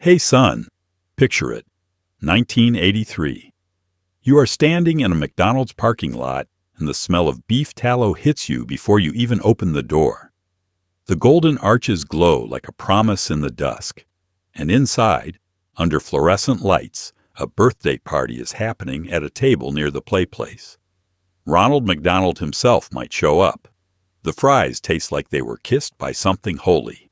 Hey son, picture it, 1983. You are standing in a McDonald's parking lot and the smell of beef tallow hits you before you even open the door. The golden arches glow like a promise in the dusk, and inside, under fluorescent lights, a birthday party is happening at a table near the play place. Ronald McDonald himself might show up. The fries taste like they were kissed by something holy.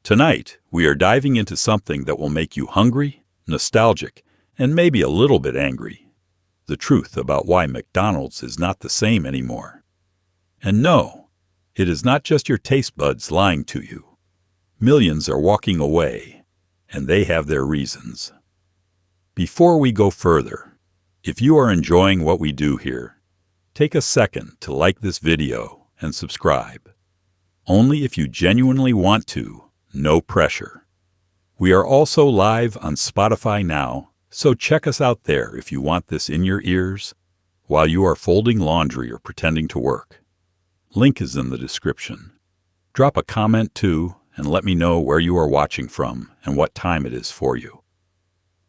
Tonight, we are diving into something that will make you hungry, nostalgic, and maybe a little bit angry. The truth about why McDonald's is not the same anymore. And no, it is not just your taste buds lying to you. Millions are walking away, and they have their reasons. Before we go further, if you are enjoying what we do here, take a second to like this video and subscribe. Only if you genuinely want to, no pressure. We are also live on Spotify now, so check us out there if you want this in your ears while you are folding laundry or pretending to work. Link is in the description. Drop a comment too and let me know where you are watching from and what time it is for you.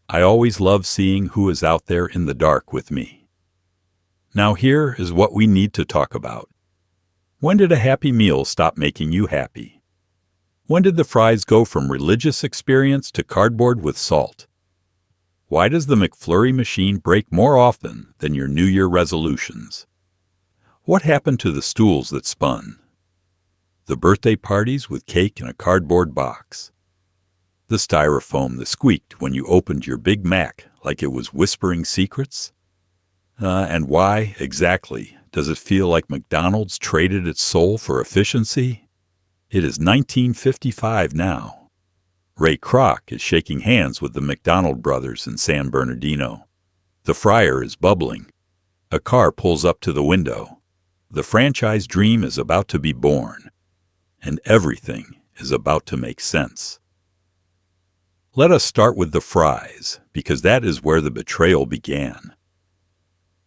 I always love seeing who is out there in the dark with me. Now here is what we need to talk about. When did a Happy Meal stop making you happy? When did the fries go from religious experience to cardboard with salt? Why does the McFlurry machine break more often than your New Year resolutions? What happened to the stools that spun? The birthday parties with cake in a cardboard box? The styrofoam that squeaked when you opened your Big Mac like it was whispering secrets? And why, exactly, does it feel like McDonald's traded its soul for efficiency? It is 1955 now. Ray Kroc is shaking hands with the McDonald brothers in San Bernardino. The fryer is bubbling. A car pulls up to the window. The franchise dream is about to be born. And everything is about to make sense. Let us start with the fries, because that is where the betrayal began.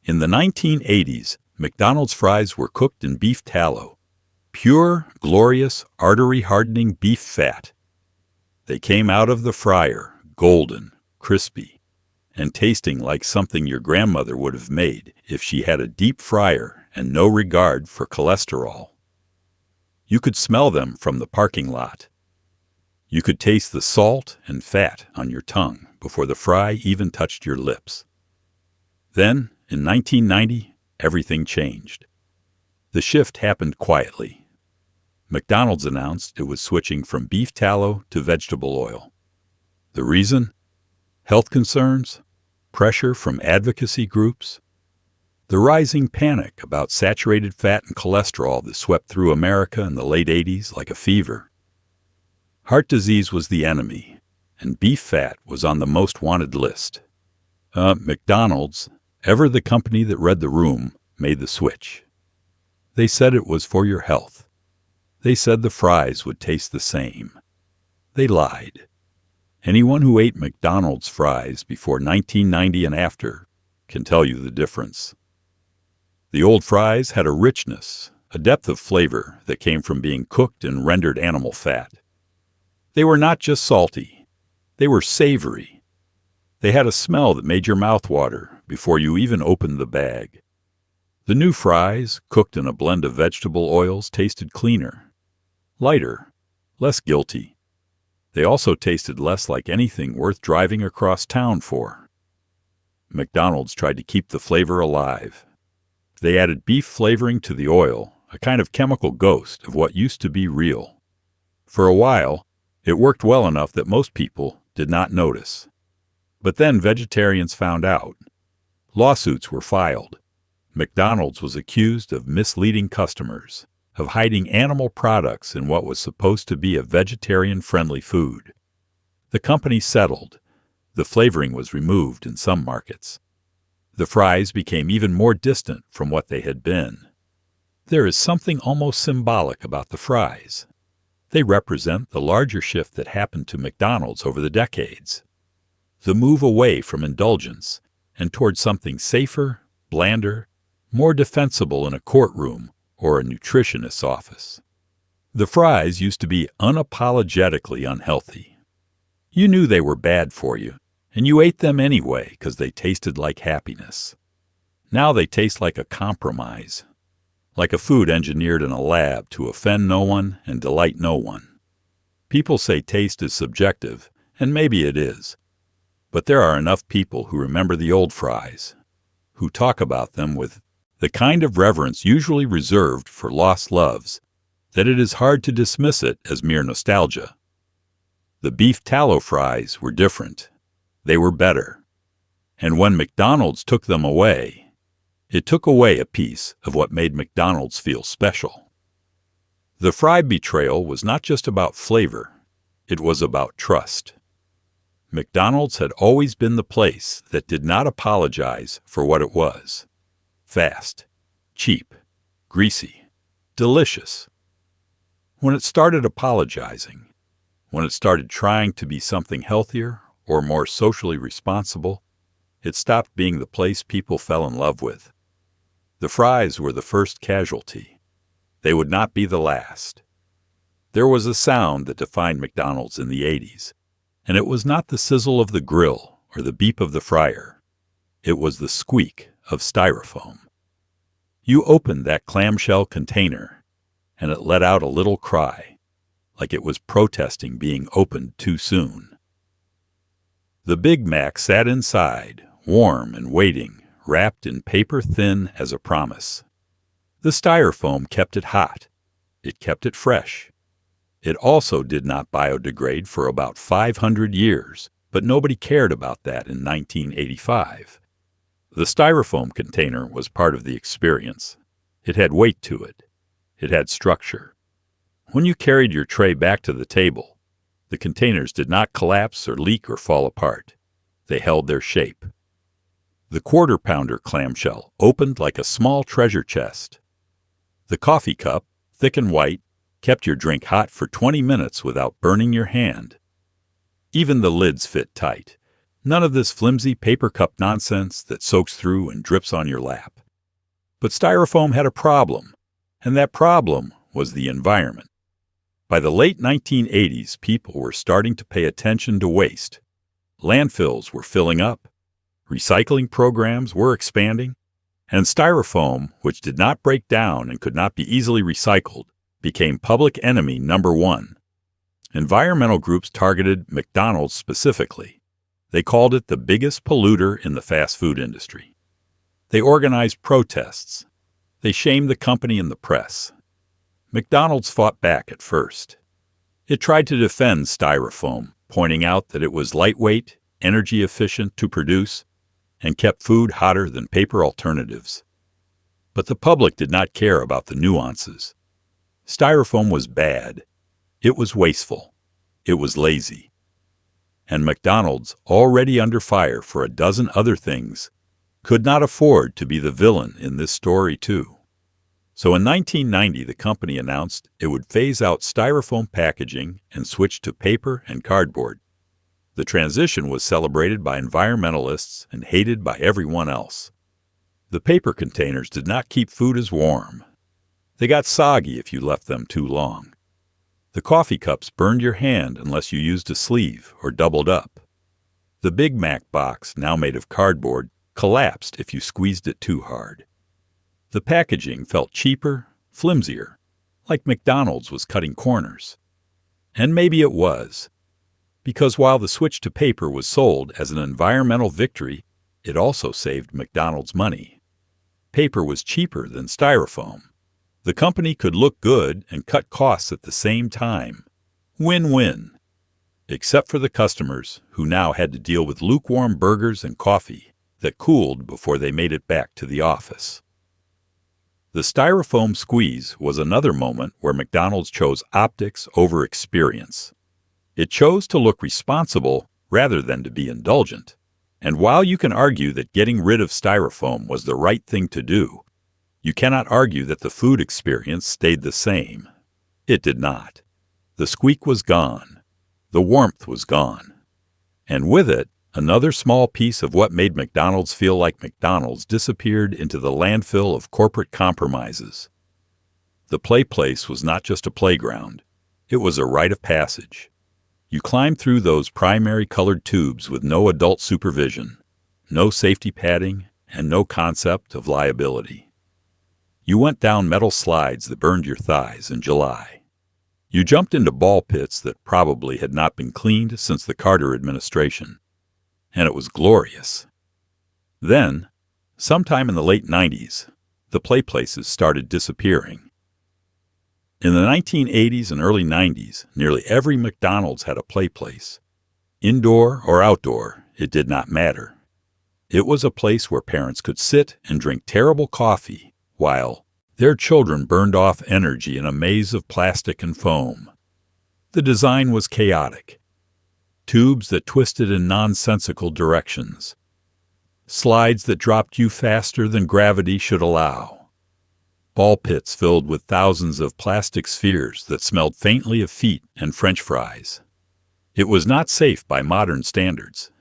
In the 1980s, McDonald's fries were cooked in beef tallow. Pure, glorious, artery-hardening beef fat. They came out of the fryer, golden, crispy, and tasting like something your grandmother would have made if she had a deep fryer and no regard for cholesterol. You could smell them from the parking lot. You could taste the salt and fat on your tongue before the fry even touched your lips. Then, in 1990, everything changed. The shift happened quietly. McDonald's announced it was switching from beef tallow to vegetable oil. The reason? Health concerns? Pressure from advocacy groups? The rising panic about saturated fat and cholesterol that swept through America in the late 80s like a fever. Heart disease was the enemy, and beef fat was on the most wanted list. McDonald's, ever the company that read the room, made the switch. They said it was for your health. They said the fries would taste the same. They lied. Anyone who ate McDonald's fries before 1990 and after can tell you the difference. The old fries had a richness, a depth of flavor that came from being cooked in rendered animal fat. They were not just salty. They were savory. They had a smell that made your mouth water before you even opened the bag. The new fries, cooked in a blend of vegetable oils, tasted cleaner, lighter, less guilty. They also tasted less like anything worth driving across town for. McDonald's tried to keep the flavor alive. They added beef flavoring to the oil, a kind of chemical ghost of what used to be real. For a while, it worked well enough that most people did not notice. But then vegetarians found out. Lawsuits were filed. McDonald's was accused of misleading customers, of hiding animal products in what was supposed to be a vegetarian-friendly food. The company settled. The flavoring was removed in some markets. The fries became even more distant from what they had been. There is something almost symbolic about the fries. They represent the larger shift that happened to McDonald's over the decades. The move away from indulgence and toward something safer, blander, more defensible in a courtroom or a nutritionist's office. The fries used to be unapologetically unhealthy. You knew they were bad for you, and you ate them anyway because they tasted like happiness. Now they taste like a compromise, like a food engineered in a lab to offend no one and delight no one. People say taste is subjective, and maybe it is. But there are enough people who remember the old fries, who talk about them with the kind of reverence usually reserved for lost loves, that it is hard to dismiss it as mere nostalgia. The beef tallow fries were different. They were better. And when McDonald's took them away, it took away a piece of what made McDonald's feel special. The fry betrayal was not just about flavor, it was about trust. McDonald's had always been the place that did not apologize for what it was. Fast, cheap, greasy, delicious. When it started apologizing, when it started trying to be something healthier or more socially responsible, it stopped being the place people fell in love with. The fries were the first casualty. They would not be the last. There was a sound that defined McDonald's in the 80s, and it was not the sizzle of the grill or the beep of the fryer. It was the squeak of styrofoam. You opened that clamshell container, and it let out a little cry, like it was protesting being opened too soon. The Big Mac sat inside, warm and waiting, wrapped in paper thin as a promise. The styrofoam kept it hot. It kept it fresh. It also did not biodegrade for about 500 years, but nobody cared about that in 1985. The styrofoam container was part of the experience. It had weight to it. It had structure. When you carried your tray back to the table, the containers did not collapse or leak or fall apart. They held their shape. The quarter-pounder clamshell opened like a small treasure chest. The coffee cup, thick and white, kept your drink hot for 20 minutes without burning your hand. Even the lids fit tight. None of this flimsy paper cup nonsense that soaks through and drips on your lap. But styrofoam had a problem, and that problem was the environment. By the late 1980s, people were starting to pay attention to waste. Landfills were filling up. Recycling programs were expanding, and styrofoam, which did not break down and could not be easily recycled, became public enemy number one. Environmental groups targeted McDonald's specifically. They called it the biggest polluter in the fast food industry. They organized protests. They shamed the company in the press. McDonald's fought back at first. It tried to defend styrofoam, pointing out that it was lightweight, energy efficient to produce, and kept food hotter than paper alternatives. But the public did not care about the nuances. Styrofoam was bad. It was wasteful. It was lazy. And McDonald's, already under fire for a dozen other things, could not afford to be the villain in this story too. So in 1990, the company announced it would phase out styrofoam packaging and switch to paper and cardboard. The transition was celebrated by environmentalists and hated by everyone else. The paper containers did not keep food as warm. They got soggy if you left them too long. The coffee cups burned your hand unless you used a sleeve or doubled up. The Big Mac box, now made of cardboard, collapsed if you squeezed it too hard. The packaging felt cheaper, flimsier, like McDonald's was cutting corners. And maybe it was. Because while the switch to paper was sold as an environmental victory, it also saved McDonald's money. Paper was cheaper than styrofoam. The company could look good and cut costs at the same time. Win-win. Except for the customers, who now had to deal with lukewarm burgers and coffee that cooled before they made it back to the office. The styrofoam squeeze was another moment where McDonald's chose optics over experience. It chose to look responsible rather than to be indulgent. And while you can argue that getting rid of styrofoam was the right thing to do, you cannot argue that the food experience stayed the same. It did not. The squeak was gone. The warmth was gone. And with it, another small piece of what made McDonald's feel like McDonald's disappeared into the landfill of corporate compromises. The play place was not just a playground. It was a rite of passage. You climbed through those primary colored tubes with no adult supervision, no safety padding, and no concept of liability. You went down metal slides that burned your thighs in July. You jumped into ball pits that probably had not been cleaned since the Carter administration, and it was glorious. Then, sometime in the late 90s, the play places started disappearing. In the 1980s and early 90s, nearly every McDonald's had a play place. Indoor or outdoor, it did not matter. It was a place where parents could sit and drink terrible coffee while their children burned off energy in a maze of plastic and foam. The design was chaotic. Tubes that twisted in nonsensical directions. Slides that dropped you faster than gravity should allow. Ball pits filled with thousands of plastic spheres that smelled faintly of feet and French fries. It was not safe by modern standards.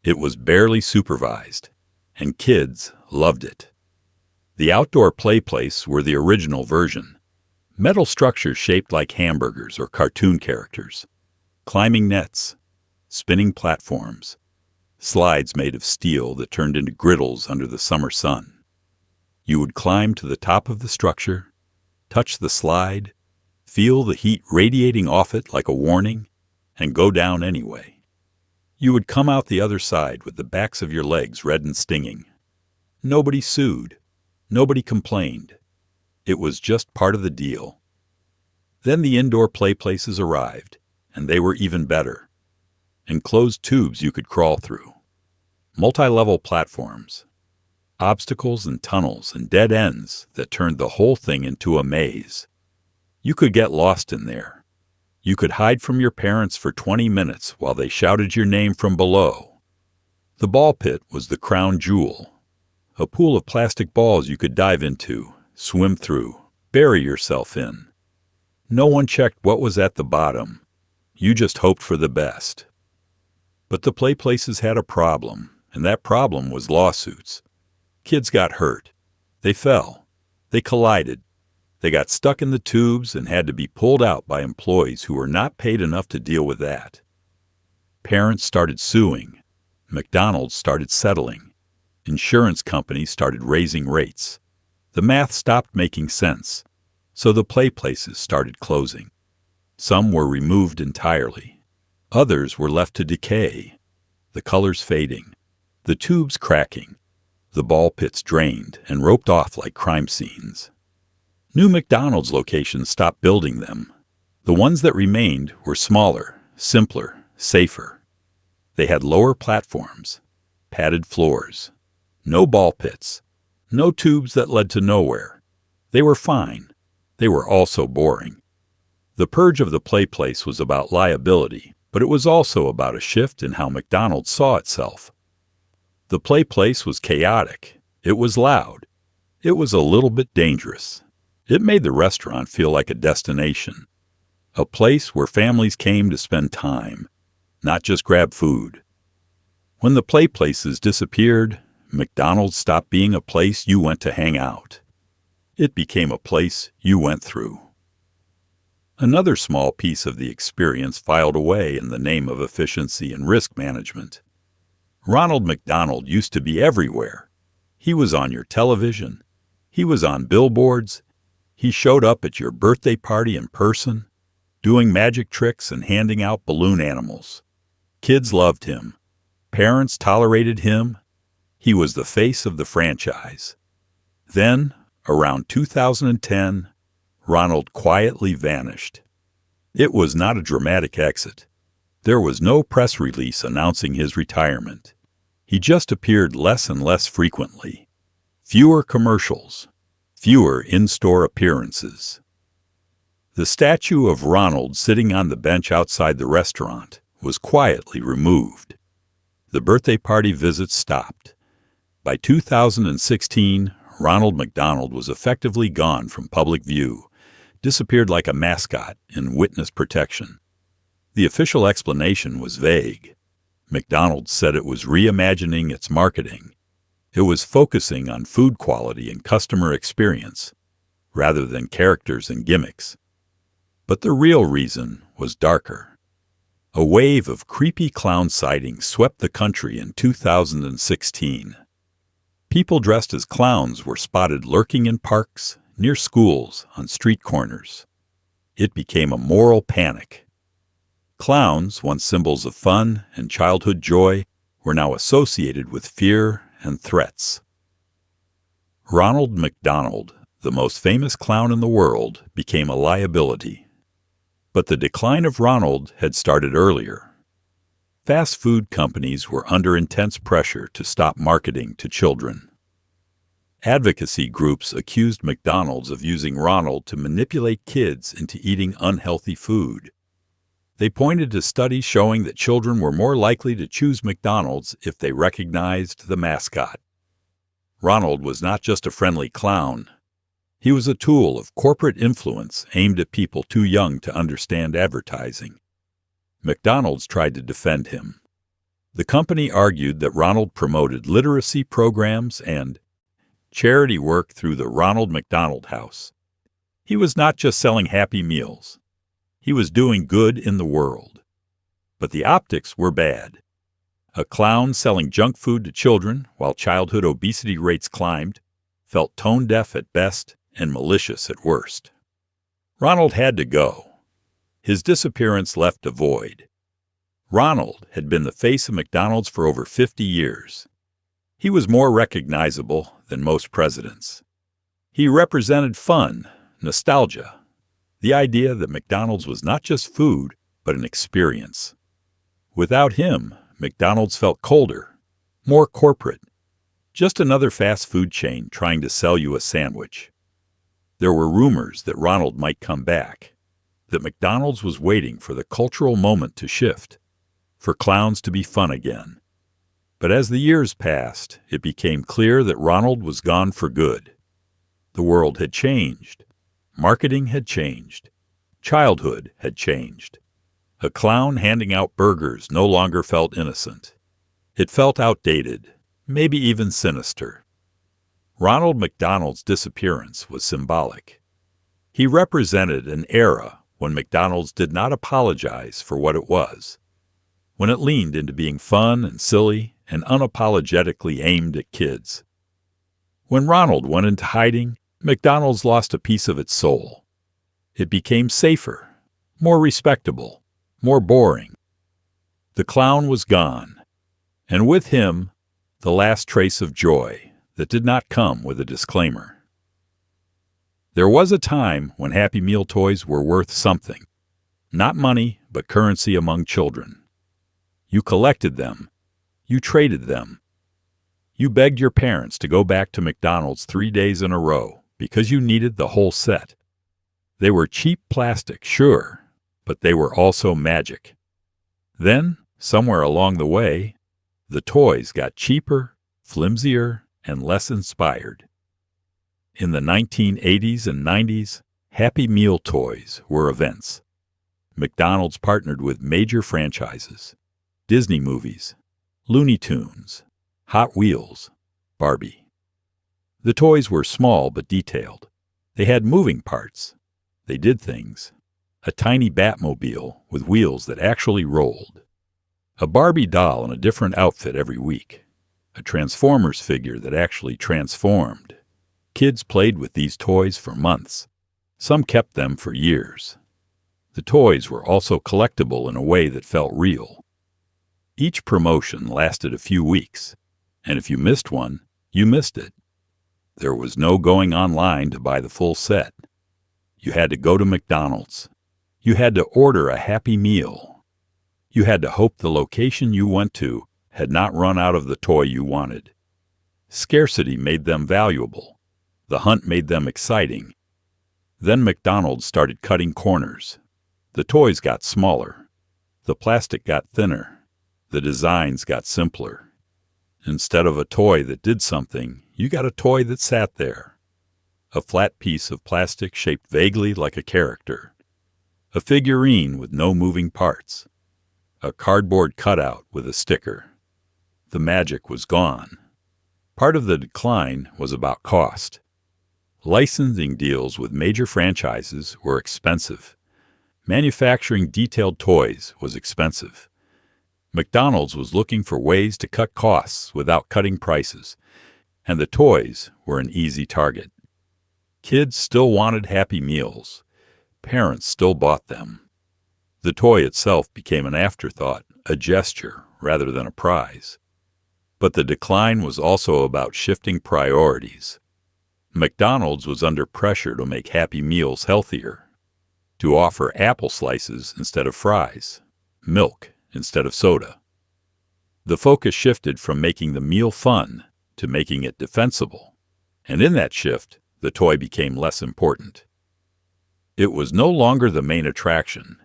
It was barely supervised, and kids loved it. The outdoor play place were the original version. Metal structures shaped like hamburgers or cartoon characters. Climbing nets. Spinning platforms. Slides made of steel that turned into griddles under the summer sun. You would climb to the top of the structure, touch the slide, feel the heat radiating off it like a warning, and go down anyway. You would come out the other side with the backs of your legs red and stinging. Nobody sued. Nobody complained. It was just part of the deal. Then the indoor play places arrived, and they were even better. Enclosed tubes you could crawl through. Multi-level platforms. Obstacles and tunnels and dead ends that turned the whole thing into a maze. You could get lost in there. You could hide from your parents for 20 minutes while they shouted your name from below. The ball pit was the crown jewel. A pool of plastic balls you could dive into, swim through, bury yourself in. No one checked what was at the bottom. You just hoped for the best. But the play places had a problem, and that problem was lawsuits. Kids got hurt. They fell. They collided. They got stuck in the tubes and had to be pulled out by employees who were not paid enough to deal with that. Parents started suing. McDonald's started settling. Insurance companies started raising rates. The math stopped making sense, so the play places started closing. Some were removed entirely. Others were left to decay, the colors fading, the tubes cracking, the ball pits drained and roped off like crime scenes. New McDonald's locations stopped building them. The ones that remained were smaller, simpler, safer. They had lower platforms, padded floors, no ball pits, no tubes that led to nowhere. They were fine. They were also boring. The purge of the play place was about liability, but it was also about a shift in how McDonald's saw itself. The play place was chaotic. It was loud. It was a little bit dangerous. It made the restaurant feel like a destination, a place where families came to spend time, not just grab food. When the play places disappeared, McDonald's stopped being a place you went to hang out. It became a place you went through. Another small piece of the experience filed away in the name of efficiency and risk management. Ronald McDonald used to be everywhere. He was on your television. He was on billboards. He showed up at your birthday party in person, doing magic tricks and handing out balloon animals. Kids loved him. Parents tolerated him. He was the face of the franchise. Then, around 2010, Ronald quietly vanished. It was not a dramatic exit. There was no press release announcing his retirement. He just appeared less and less frequently. Fewer commercials. Fewer in-store appearances. The statue of Ronald sitting on the bench outside the restaurant was quietly removed. The birthday party visits stopped. By 2016, Ronald McDonald was effectively gone from public view, disappeared like a mascot in witness protection. The official explanation was vague. McDonald's said it was reimagining its marketing. It was focusing on food quality and customer experience, rather than characters and gimmicks. But the real reason was darker. A wave of creepy clown sightings swept the country in 2016. People dressed as clowns were spotted lurking in parks, near schools, on street corners. It became a moral panic. Clowns, once symbols of fun and childhood joy, were now associated with fear and threats. Ronald McDonald, the most famous clown in the world, became a liability. But the decline of Ronald had started earlier. Fast food companies were under intense pressure to stop marketing to children. Advocacy groups accused McDonald's of using Ronald to manipulate kids into eating unhealthy food. They pointed to studies showing that children were more likely to choose McDonald's if they recognized the mascot. Ronald was not just a friendly clown. He was a tool of corporate influence aimed at people too young to understand advertising. McDonald's tried to defend him. The company argued that Ronald promoted literacy programs and charity work through the Ronald McDonald House. He was not just selling Happy Meals. He was doing good in the world. But the optics were bad. A clown selling junk food to children while childhood obesity rates climbed felt tone-deaf at best and malicious at worst. Ronald had to go. His disappearance left a void. Ronald had been the face of McDonald's for over 50 years. He was more recognizable than most presidents. He represented fun, nostalgia, the idea that McDonald's was not just food, but an experience. Without him, McDonald's felt colder, more corporate, just another fast food chain trying to sell you a sandwich. There were rumors that Ronald might come back, that McDonald's was waiting for the cultural moment to shift, for clowns to be fun again. But as the years passed, it became clear that Ronald was gone for good. The world had changed. Marketing had changed. Childhood had changed. A clown handing out burgers no longer felt innocent. It felt outdated, maybe even sinister. Ronald McDonald's disappearance was symbolic. He represented an era when McDonald's did not apologize for what it was, when it leaned into being fun and silly and unapologetically aimed at kids. When Ronald went into hiding, McDonald's lost a piece of its soul. It became safer, more respectable, more boring. The clown was gone, and with him, the last trace of joy that did not come with a disclaimer. There was a time when Happy Meal toys were worth something. Not money, but currency among children. You collected them. You traded them. You begged your parents to go back to McDonald's 3 days in a row because you needed the whole set. They were cheap plastic, sure, but they were also magic. Then, somewhere along the way, the toys got cheaper, flimsier, and less inspired. In the 1980s and 90s, Happy Meal toys were events. McDonald's partnered with major franchises, Disney movies, Looney Tunes, Hot Wheels, Barbie. The toys were small but detailed. They had moving parts. They did things. A tiny Batmobile with wheels that actually rolled. A Barbie doll in a different outfit every week. A Transformers figure that actually transformed. Kids played with these toys for months. Some kept them for years. The toys were also collectible in a way that felt real. Each promotion lasted a few weeks, and if you missed one, you missed it. There was no going online to buy the full set. You had to go to McDonald's. You had to order a Happy Meal. You had to hope the location you went to had not run out of the toy you wanted. Scarcity made them valuable. The hunt made them exciting. Then McDonald's started cutting corners. The toys got smaller. The plastic got thinner. The designs got simpler. Instead of a toy that did something, you got a toy that sat there. A flat piece of plastic shaped vaguely like a character. A figurine with no moving parts. A cardboard cutout with a sticker. The magic was gone. Part of the decline was about cost. Licensing deals with major franchises were expensive. Manufacturing detailed toys was expensive. McDonald's was looking for ways to cut costs without cutting prices, and the toys were an easy target. Kids still wanted Happy Meals. Parents still bought them. The toy itself became an afterthought, a gesture rather than a prize. But the decline was also about shifting priorities. McDonald's was under pressure to make Happy Meals healthier, to offer apple slices instead of fries, milk instead of soda. The focus shifted from making the meal fun to making it defensible, and in that shift, the toy became less important. It was no longer the main attraction.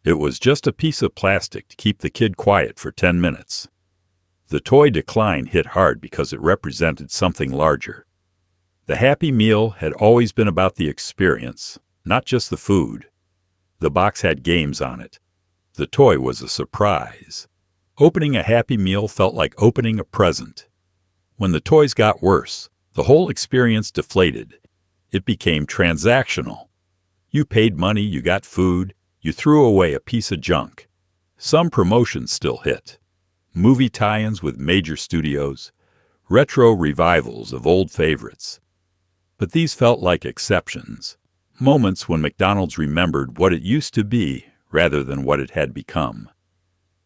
It was just a piece of plastic to keep the kid quiet for 10 minutes. The toy decline hit hard because it represented something larger. The Happy Meal had always been about the experience, not just the food. The box had games on it. The toy was a surprise. Opening a Happy Meal felt like opening a present. When the toys got worse, the whole experience deflated. It became transactional. You paid money, you got food, you threw away a piece of junk. Some promotions still hit. Movie tie-ins with major studios, retro revivals of old favorites. But these felt like exceptions, moments when McDonald's remembered what it used to be rather than what it had become.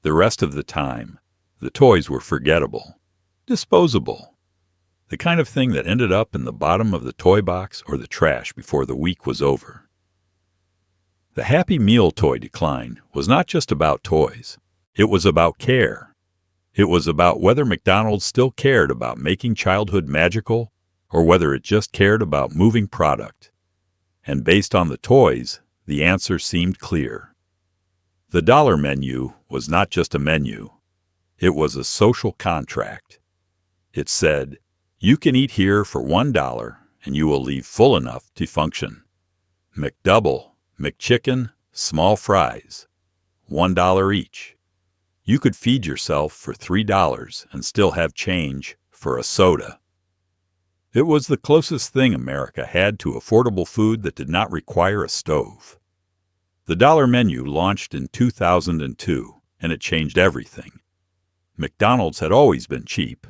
The rest of the time, the toys were forgettable, disposable, the kind of thing that ended up in the bottom of the toy box or the trash before the week was over. The Happy Meal toy decline was not just about toys. It was about care. It was about whether McDonald's still cared about making childhood magical or whether it just cared about moving product. And based on the toys, the answer seemed clear. The dollar menu was not just a menu. It was a social contract. It said, you can eat here for $1 and you will leave full enough to function. McDouble, McChicken, small fries, $1 each. You could feed yourself for $3 and still have change for a soda. It was the closest thing America had to affordable food that did not require a stove. The dollar menu launched in 2002, and it changed everything. McDonald's had always been cheap,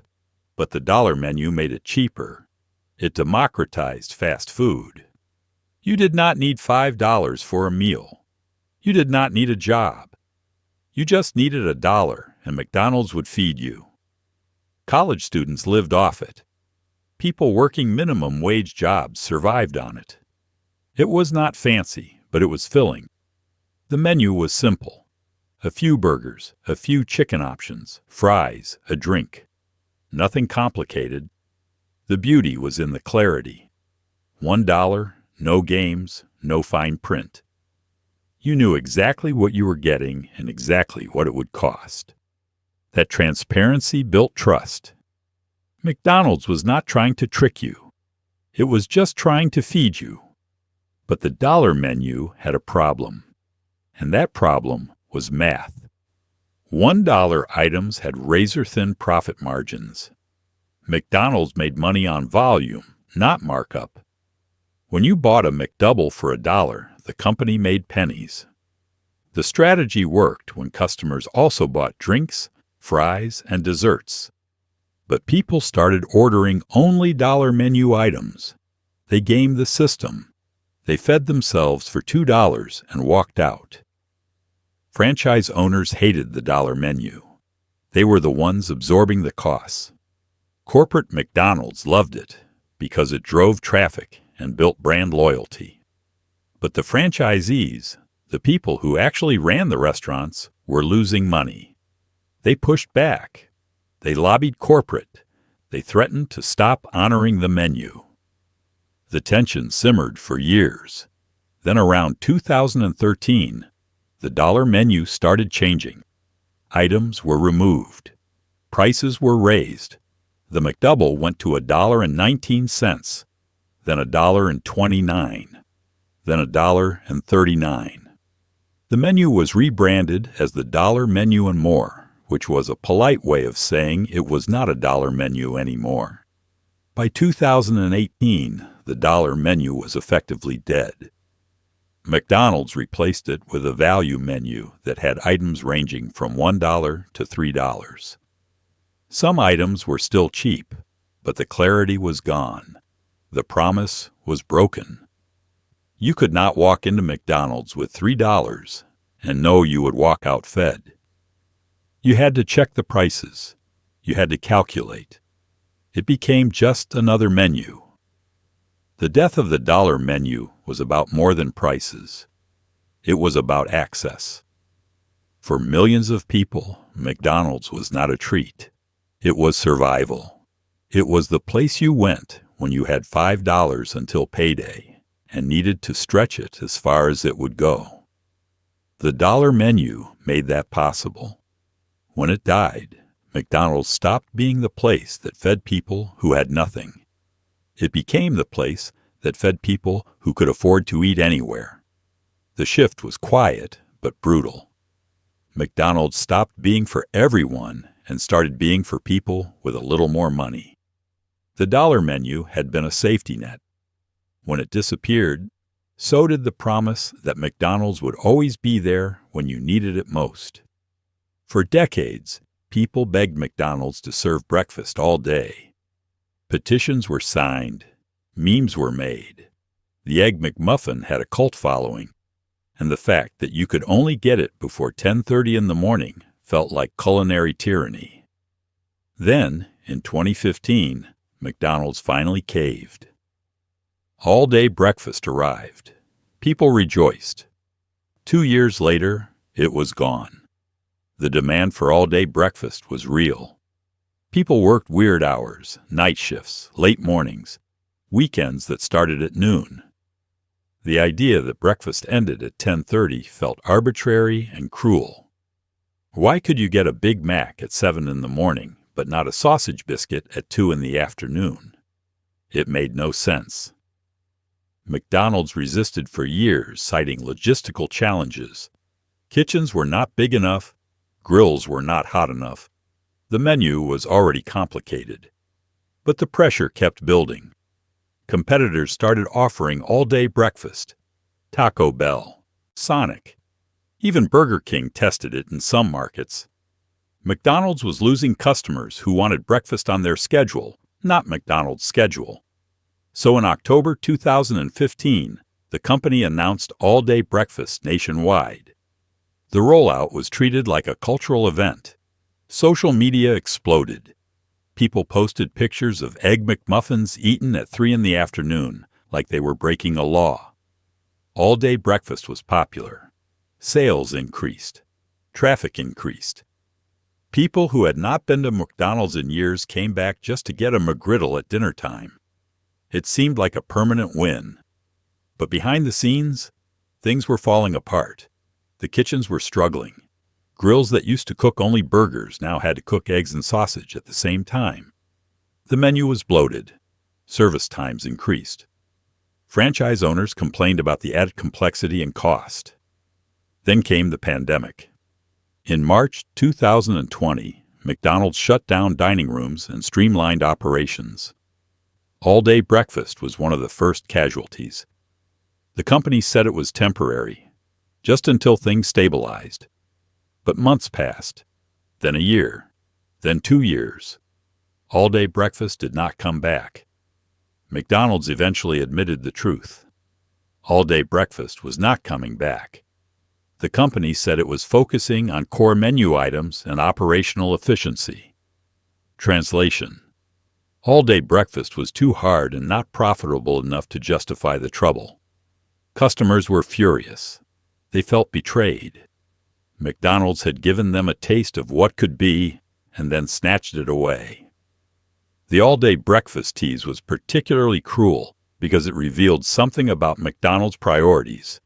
but the dollar menu made it cheaper. It democratized fast food. You did not need $5 for a meal. You did not need a job. You just needed $1, and McDonald's would feed you. College students lived off it. People working minimum wage jobs survived on it. It was not fancy, but it was filling. The menu was simple. A few burgers, a few chicken options, fries, a drink. Nothing complicated. The beauty was in the clarity. $1, no games, no fine print. You knew exactly what you were getting and exactly what it would cost. That transparency built trust. McDonald's was not trying to trick you. It was just trying to feed you. But the dollar menu had a problem. And that problem was math. $1 items had razor-thin profit margins. McDonald's made money on volume, not markup. When you bought a McDouble for $1, the company made pennies. The strategy worked when customers also bought drinks, fries, and desserts. But people started ordering only dollar menu items. They gamed the system. They fed themselves for $2 and walked out. Franchise owners hated the dollar menu. They were the ones absorbing the costs. Corporate McDonald's loved it because it drove traffic and built brand loyalty. But the franchisees, the people who actually ran the restaurants, were losing money. They pushed back. They lobbied corporate. They threatened to stop honoring the menu. The tension simmered for years. Then around 2013, the dollar menu started changing. Items were removed. Prices were raised. The McDouble went to $1.19, then $1.29, then $1.39. The menu was rebranded as the Dollar Menu and More, which was a polite way of saying it was not a dollar menu anymore. By 2018, the dollar menu was effectively dead. McDonald's replaced it with a value menu that had items ranging from $1 to $3. Some items were still cheap, but the clarity was gone. The promise was broken. You could not walk into McDonald's with $3 and know you would walk out fed. You had to check the prices. You had to calculate. It became just another menu. The death of the dollar menu was about more than prices. It was about access. For millions of people, McDonald's was not a treat. It was survival. It was the place you went when you had $5 until payday and needed to stretch it as far as it would go. The dollar menu made that possible. When it died, McDonald's stopped being the place that fed people who had nothing. It became the place that fed people who could afford to eat anywhere. The shift was quiet but brutal. McDonald's stopped being for everyone and started being for people with a little more money. The dollar menu had been a safety net. When it disappeared, so did the promise that McDonald's would always be there when you needed it most. For decades, people begged McDonald's to serve breakfast all day. Petitions were signed. Memes were made. The Egg McMuffin had a cult following, and the fact that you could only get it before 10:30 in the morning felt like culinary tyranny. Then, in 2015, McDonald's finally caved. All-day breakfast arrived. People rejoiced. 2 years later, it was gone. The demand for all-day breakfast was real. People worked weird hours, night shifts, late mornings, weekends that started at noon. The idea that breakfast ended at 10:30 felt arbitrary and cruel. Why could you get a Big Mac at 7 in the morning, but not a sausage biscuit at 2 in the afternoon? It made no sense. McDonald's resisted for years, citing logistical challenges. Kitchens were not big enough, grills were not hot enough. The menu was already complicated. But the pressure kept building. Competitors started offering all-day breakfast. Taco Bell, Sonic, even Burger King tested it in some markets. McDonald's was losing customers who wanted breakfast on their schedule, not McDonald's schedule. So in October 2015, the company announced all-day breakfast nationwide. The rollout was treated like a cultural event. Social media exploded. People posted pictures of Egg McMuffins eaten at 3 in the afternoon, like they were breaking a law. All-day breakfast was popular. Sales increased. Traffic increased. People who had not been to McDonald's in years came back just to get a McGriddle at dinner time. It seemed like a permanent win. But behind the scenes, things were falling apart. The kitchens were struggling. Grills that used to cook only burgers now had to cook eggs and sausage at the same time. The menu was bloated. Service times increased. Franchise owners complained about the added complexity and cost. Then came the pandemic. In March 2020, McDonald's shut down dining rooms and streamlined operations. All-day breakfast was one of the first casualties. The company said it was temporary, just until things stabilized. But months passed, then a year, then 2 years. All-day breakfast did not come back. McDonald's eventually admitted the truth. All-day breakfast was not coming back. The company said it was focusing on core menu items and operational efficiency. Translation: all-day breakfast was too hard and not profitable enough to justify the trouble. Customers were furious. They felt betrayed. McDonald's had given them a taste of what could be and then snatched it away. The all-day breakfast tease was particularly cruel because it revealed something about McDonald's priorities.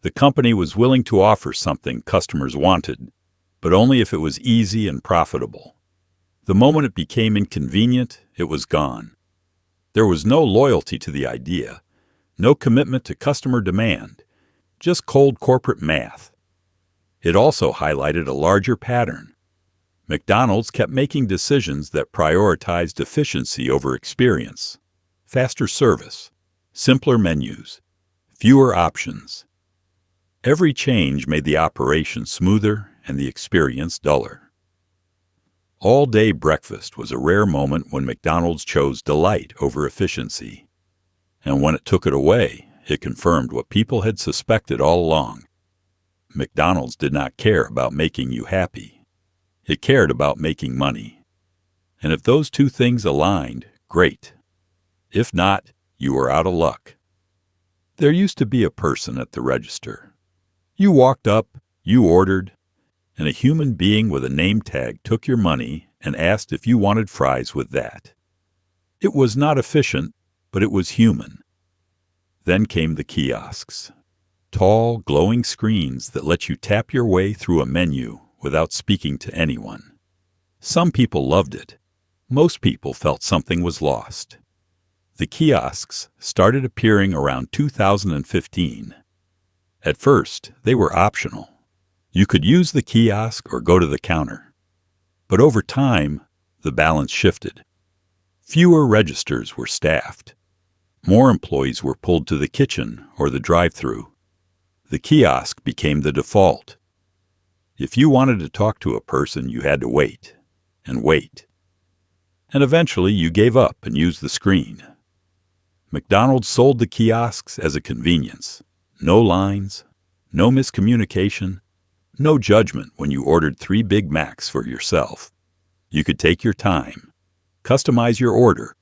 The company was willing to offer something customers wanted, but only if it was easy and profitable. The moment it became inconvenient, it was gone. There was no loyalty to the idea, no commitment to customer demand, just cold corporate math. It also highlighted a larger pattern. McDonald's kept making decisions that prioritized efficiency over experience. Faster service, simpler menus, fewer options, Every change made the operation smoother and the experience duller. All-day breakfast was a rare moment when McDonald's chose delight over efficiency. And when it took it away, it confirmed what people had suspected all along. McDonald's did not care about making you happy. It cared about making money. And if those two things aligned, great. If not, you were out of luck. There used to be a person at the register. You walked up, you ordered, and a human being with a name tag took your money and asked if you wanted fries with that. It was not efficient, but it was human. Then came the kiosks. Tall, glowing screens that let you tap your way through a menu without speaking to anyone. Some people loved it. Most people felt something was lost. The kiosks started appearing around 2015. At first, they were optional. You could use the kiosk or go to the counter. But over time, the balance shifted. Fewer registers were staffed. More employees were pulled to the kitchen or the drive-thru. The kiosk became the default. If you wanted to talk to a person, you had to wait and wait. And eventually you gave up and used the screen. McDonald's sold the kiosks as a convenience. No lines, no miscommunication, no judgment when you ordered 3 Big Macs for yourself. You could take your time, customize your order,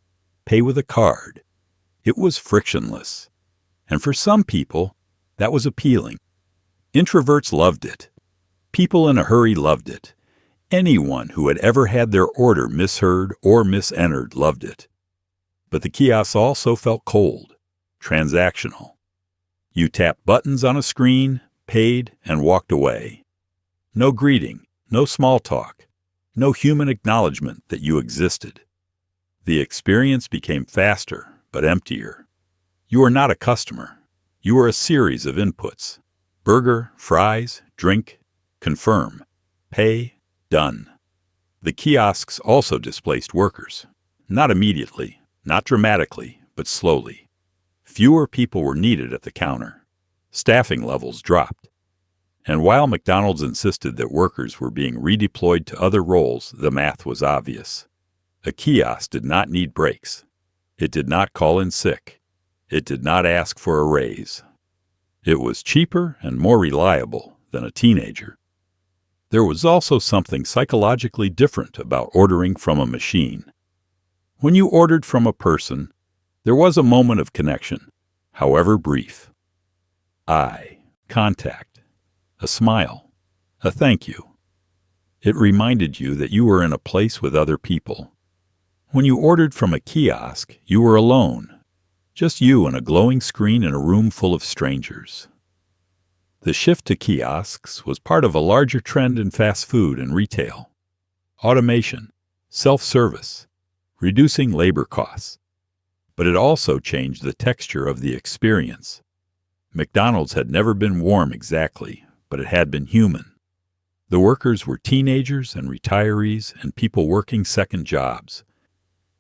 pay with a card. It was frictionless. And for some people, that was appealing. Introverts loved it. People in a hurry loved it. Anyone who had ever had their order misheard or misentered loved it. But the kiosks also felt cold, transactional. You tapped buttons on a screen, paid, and walked away. No greeting, no small talk, no human acknowledgement that you existed. The experience became faster, but emptier. You were not a customer. You were a series of inputs. Burger, fries, drink, confirm, pay, done. The kiosks also displaced workers. Not immediately, not dramatically, but slowly. Fewer people were needed at the counter. Staffing levels dropped. And while McDonald's insisted that workers were being redeployed to other roles, the math was obvious. A kiosk did not need breaks. It did not call in sick. It did not ask for a raise. It was cheaper and more reliable than a teenager. There was also something psychologically different about ordering from a machine. When you ordered from a person, there was a moment of connection, however brief. Eye, contact, a smile, a thank you. It reminded you that you were in a place with other people. When you ordered from a kiosk, you were alone, just you and a glowing screen in a room full of strangers. The shift to kiosks was part of a larger trend in fast food and retail. Automation, self-service, reducing labor costs. But it also changed the texture of the experience. McDonald's had never been warm exactly, but it had been human. The workers were teenagers and retirees and people working second jobs.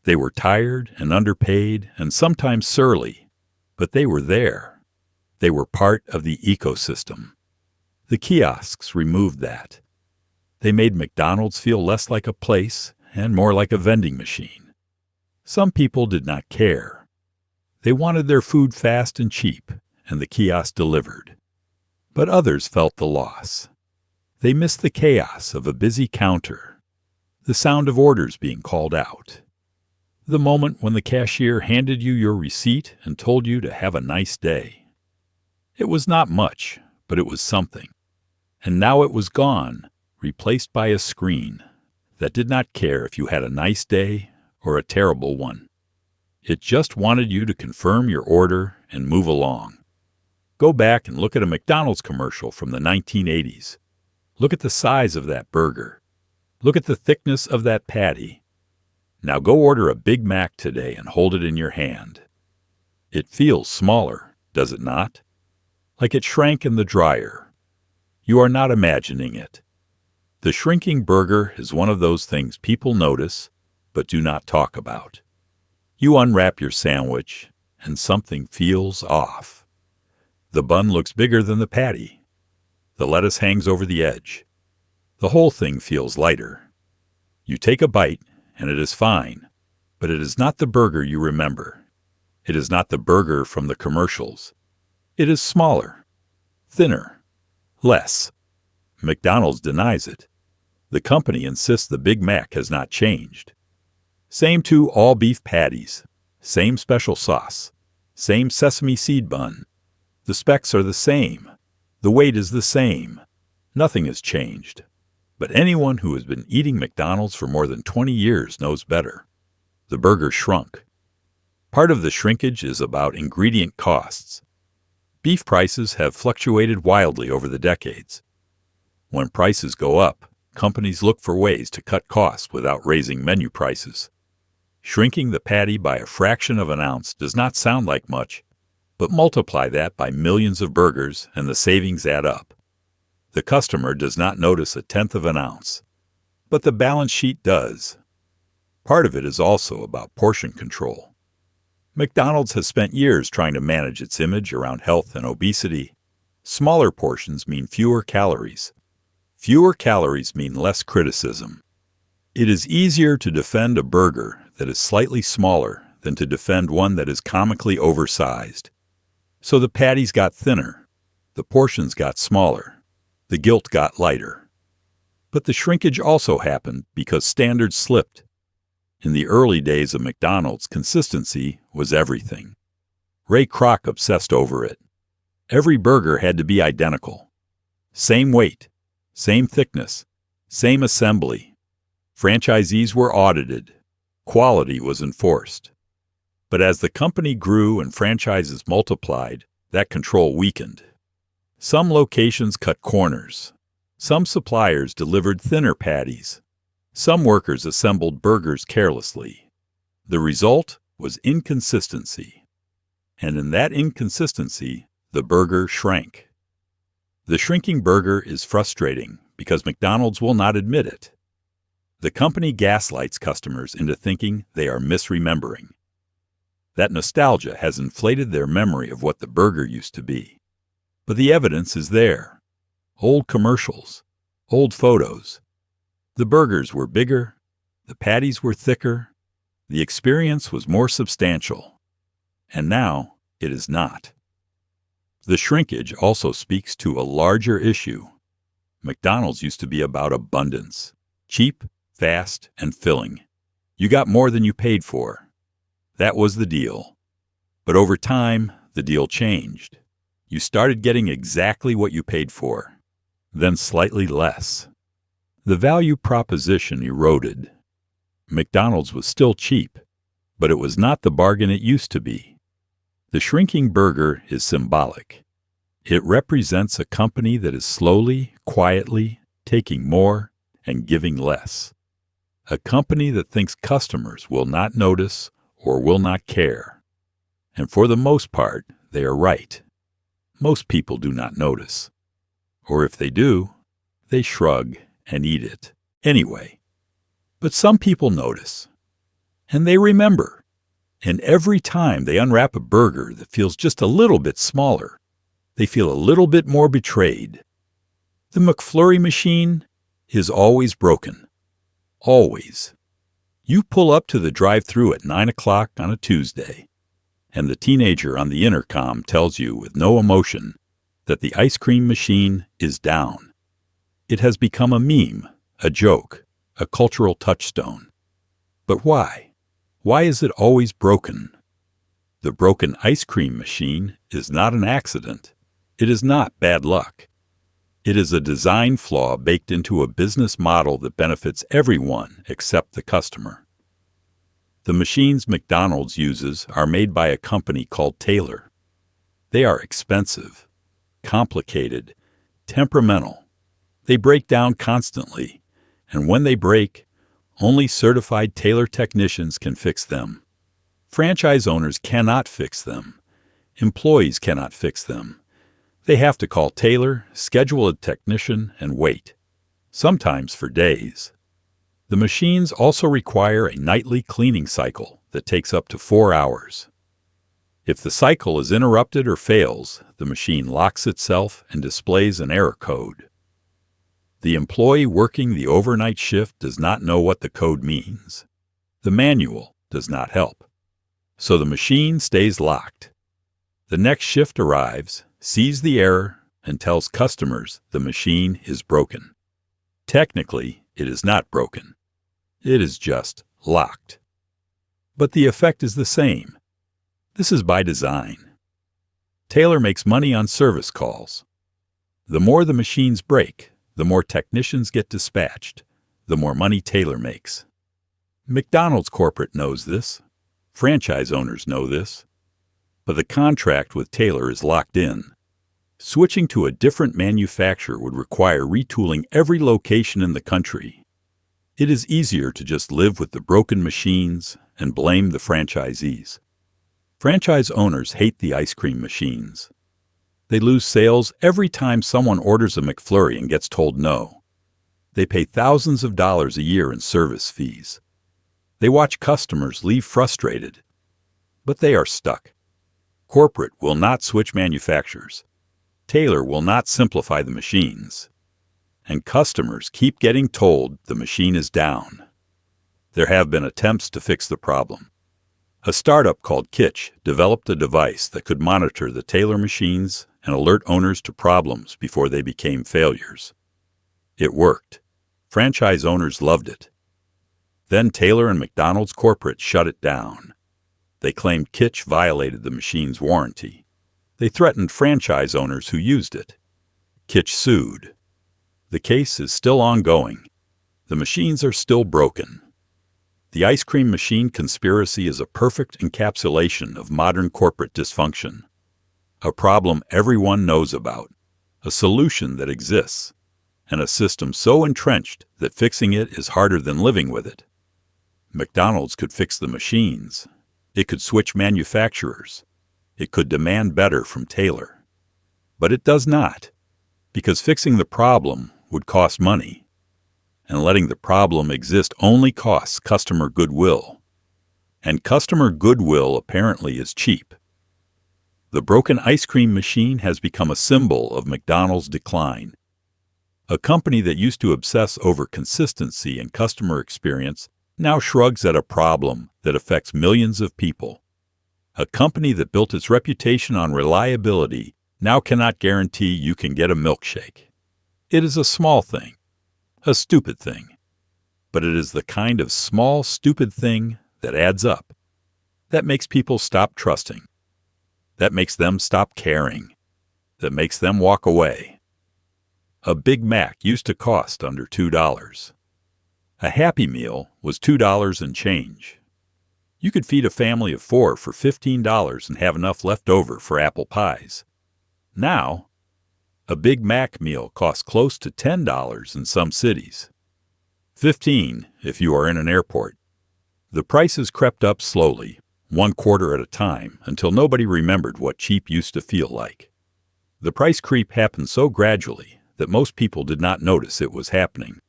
They were tired and underpaid and sometimes surly, but they were there. They were part of the ecosystem. The kiosks removed that. They made McDonald's feel less like a place and more like a vending machine. Some people did not care. They wanted their food fast and cheap, and the kiosk delivered. But others felt the loss. They missed the chaos of a busy counter, the sound of orders being called out, the moment when the cashier handed you your receipt and told you to have a nice day. It was not much, but it was something. And now it was gone, replaced by a screen that did not care if you had a nice day or a terrible one. It just wanted you to confirm your order and move along. Go back and look at a McDonald's commercial from the 1980s. Look at the size of that burger. Look at the thickness of that patty. Now go order a Big Mac today and hold it in your hand. It feels smaller, does it not? Like it shrank in the dryer. You are not imagining it. The shrinking burger is one of those things people notice, but do not talk about. You unwrap your sandwich, and something feels off. The bun looks bigger than the patty. The lettuce hangs over the edge. The whole thing feels lighter. You take a bite, and it is fine, but it is not the burger you remember. It is not the burger from the commercials. It is smaller, thinner, less. McDonald's denies it. The company insists the Big Mac has not changed. Same two all-beef patties, same special sauce, same sesame seed bun. The specs are the same. The weight is the same. Nothing has changed. But anyone who has been eating McDonald's for more than 20 years knows better. The burger shrunk. Part of the shrinkage is about ingredient costs. Beef prices have fluctuated wildly over the decades. When prices go up, companies look for ways to cut costs without raising menu prices. Shrinking the patty by a fraction of an ounce does not sound like much, but multiply that by millions of burgers and the savings add up. The customer does not notice a tenth of an ounce, but the balance sheet does. Part of it is also about portion control. McDonald's has spent years trying to manage its image around health and obesity. Smaller portions mean fewer calories. Fewer calories mean less criticism. It is easier to defend a burger that is slightly smaller than to defend one that is comically oversized. So the patties got thinner, the portions got smaller, the guilt got lighter. But the shrinkage also happened because standards slipped. In the early days of McDonald's, consistency was everything. Ray Kroc obsessed over it. Every burger had to be identical. Same weight, same thickness, same assembly. Franchisees were audited. Quality was enforced. But as the company grew and franchises multiplied, that control weakened. Some locations cut corners. Some suppliers delivered thinner patties. Some workers assembled burgers carelessly. The result was inconsistency. And in that inconsistency, the burger shrank. The shrinking burger is frustrating because McDonald's will not admit it. The company gaslights customers into thinking they are misremembering. That nostalgia has inflated their memory of what the burger used to be. But the evidence is there. Old commercials, old photos. The burgers were bigger, the patties were thicker, the experience was more substantial. And now it is not. The shrinkage also speaks to a larger issue. McDonald's used to be about abundance. Cheap, fast, and filling. You got more than you paid for. That was the deal. But over time, the deal changed. You started getting exactly what you paid for, then slightly less. The value proposition eroded. McDonald's was still cheap, but it was not the bargain it used to be. The shrinking burger is symbolic. It represents a company that is slowly, quietly taking more and giving less. A company that thinks customers will not notice or will not care. And for the most part, they are right. Most people do not notice. Or if they do, they shrug and eat it anyway. But some people notice. And they remember. And every time they unwrap a burger that feels just a little bit smaller, they feel a little bit more betrayed. The McFlurry machine is always broken. Always. You pull up to the drive-thru at 9 o'clock on a Tuesday, and the teenager on the intercom tells you with no emotion that the ice cream machine is down. It has become a meme, a joke, a cultural touchstone. But why? Why is it always broken? The broken ice cream machine is not an accident. It is not bad luck. It is a design flaw baked into a business model that benefits everyone except the customer. The machines McDonald's uses are made by a company called Taylor. They are expensive, complicated, temperamental. They break down constantly, and when they break, only certified Taylor technicians can fix them. Franchise owners cannot fix them. Employees cannot fix them. They have to call Taylor, schedule a technician, and wait, sometimes for days. The machines also require a nightly cleaning cycle that takes up to 4 hours. If the cycle is interrupted or fails, the machine locks itself and displays an error code. The employee working the overnight shift does not know what the code means. The manual does not help. So the machine stays locked. The next shift arrives, sees the error, and tells customers the machine is broken. Technically, it is not broken. It is just locked. But the effect is the same. This is by design. Taylor makes money on service calls. The more the machines break, the more technicians get dispatched, the more money Taylor makes. McDonald's corporate knows this. Franchise owners know this. But the contract with Taylor is locked in. Switching to a different manufacturer would require retooling every location in the country. It is easier to just live with the broken machines and blame the franchisees. Franchise owners hate the ice cream machines. They lose sales every time someone orders a McFlurry and gets told no. They pay thousands of dollars a year in service fees. They watch customers leave frustrated. But they are stuck. Corporate will not switch manufacturers. Taylor will not simplify the machines. And customers keep getting told the machine is down. There have been attempts to fix the problem. A startup called Kitch developed a device that could monitor the Taylor machines and alert owners to problems before they became failures. It worked. Franchise owners loved it. Then Taylor and McDonald's corporate shut it down. They claimed Kitch violated the machine's warranty. They threatened franchise owners who used it. Kitch sued. The case is still ongoing. The machines are still broken. The ice cream machine conspiracy is a perfect encapsulation of modern corporate dysfunction. A problem everyone knows about, a solution that exists, and a system so entrenched that fixing it is harder than living with it. McDonald's could fix the machines. It could switch manufacturers. It could demand better from Taylor. But it does not, because fixing the problem would cost money. And letting the problem exist only costs customer goodwill. And customer goodwill apparently is cheap. The broken ice cream machine has become a symbol of McDonald's decline. A company that used to obsess over consistency and customer experience now shrugs at a problem that affects millions of people. A company that built its reputation on reliability now cannot guarantee you can get a milkshake. It is a small thing. A stupid thing. But it is the kind of small, stupid thing that adds up. That makes people stop trusting. That makes them stop caring. That makes them walk away. A Big Mac used to cost under $2. A Happy Meal was $2 and change. You could feed a family of 4 for $15 and have enough left over for apple pies. Now, a Big Mac meal costs close to $10 in some cities. $15 if you are in an airport. The prices crept up slowly, 1 quarter at a time, until nobody remembered what cheap used to feel like. The price creep happened so gradually that most people did not notice it was happening.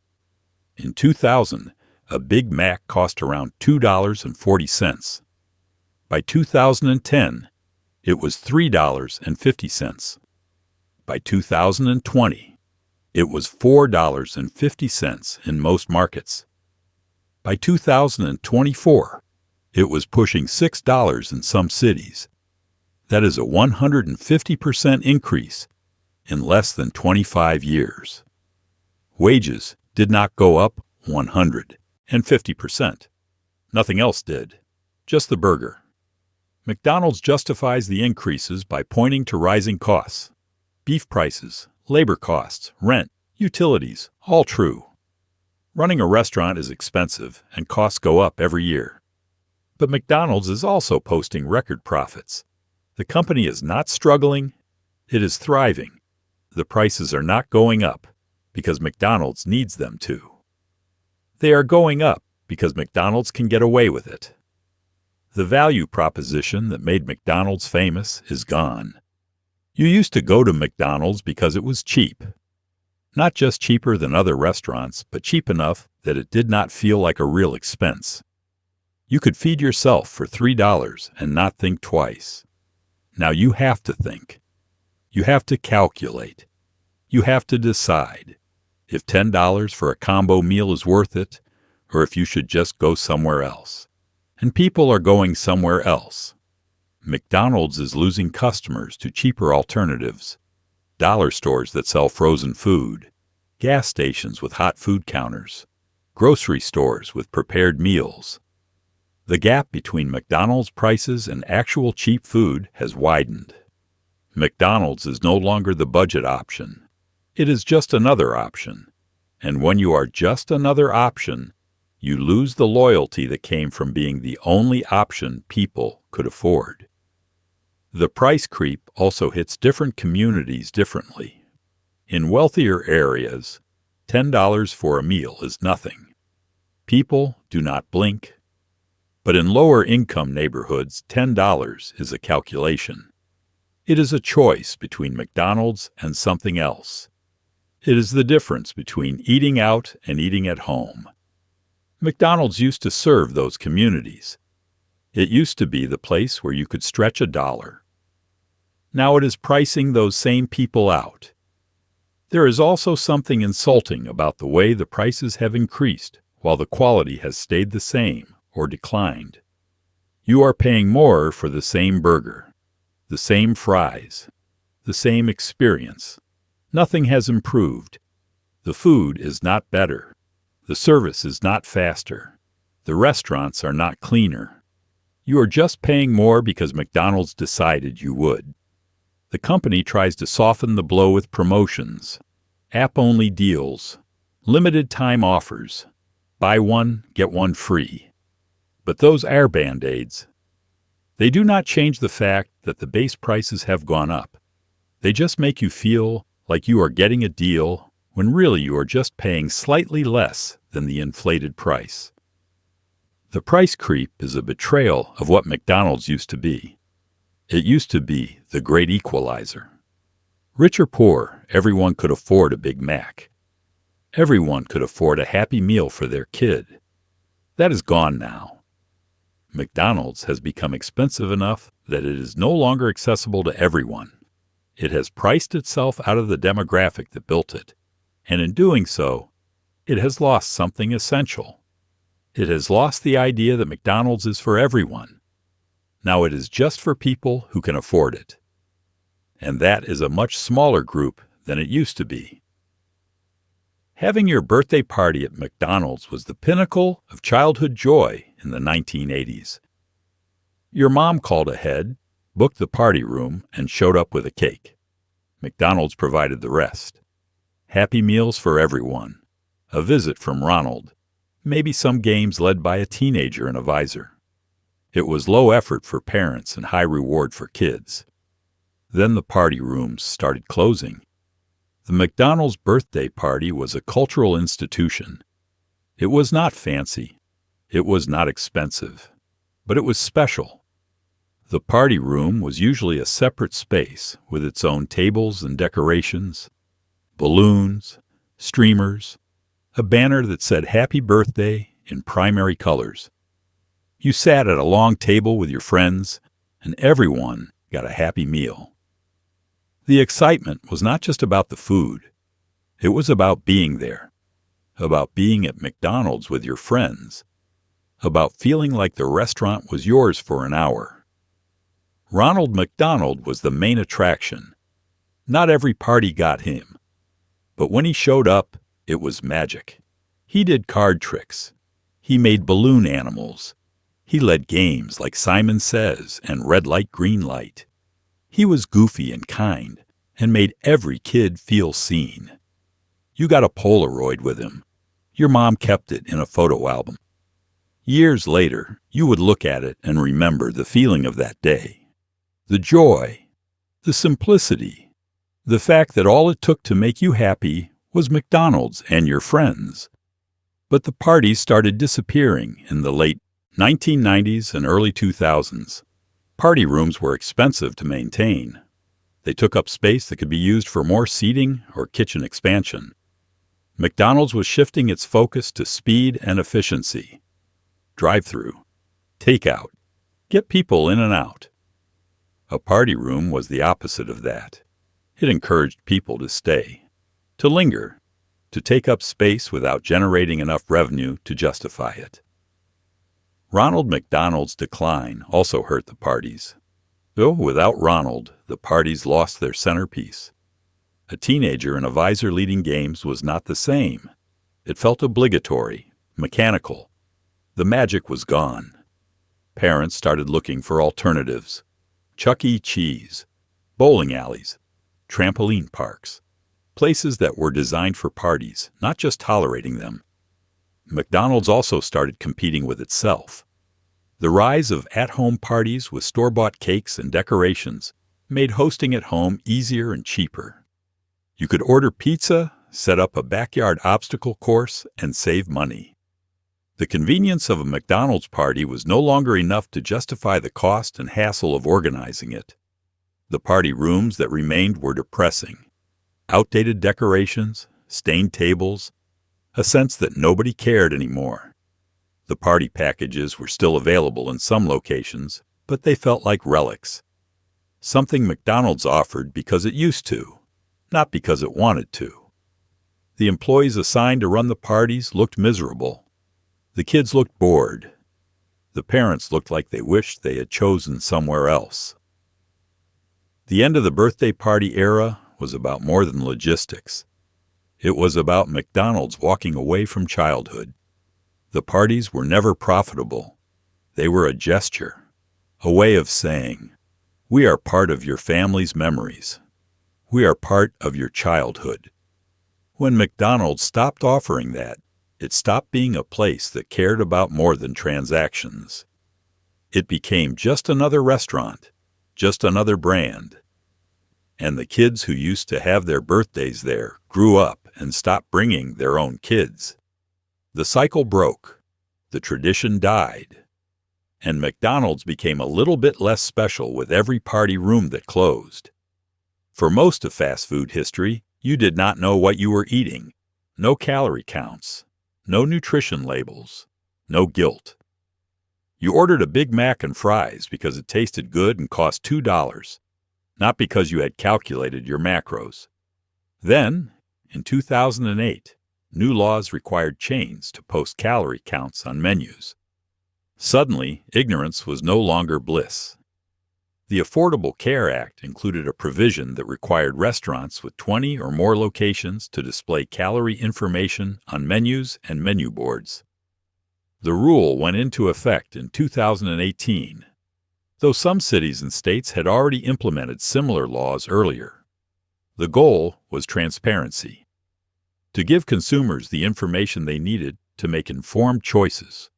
In 2000, a Big Mac cost around $2.40. By 2010, it was $3.50. By 2020, it was $4.50 in most markets. By 2024, it was pushing $6 in some cities. That is a 150% increase in less than 25 years. Wages did not go up 150%. Nothing else did, just the burger. McDonald's justifies the increases by pointing to rising costs. Beef prices, labor costs, rent, utilities, all true. Running a restaurant is expensive and costs go up every year. But McDonald's is also posting record profits. The company is not struggling, it is thriving. The prices are not going up because McDonald's needs them to. They are going up because McDonald's can get away with it. The value proposition that made McDonald's famous is gone. You used to go to McDonald's because it was cheap. Not just cheaper than other restaurants, but cheap enough that it did not feel like a real expense. You could feed yourself for $3 and not think twice. Now you have to think. You have to calculate. You have to decide if $10 for a combo meal is worth it, or if you should just go somewhere else. And people are going somewhere else. McDonald's is losing customers to cheaper alternatives, dollar stores that sell frozen food, gas stations with hot food counters, grocery stores with prepared meals. The gap between McDonald's prices and actual cheap food has widened. McDonald's is no longer the budget option. It is just another option. And when you are just another option, you lose the loyalty that came from being the only option people could afford. The price creep also hits different communities differently. In wealthier areas, $10 for a meal is nothing. People do not blink. But in lower-income neighborhoods, $10 is a calculation. It is a choice between McDonald's and something else. It is the difference between eating out and eating at home. McDonald's used to serve those communities. It used to be the place where you could stretch $1. Now it is pricing those same people out. There is also something insulting about the way the prices have increased while the quality has stayed the same or declined. You are paying more for the same burger, the same fries, the same experience. Nothing has improved. The food is not better. The service is not faster. The restaurants are not cleaner. You are just paying more because McDonald's decided you would. The company tries to soften the blow with promotions, app-only deals, limited-time offers, buy one, get one free. But those are Band-Aids. They do not change the fact that the base prices have gone up. They just make you feel like you are getting a deal when really you are just paying slightly less than the inflated price. The price creep is a betrayal of what McDonald's used to be. It used to be the great equalizer. Rich or poor, everyone could afford a Big Mac. Everyone could afford a Happy Meal for their kid. That is gone now. McDonald's has become expensive enough that it is no longer accessible to everyone. It has priced itself out of the demographic that built it, and in doing so, it has lost something essential. It has lost the idea that McDonald's is for everyone. Now it is just for people who can afford it. And that is a much smaller group than it used to be. Having your birthday party at McDonald's was the pinnacle of childhood joy in the 1980s. Your mom called ahead, booked the party room, and showed up with a cake. McDonald's provided the rest. Happy Meals for everyone. A visit from Ronald. Maybe some games led by a teenager and a visor. It was low effort for parents and high reward for kids. Then the party rooms started closing. The McDonald's birthday party was a cultural institution. It was not fancy. It was not expensive. But it was special. The party room was usually a separate space with its own tables and decorations, balloons, streamers, a banner that said Happy Birthday in primary colors. You sat at a long table with your friends, and everyone got a happy meal. The excitement was not just about the food. It was about being there, about being at McDonald's with your friends, about feeling like the restaurant was yours for an hour. Ronald McDonald was the main attraction. Not every party got him. But when he showed up, it was magic. He did card tricks. He made balloon animals. He led games like Simon Says and Red Light, Green Light. He was goofy and kind and made every kid feel seen. You got a Polaroid with him. Your mom kept it in a photo album. Years later, you would look at it and remember the feeling of that day. The joy, the simplicity, the fact that all it took to make you happy was McDonald's and your friends. But the parties started disappearing in the late 1990s and early 2000s. Party rooms were expensive to maintain. They took up space that could be used for more seating or kitchen expansion. McDonald's was shifting its focus to speed and efficiency. Drive-through, takeout, get people in and out. A party room was the opposite of that. It encouraged people to stay, to linger, to take up space without generating enough revenue to justify it. Ronald McDonald's decline also hurt the parties. Though without Ronald, the parties lost their centerpiece. A teenager in a visor leading games was not the same. It felt obligatory, mechanical. The magic was gone. Parents started looking for alternatives. Chuck E. Cheese, bowling alleys, trampoline parks, places that were designed for parties, not just tolerating them. McDonald's also started competing with itself. The rise of at-home parties with store-bought cakes and decorations made hosting at home easier and cheaper. You could order pizza, set up a backyard obstacle course, and save money. The convenience of a McDonald's party was no longer enough to justify the cost and hassle of organizing it. The party rooms that remained were depressing. Outdated decorations, stained tables, a sense that nobody cared anymore. The party packages were still available in some locations, but they felt like relics. Something McDonald's offered because it used to, not because it wanted to. The employees assigned to run the parties looked miserable. The kids looked bored. The parents looked like they wished they had chosen somewhere else. The end of the birthday party era was about more than logistics. It was about McDonald's walking away from childhood. The parties were never profitable. They were a gesture, a way of saying, "We are part of your family's memories. We are part of your childhood." When McDonald's stopped offering that, it stopped being a place that cared about more than transactions. It became just another restaurant, just another brand. And the kids who used to have their birthdays there grew up and stopped bringing their own kids. The cycle broke. The tradition died. And McDonald's became a little bit less special with every party room that closed. For most of fast food history, you did not know what you were eating. No calorie counts. No nutrition labels. No guilt. You ordered a Big Mac and fries because it tasted good and cost $2, not because you had calculated your macros. Then, in 2008, new laws required chains to post calorie counts on menus. Suddenly, ignorance was no longer bliss. The Affordable Care Act included a provision that required restaurants with 20 or more locations to display calorie information on menus and menu boards. The rule went into effect in 2018, though some cities and states had already implemented similar laws earlier. The goal was transparency, to give consumers the information they needed to make informed choices,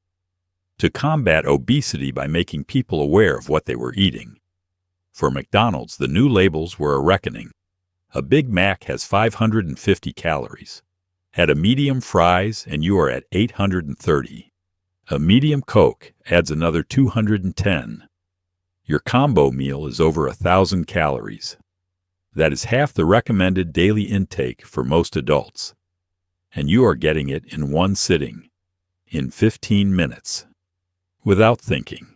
to combat obesity by making people aware of what they were eating. For McDonald's, the new labels were a reckoning. A Big Mac has 550 calories. Add a medium fries and you are at 830. A medium Coke adds another 210. Your combo meal is over 1,000 calories. That is half the recommended daily intake for most adults. And you are getting it in one sitting, in 15 minutes, without thinking.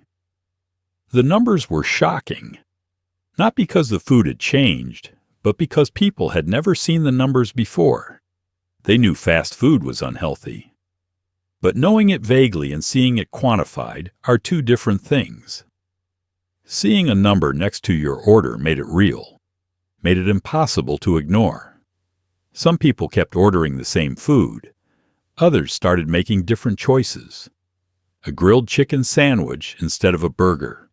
The numbers were shocking. Not because the food had changed, but because people had never seen the numbers before. They knew fast food was unhealthy. But knowing it vaguely and seeing it quantified are two different things. Seeing a number next to your order made it real, made it impossible to ignore. Some people kept ordering the same food. Others started making different choices. A grilled chicken sandwich instead of a burger.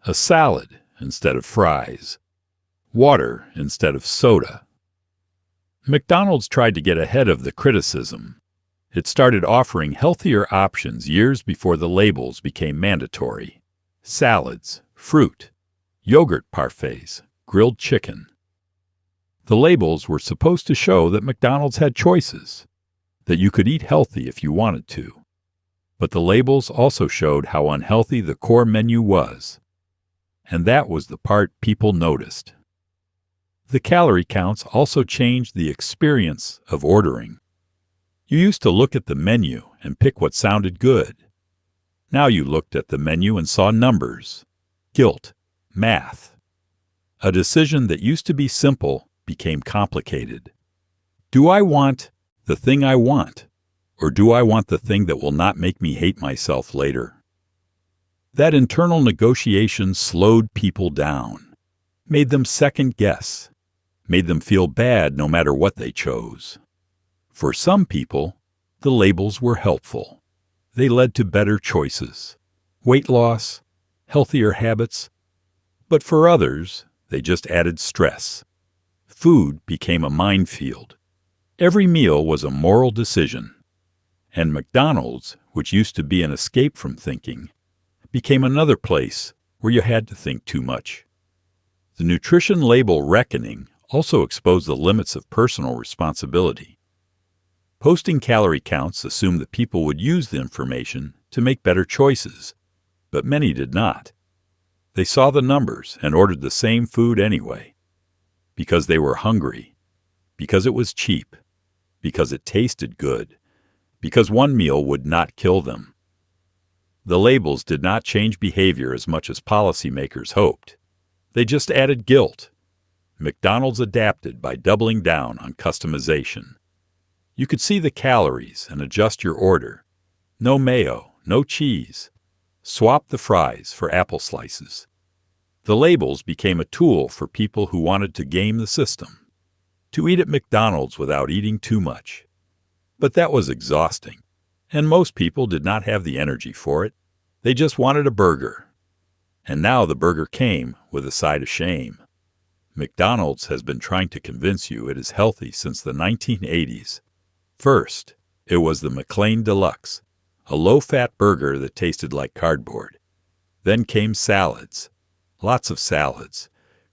A salad instead of fries. Water instead of soda. McDonald's tried to get ahead of the criticism. It started offering healthier options years before the labels became mandatory. Salads, fruit, yogurt parfaits, grilled chicken. The labels were supposed to show that McDonald's had choices, that you could eat healthy if you wanted to. But the labels also showed how unhealthy the core menu was. And that was the part people noticed. The calorie counts also changed the experience of ordering. You used to look at the menu and pick what sounded good. Now you looked at the menu and saw numbers, guilt, math, A decision that used to be simple became complicated. Do I want the thing I want, or do I want the thing that will not make me hate myself later? That internal negotiation slowed people down, made them second guess, made them feel bad no matter what they chose. For some people, the labels were helpful. They led to better choices, weight loss, healthier habits. But for others, they just added stress. Food became a minefield. Every meal was a moral decision. And McDonald's, which used to be an escape from thinking, became another place where you had to think too much. The nutrition label reckoning also exposed the limits of personal responsibility. Posting calorie counts assumed that people would use the information to make better choices, but many did not. They saw the numbers and ordered the same food anyway, because they were hungry, because it was cheap, because it tasted good, because one meal would not kill them. The labels did not change behavior as much as policymakers hoped. They just added guilt. McDonald's adapted by doubling down on customization. You could see the calories and adjust your order. No mayo, no cheese. Swap the fries for apple slices. The labels became a tool for people who wanted to game the system, to eat at McDonald's without eating too much. But that was exhausting, and most people did not have the energy for it. They just wanted a burger. And now the burger came with a side of shame. McDonald's has been trying to convince you it is healthy since the 1980s. First, it was the McLean Deluxe, a low-fat burger that tasted like cardboard. Then came salads, lots of salads,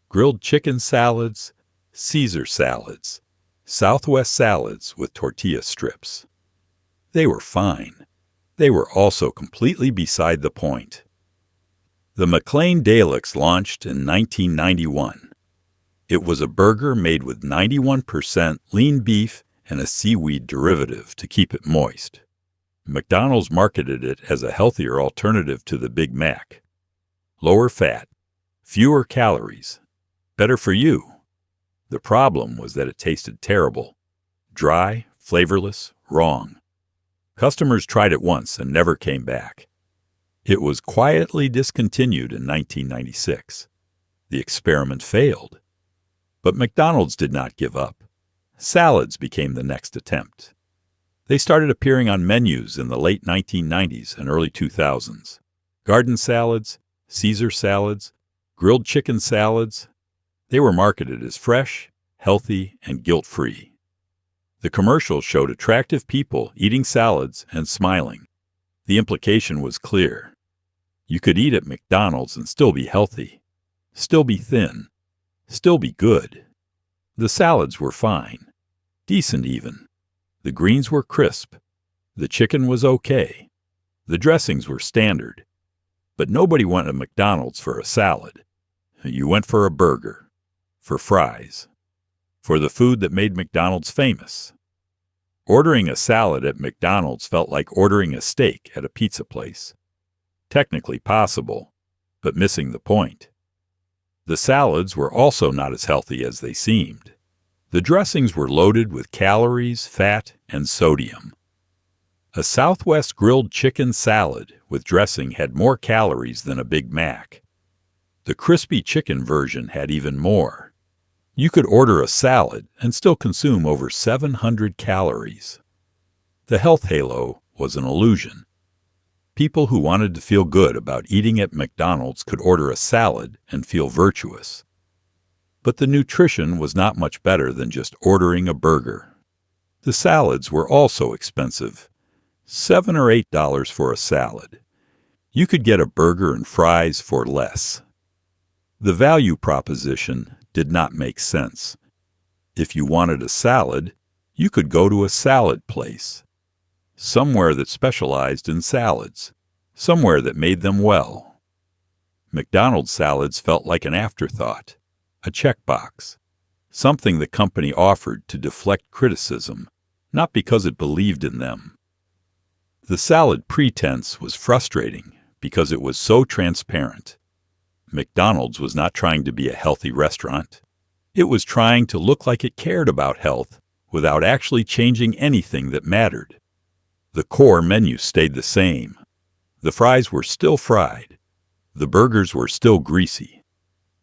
grilled chicken salads, Caesar salads, Southwest salads with tortilla strips. They were fine. They were also completely beside the point. The McLean Deluxe launched in 1991. It was a burger made with 91% lean beef and a seaweed derivative to keep it moist. McDonald's marketed it as a healthier alternative to the Big Mac. Lower fat, fewer calories, better for you. The problem was that it tasted terrible. Dry, flavorless, wrong. Customers tried it once and never came back. It was quietly discontinued in 1996. The experiment failed. But McDonald's did not give up. Salads became the next attempt. They started appearing on menus in the late 1990s and early 2000s. Garden salads, Caesar salads, grilled chicken salads. They were marketed as fresh, healthy, and guilt-free. The commercials showed attractive people eating salads and smiling. The implication was clear. You could eat at McDonald's and still be healthy, still be thin, still be good. The salads were fine, decent even. The greens were crisp. The chicken was okay. The dressings were standard. But nobody went to McDonald's for a salad. You went for a burger, for fries, for the food that made McDonald's famous. Ordering a salad at McDonald's felt like ordering a steak at a pizza place. Technically possible, but missing the point. The salads were also not as healthy as they seemed. The dressings were loaded with calories, fat, and sodium. A Southwest grilled chicken salad with dressing had more calories than a Big Mac. The crispy chicken version had even more. You could order a salad and still consume over 700 calories. The health halo was an illusion. People who wanted to feel good about eating at McDonald's could order a salad and feel virtuous. But the nutrition was not much better than just ordering a burger. The salads were also expensive. $7 or $8 for a salad. You could get a burger and fries for less. The value proposition did not make sense. If you wanted a salad, you could go to a salad place. Somewhere that specialized in salads. Somewhere that made them well. McDonald's salads felt like an afterthought, a checkbox, something the company offered to deflect criticism, not because it believed in them. The salad pretense was frustrating because it was so transparent. McDonald's was not trying to be a healthy restaurant. It was trying to look like it cared about health without actually changing anything that mattered. The core menu stayed the same. The fries were still fried. The burgers were still greasy.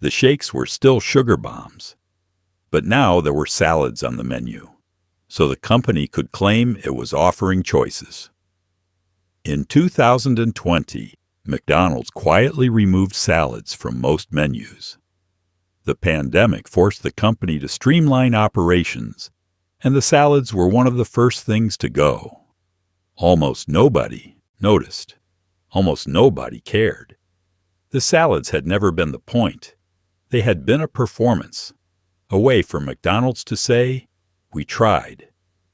The shakes were still sugar bombs. But now there were salads on the menu, so the company could claim it was offering choices. In 2020, McDonald's quietly removed salads from most menus. The pandemic forced the company to streamline operations, and the salads were one of the first things to go. Almost nobody noticed. Almost nobody cared. The salads had never been the point. They had been a performance, a way for McDonald's to say, "We tried.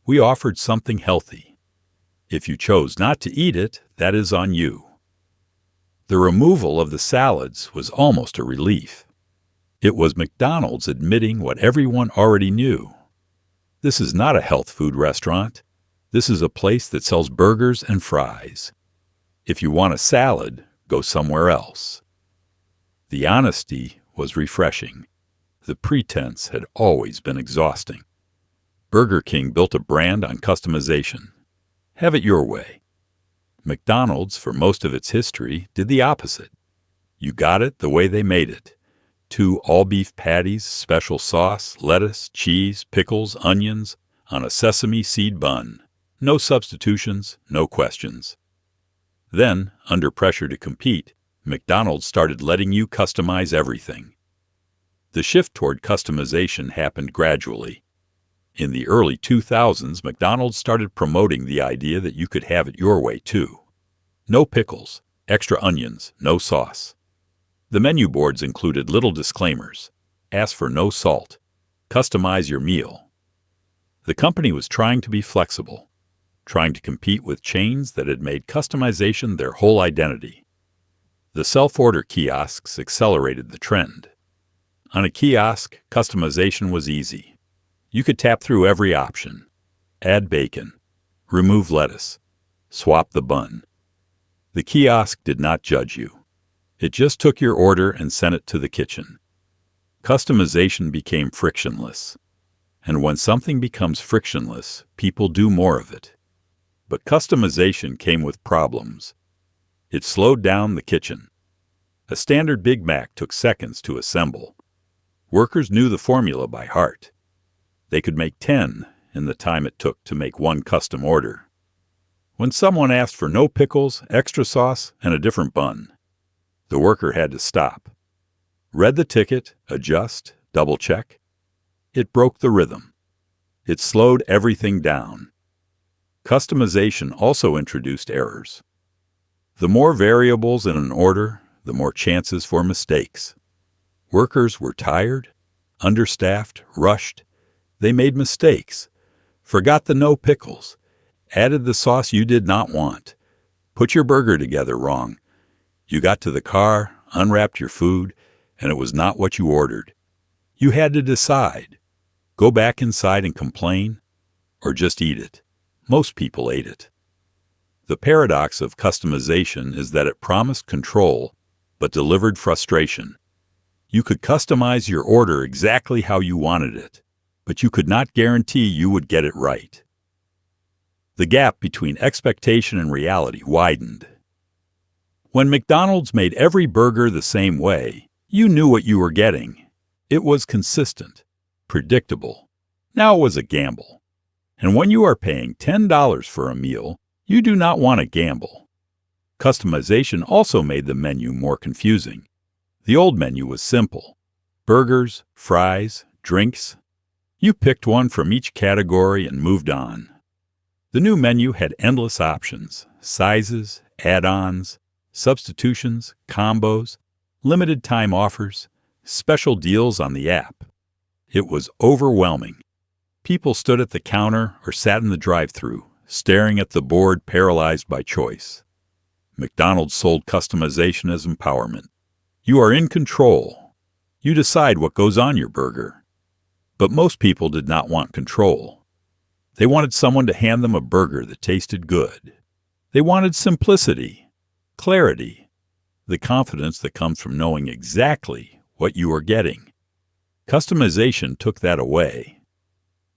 We offered something healthy. If you chose not to eat it, that is on you." The removal of the salads was almost a relief. It was McDonald's admitting what everyone already knew. This is not a health food restaurant. This is a place that sells burgers and fries. If you want a salad, go somewhere else. The honesty was refreshing. The pretense had always been exhausting. Burger King built a brand on customization. Have it your way. McDonald's, for most of its history, did the opposite. You got it the way they made it. 2 all-beef patties, special sauce, lettuce, cheese, pickles, onions, on a sesame seed bun. No substitutions, no questions. Then, under pressure to compete, McDonald's started letting you customize everything. The shift toward customization happened gradually. In the early 2000s, McDonald's started promoting the idea that you could have it your way, too. No pickles, extra onions, no sauce. The menu boards included little disclaimers. Ask for no salt. Customize your meal. The company was trying to be flexible, trying to compete with chains that had made customization their whole identity. The self-order kiosks accelerated the trend. On a kiosk, customization was easy. You could tap through every option. Add bacon. Remove lettuce. Swap the bun. The kiosk did not judge you. It just took your order and sent it to the kitchen. Customization became frictionless. And when something becomes frictionless, people do more of it. But customization came with problems. It slowed down the kitchen. A standard Big Mac took seconds to assemble. Workers knew the formula by heart. They could make 10 in the time it took to make one custom order. When someone asked for no pickles, extra sauce, and a different bun, the worker had to stop. Read the ticket, adjust, double-check. It broke the rhythm. It slowed everything down. Customization also introduced errors. The more variables in an order, the more chances for mistakes. Workers were tired, understaffed, rushed. They made mistakes, forgot the no pickles, added the sauce you did not want, put your burger together wrong. You got to the car, unwrapped your food, and it was not what you ordered. You had to decide. Go back inside and complain, or just eat it. Most people ate it. The paradox of customization is that it promised control, but delivered frustration. You could customize your order exactly how you wanted it, but you could not guarantee you would get it right. The gap between expectation and reality widened. When McDonald's made every burger the same way, you knew what you were getting. It was consistent, predictable. Now it was a gamble. And when you are paying $10 for a meal, you do not want to gamble. Customization also made the menu more confusing. The old menu was simple. Burgers, fries, drinks. You picked one from each category and moved on. The new menu had endless options, sizes, add-ons, substitutions, combos, limited time offers, special deals on the app. It was overwhelming. People stood at the counter or sat in the drive-thru, staring at the board, paralyzed by choice. McDonald's sold customization as empowerment. You are in control. You decide what goes on your burger. But most people did not want control. They wanted someone to hand them a burger that tasted good. They wanted simplicity, clarity. the confidence that comes from knowing exactly what you are getting. Customization took that away.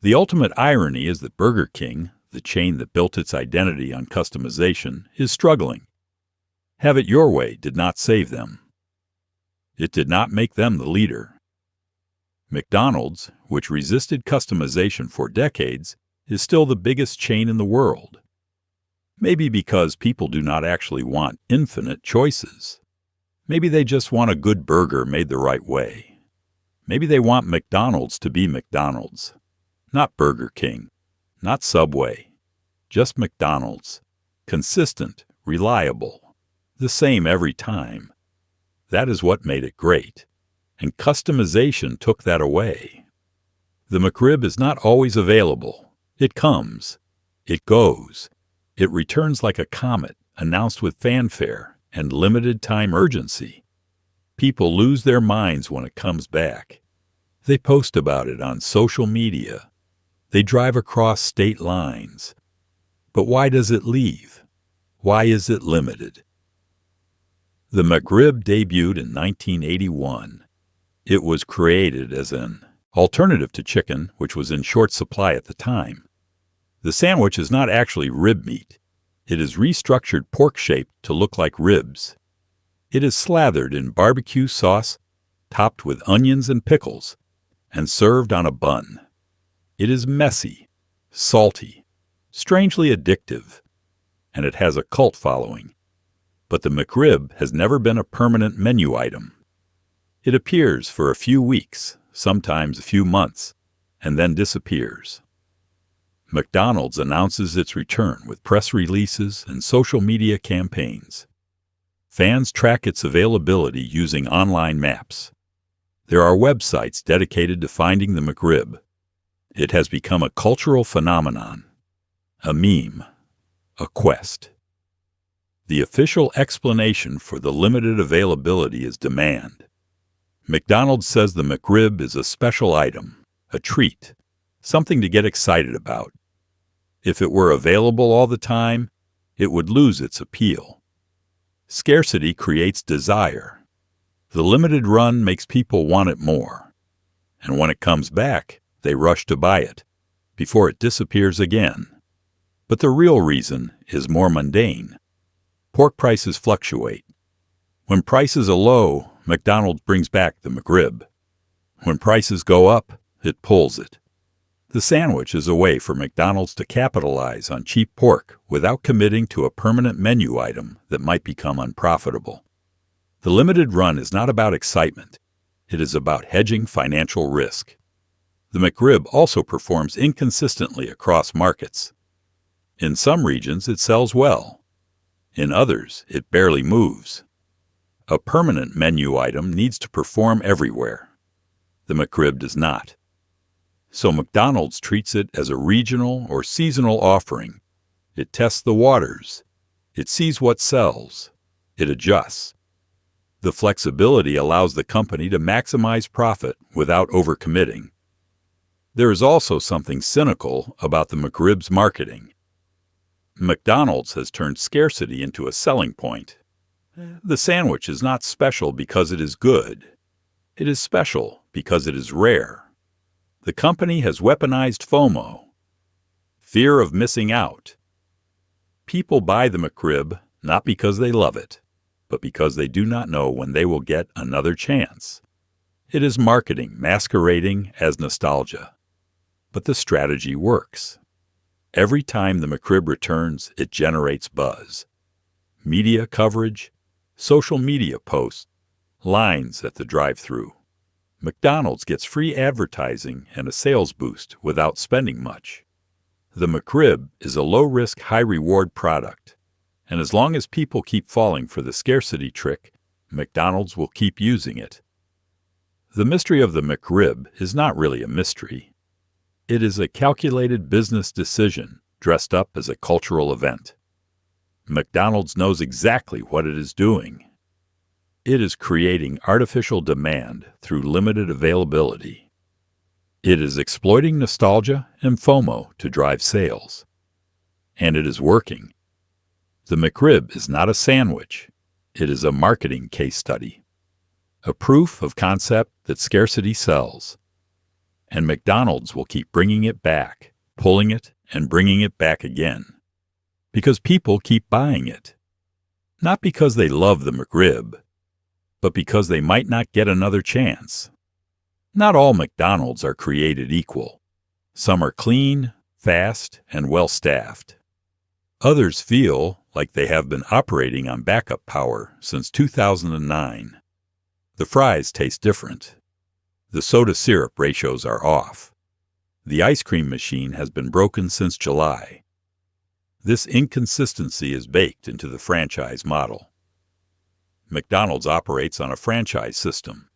The ultimate irony is that Burger King, the chain that built its identity on customization, is struggling. Have it your way did not save them. It did not make them the leader. McDonald's, which resisted customization for decades, is still the biggest chain in the world. Maybe because people do not actually want infinite choices. Maybe they just want a good burger made the right way. Maybe they want McDonald's to be McDonald's. Not Burger King, not Subway, just McDonald's. Consistent, reliable, the same every time. That is what made it great. And customization took that away. The McRib is not always available. It comes. It goes. It returns like a comet, announced with fanfare and limited-time urgency. People lose their minds when it comes back. They post about it on social media. They drive across state lines. But why does it leave? Why is it limited? The McRib debuted in 1981. It was created as an alternative to chicken, which was in short supply at the time. The sandwich is not actually rib meat. It is restructured pork-shaped to look like ribs. It is slathered in barbecue sauce, topped with onions and pickles, and served on a bun. It is messy, salty, strangely addictive, and it has a cult following. But the McRib has never been a permanent menu item. It appears for a few weeks, sometimes a few months, and then disappears. McDonald's announces its return with press releases and social media campaigns. Fans track its availability using online maps. There are websites dedicated to finding the McRib. It has become a cultural phenomenon, a meme, a quest. The official explanation for the limited availability is demand. McDonald's says the McRib is a special item, a treat, something to get excited about. If it were available all the time, it would lose its appeal. Scarcity creates desire. The limited run makes people want it more. And when it comes back, they rush to buy it, before it disappears again. But the real reason is more mundane. Pork prices fluctuate. When prices are low, McDonald's brings back the McRib. When prices go up, it pulls it. The sandwich is a way for McDonald's to capitalize on cheap pork without committing to a permanent menu item that might become unprofitable. The limited run is not about excitement. It is about hedging financial risk. The McRib also performs inconsistently across markets. In some regions, it sells well. In others, it barely moves. A permanent menu item needs to perform everywhere. The McRib does not. So McDonald's treats it as a regional or seasonal offering. It tests the waters. It sees what sells. It adjusts. The flexibility allows the company to maximize profit without overcommitting. There is also something cynical about the McRib's marketing. McDonald's has turned scarcity into a selling point. The sandwich is not special because it is good. It is special because it is rare. The company has weaponized FOMO, fear of missing out. People buy the McRib not because they love it, but because they do not know when they will get another chance. It is marketing masquerading as nostalgia. But the strategy works. Every time the McRib returns, it generates buzz. Media coverage, social media posts, lines at the drive-thru. McDonald's gets free advertising and a sales boost without spending much. The McRib is a low-risk, high-reward product, and as long as people keep falling for the scarcity trick, McDonald's will keep using it. The mystery of the McRib is not really a mystery. It is a calculated business decision dressed up as a cultural event. McDonald's knows exactly what it is doing. It is creating artificial demand through limited availability. It is exploiting nostalgia and FOMO to drive sales. And it is working. The McRib is not a sandwich. It is a marketing case study, a proof of concept that scarcity sells. And McDonald's will keep bringing it back, pulling it and bringing it back again. Because people keep buying it. Not because they love the McRib, but because they might not get another chance. Not all McDonald's are created equal. Some are clean, fast, and well-staffed. Others feel like they have been operating on backup power since 2009. The fries taste different. The soda-syrup ratios are off. The ice cream machine has been broken since July. This inconsistency is baked into the franchise model. McDonald's operates on a franchise system.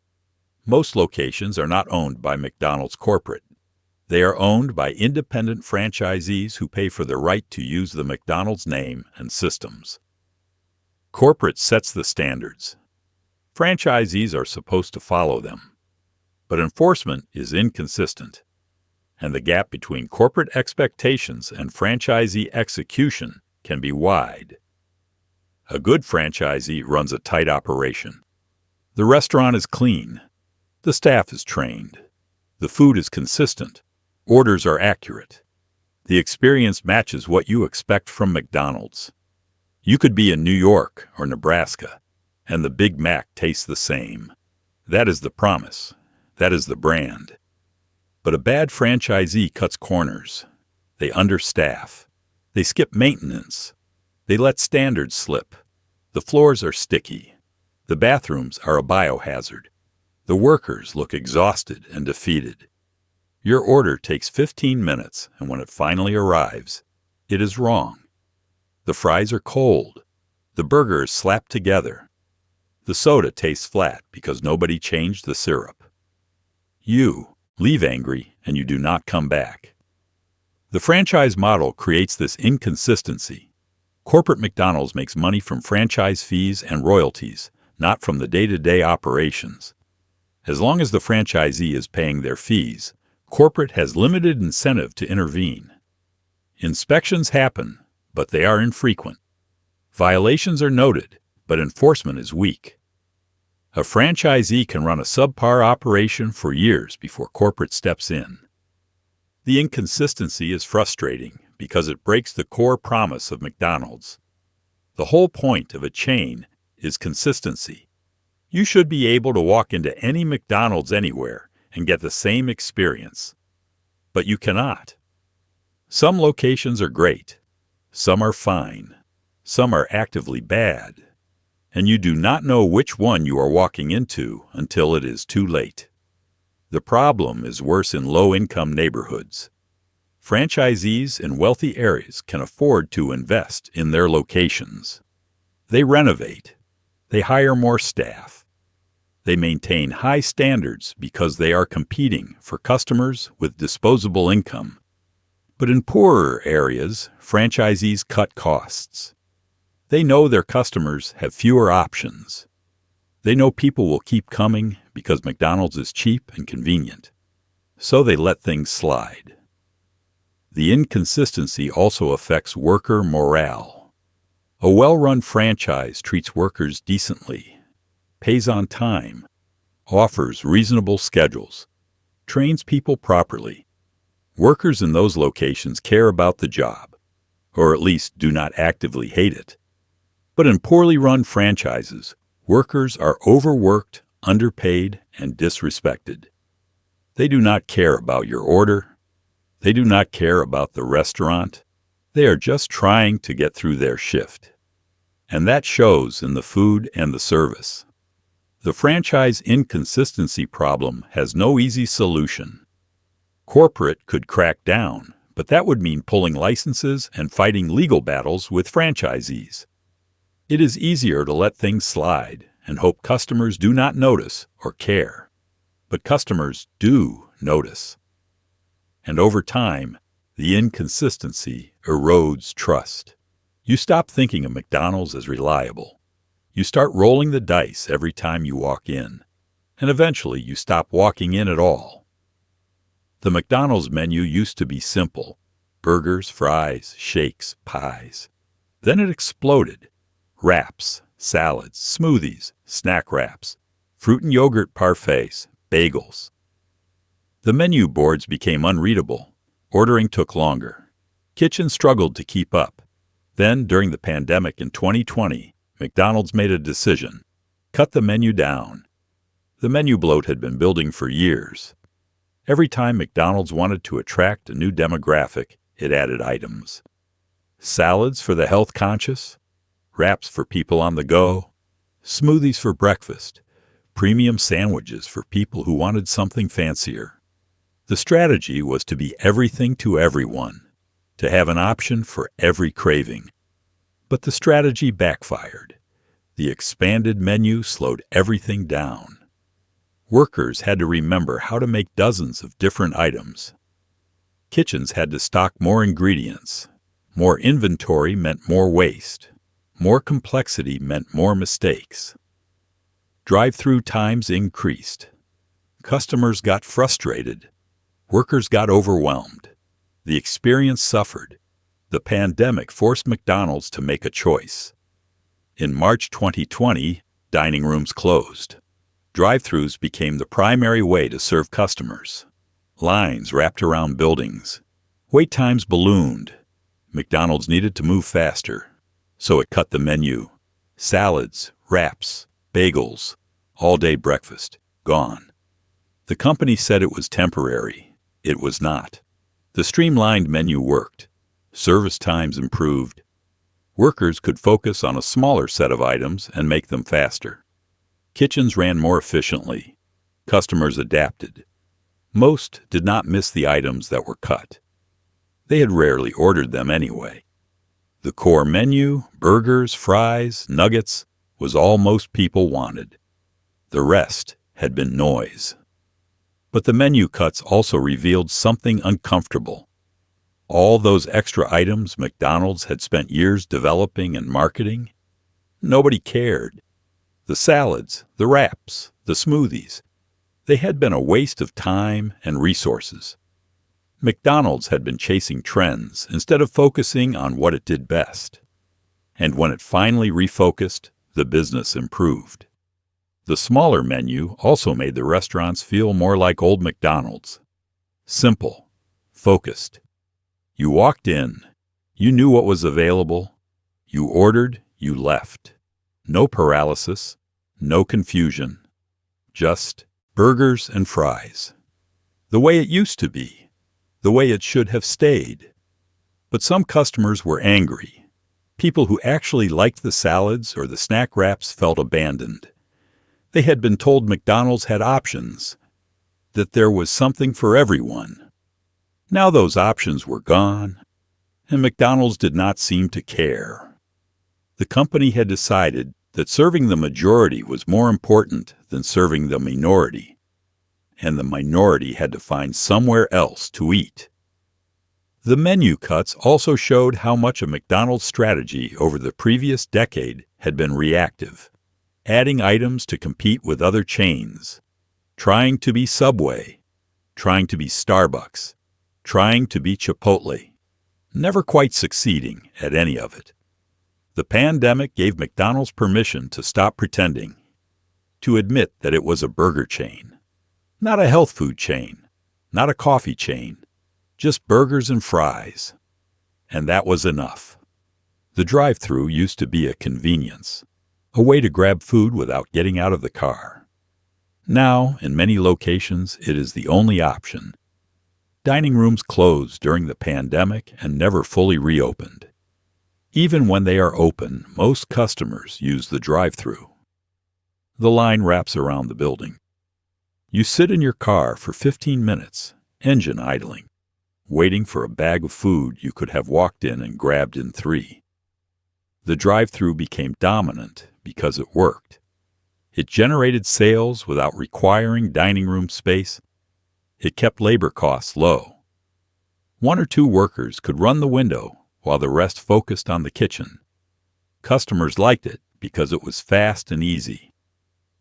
Most locations are not owned by McDonald's corporate. They are owned by independent franchisees who pay for the right to use the McDonald's name and systems. Corporate sets the standards. Franchisees are supposed to follow them. But enforcement is inconsistent, and the gap between corporate expectations and franchisee execution can be wide. A good franchisee runs a tight operation. The restaurant is clean. The staff is trained. The food is consistent. Orders are accurate. The experience matches what you expect from McDonald's. You could be in New York or Nebraska, and the Big Mac tastes the same. That is the promise. That is the brand. But a bad franchisee cuts corners. They understaff. They skip maintenance. They let standards slip. The floors are sticky. The bathrooms are a biohazard. The workers look exhausted and defeated. Your order takes 15 minutes, and when it finally arrives, it is wrong. The fries are cold. The burger is slapped together. The soda tastes flat because nobody changed the syrup. You leave angry, and you do not come back. The franchise model creates this inconsistency. Corporate McDonald's makes money from franchise fees and royalties, not from the day-to-day operations. As long as the franchisee is paying their fees, corporate has limited incentive to intervene. Inspections happen, but they are infrequent. Violations are noted, but enforcement is weak. A franchisee can run a subpar operation for years before corporate steps in. The inconsistency is frustrating because it breaks the core promise of McDonald's. The whole point of a chain is consistency. You should be able to walk into any McDonald's anywhere and get the same experience. But you cannot. Some locations are great. Some are fine. Some are actively bad. And you do not know which one you are walking into until it is too late. The problem is worse in low-income neighborhoods. Franchisees in wealthy areas can afford to invest in their locations. They renovate. They hire more staff. They maintain high standards because they are competing for customers with disposable income. But in poorer areas, franchisees cut costs. They know their customers have fewer options. They know people will keep coming because McDonald's is cheap and convenient. So they let things slide. The inconsistency also affects worker morale. A well-run franchise treats workers decently, pays on time, offers reasonable schedules, trains people properly. Workers in those locations care about the job, or at least do not actively hate it. But in poorly run franchises, workers are overworked, underpaid, and disrespected. They do not care about your order. They do not care about the restaurant. They are just trying to get through their shift. And that shows in the food and the service. The franchise inconsistency problem has no easy solution. Corporate could crack down, but that would mean pulling licenses and fighting legal battles with franchisees. It is easier to let things slide and hope customers do not notice or care. But customers do notice. And over time, the inconsistency erodes trust. You stop thinking of McDonald's as reliable. You start rolling the dice every time you walk in. And eventually you stop walking in at all. The McDonald's menu used to be simple: burgers, fries, shakes, pies. Then it exploded. Wraps, salads, smoothies, snack wraps, fruit and yogurt parfaits, bagels. The menu boards became unreadable. Ordering took longer. Kitchens struggled to keep up. Then, during the pandemic in 2020, McDonald's made a decision. Cut the menu down. The menu bloat had been building for years. Every time McDonald's wanted to attract a new demographic, it added items. Salads for the health-conscious, wraps for people on the go, smoothies for breakfast, premium sandwiches for people who wanted something fancier. The strategy was to be everything to everyone, to have an option for every craving. But the strategy backfired. The expanded menu slowed everything down. Workers had to remember how to make dozens of different items. Kitchens had to stock more ingredients. More inventory meant more waste. More complexity meant more mistakes. Drive-through times increased. Customers got frustrated. Workers got overwhelmed. The experience suffered. The pandemic forced McDonald's to make a choice. In March 2020, dining rooms closed. Drive-thrus became the primary way to serve customers. Lines wrapped around buildings. Wait times ballooned. McDonald's needed to move faster, so it cut the menu. Salads, wraps, bagels, all-day breakfast, gone. The company said it was temporary. It was not. The streamlined menu worked. Service times improved. Workers could focus on a smaller set of items and make them faster. Kitchens ran more efficiently. Customers adapted. Most did not miss the items that were cut. They had rarely ordered them anyway. The core menu, burgers, fries, nuggets, was all most people wanted. The rest had been noise. But the menu cuts also revealed something uncomfortable. All those extra items McDonald's had spent years developing and marketing, nobody cared. The salads, the wraps, the smoothies, they had been a waste of time and resources. McDonald's had been chasing trends instead of focusing on what it did best. And when it finally refocused, the business improved. The smaller menu also made the restaurants feel more like old McDonald's. Simple, focused. You walked in, you knew what was available, you ordered, you left. No paralysis, no confusion, just burgers and fries. The way it used to be, the way it should have stayed. But some customers were angry. People who actually liked the salads or the snack wraps felt abandoned. They had been told McDonald's had options, that there was something for everyone. Now those options were gone, and McDonald's did not seem to care. The company had decided that serving the majority was more important than serving the minority, and the minority had to find somewhere else to eat. The menu cuts also showed how much of McDonald's strategy over the previous decade had been reactive, adding items to compete with other chains, trying to be Subway, trying to be Starbucks, trying to be Chipotle, never quite succeeding at any of it. The pandemic gave McDonald's permission to stop pretending, to admit that it was a burger chain, not a health food chain, not a coffee chain, just burgers and fries. And that was enough. The drive-thru used to be a convenience, a way to grab food without getting out of the car. Now, in many locations, it is the only option. Dining rooms closed during the pandemic and never fully reopened. Even when they are open, most customers use the drive-thru. The line wraps around the building. You sit in your car for 15 minutes, engine idling, waiting for a bag of food you could have walked in and grabbed in 3. The drive-thru became dominant because it worked. It generated sales without requiring dining room space. It kept labor costs low. 1 or 2 workers could run the window while the rest focused on the kitchen. Customers liked it because it was fast and easy.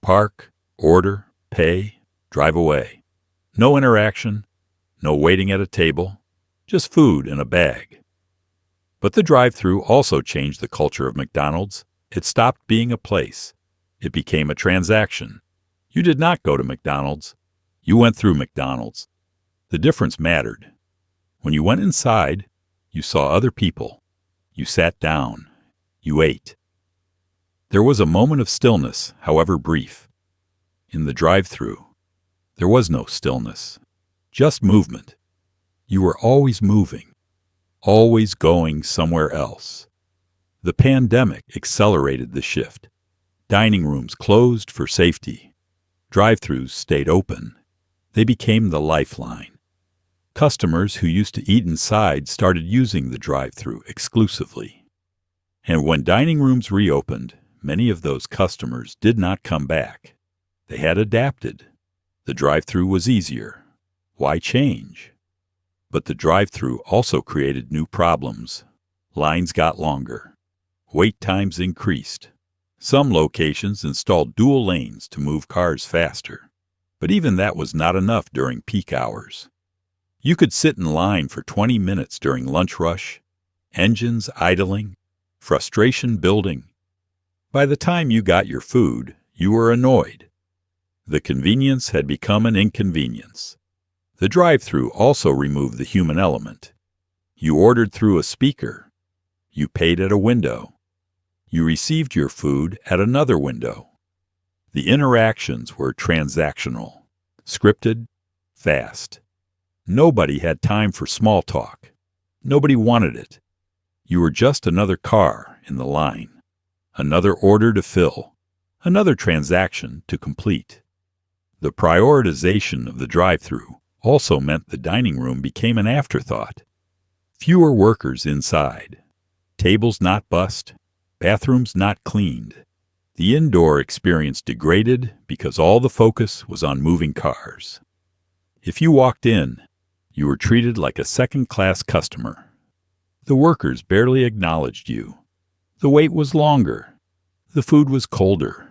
Park, order, pay, drive away. No interaction, no waiting at a table, just food in a bag. But the drive-thru also changed the culture of McDonald's. It stopped being a place. It became a transaction. You did not go to McDonald's. You went through McDonald's. The difference mattered. When you went inside, you saw other people. You sat down. You ate. There was a moment of stillness, however brief. In the drive-thru, there was no stillness, just movement. You were always moving, always going somewhere else. The pandemic accelerated the shift. Dining rooms closed for safety. Drive-thrus stayed open. They became the lifeline. Customers who used to eat inside started using the drive-thru exclusively. And when dining rooms reopened, many of those customers did not come back. They had adapted. The drive-thru was easier. Why change? But the drive-thru also created new problems. Lines got longer. Wait times increased. Some locations installed dual lanes to move cars faster. But even that was not enough during peak hours. You could sit in line for 20 minutes during lunch rush, engines idling, frustration building. By the time you got your food, you were annoyed. The convenience had become an inconvenience. The drive-thru also removed the human element. You ordered through a speaker. You paid at a window. You received your food at another window. The interactions were transactional, scripted, fast. Nobody had time for small talk. Nobody wanted it. You were just another car in the line, another order to fill, another transaction to complete. The prioritization of the drive-thru also meant the dining room became an afterthought. Fewer workers inside, tables not bussed, bathrooms not cleaned. The indoor experience degraded because all the focus was on moving cars. If you walked in, you were treated like a second-class customer. The workers barely acknowledged you. The wait was longer. The food was colder,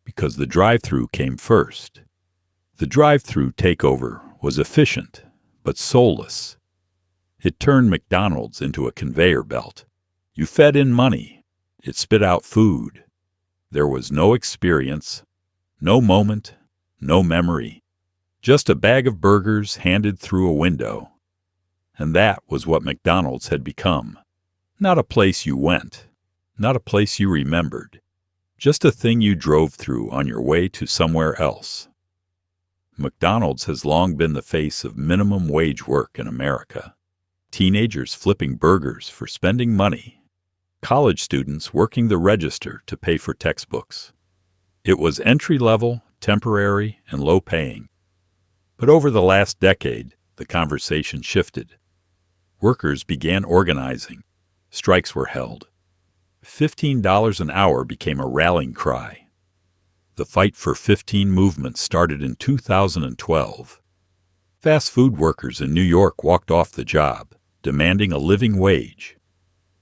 because the drive-thru came first. The drive-thru takeover was efficient, but soulless. It turned McDonald's into a conveyor belt. You fed in money. It spit out food. There was no experience, no moment, no memory. Just a bag of burgers handed through a window. And that was what McDonald's had become. Not a place you went, not a place you remembered, just a thing you drove through on your way to somewhere else. McDonald's has long been the face of minimum wage work in America. Teenagers flipping burgers for spending money. College students working the register to pay for textbooks. It was entry-level, temporary, and low-paying. But over the last decade, the conversation shifted. Workers began organizing. Strikes were held. $15 an hour became a rallying cry. The Fight for 15 movement started in 2012. Fast food workers in New York walked off the job, demanding a living wage.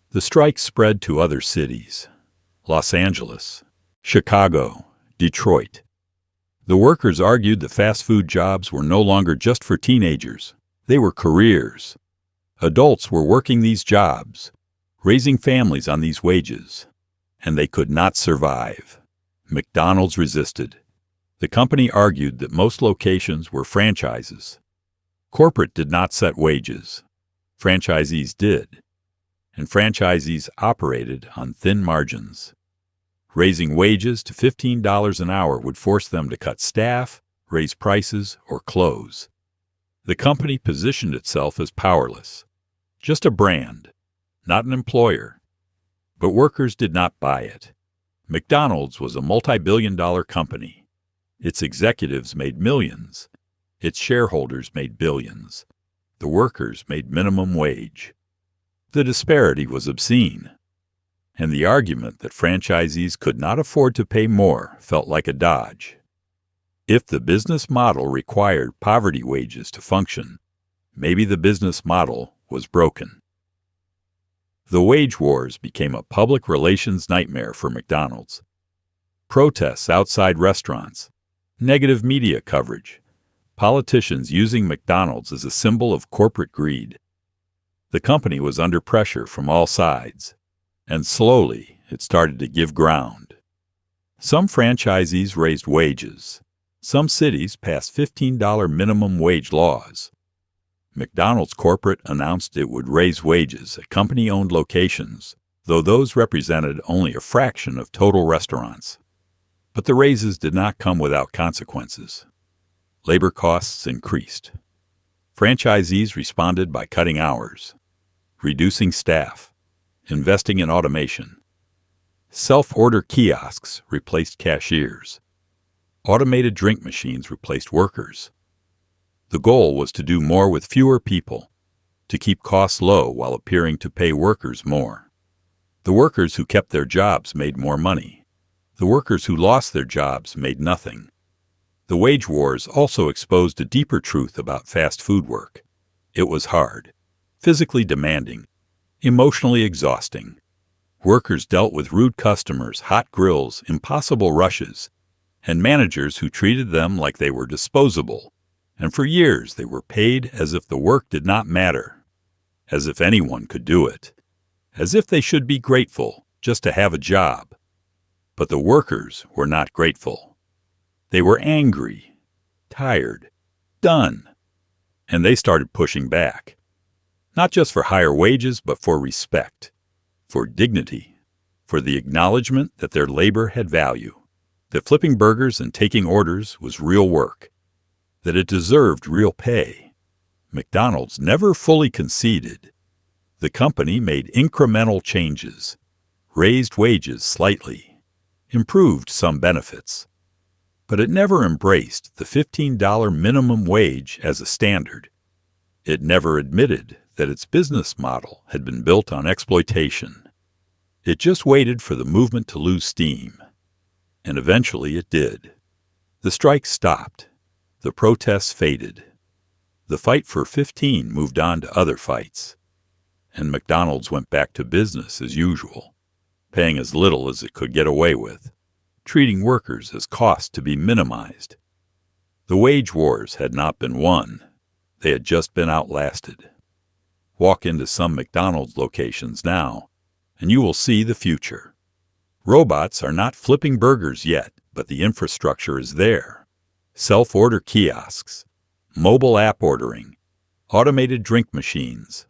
The strike spread to other cities: Los Angeles, Chicago, Detroit. The workers argued the fast food jobs were no longer just for teenagers. They were careers. Adults were working these jobs, raising families on these wages, and they could not survive. McDonald's resisted. The company argued that most locations were franchises. Corporate did not set wages. Franchisees did. And franchisees operated on thin margins. Raising wages to $15 an hour would force them to cut staff, raise prices, or close. The company positioned itself as powerless, just a brand, not an employer. But workers did not buy it. McDonald's was a multi-billion-dollar company. Its executives made millions. Its shareholders made billions. The workers made minimum wage. The disparity was obscene. And the argument that franchisees could not afford to pay more felt like a dodge. If the business model required poverty wages to function, maybe the business model was broken. The wage wars became a public relations nightmare for McDonald's. Protests outside restaurants, negative media coverage, politicians using McDonald's as a symbol of corporate greed. The company was under pressure from all sides, and slowly it started to give ground. Some franchisees raised wages. Some cities passed $15 minimum wage laws. McDonald's corporate announced it would raise wages at company-owned locations, though those represented only a fraction of total restaurants. But the raises did not come without consequences. Labor costs increased. Franchisees responded by cutting hours, reducing staff, investing in automation. Self-order kiosks replaced cashiers. Automated drink machines replaced workers. The goal was to do more with fewer people, to keep costs low while appearing to pay workers more. The workers who kept their jobs made more money. The workers who lost their jobs made nothing. The wage wars also exposed a deeper truth about fast food work. It was hard, physically demanding, emotionally exhausting. Workers dealt with rude customers, hot grills, impossible rushes, and managers who treated them like they were disposable. And for years they were paid as if the work did not matter, as if anyone could do it, as if they should be grateful just to have a job. But the workers were not grateful. They were angry, tired, done, and they started pushing back, not just for higher wages, but for respect, for dignity, for the acknowledgement that their labor had value, that flipping burgers and taking orders was real work, that it deserved real pay. McDonald's never fully conceded. The company made incremental changes, raised wages slightly, improved some benefits, but it never embraced the $15 minimum wage as a standard. It never admitted that its business model had been built on exploitation. It just waited for the movement to lose steam, and eventually it did. The strike stopped. The protests faded. The fight for 15 moved on to other fights, and McDonald's went back to business as usual, paying as little as it could get away with, treating workers as costs to be minimized. The wage wars had not been won. They had just been outlasted. Walk into some McDonald's locations now, and you will see the future. Robots are not flipping burgers yet, but the infrastructure is there. Self-order kiosks, mobile app ordering, automated drink machines,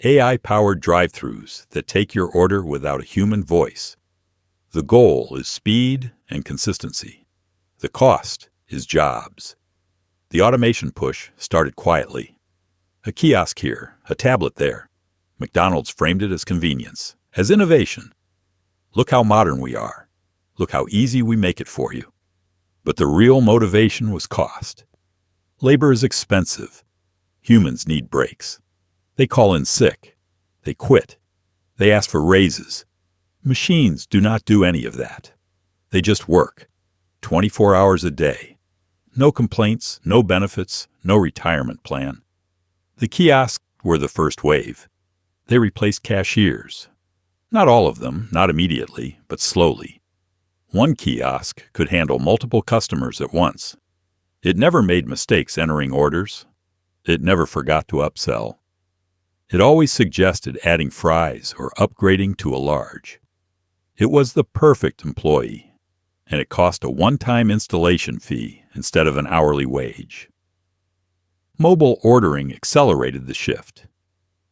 AI-powered drive-thrus that take your order without a human voice. The goal is speed and consistency. The cost is jobs. The automation push started quietly. A kiosk here, a tablet there. McDonald's framed it as convenience, as innovation. Look how modern we are. Look how easy we make it for you. But the real motivation was cost. Labor is expensive. Humans need breaks. They call in sick. They quit. They ask for raises. Machines do not do any of that. They just work, 24 hours a day. No complaints, no benefits, no retirement plan. The kiosks were the first wave. They replaced cashiers. Not all of them, not immediately, but slowly. One kiosk could handle multiple customers at once. It never made mistakes entering orders. It never forgot to upsell. It always suggested adding fries or upgrading to a large. It was the perfect employee, and it cost a one-time installation fee instead of an hourly wage. Mobile ordering accelerated the shift.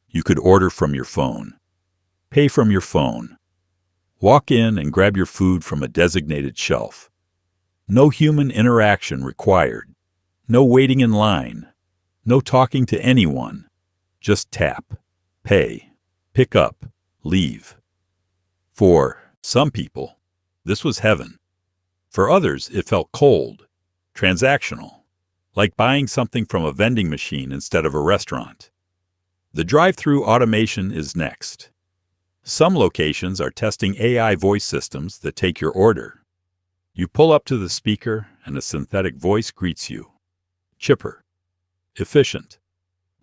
You could order from your phone, pay from your phone, walk in and grab your food from a designated shelf. No human interaction required. No waiting in line. No talking to anyone. Just tap, pay, pick up, leave. For some people, this was heaven. For others, it felt cold, transactional, like buying something from a vending machine instead of a restaurant. The drive-thru automation is next. Some locations are testing AI voice systems that take your order. You pull up to the speaker and a synthetic voice greets you. Chipper, efficient,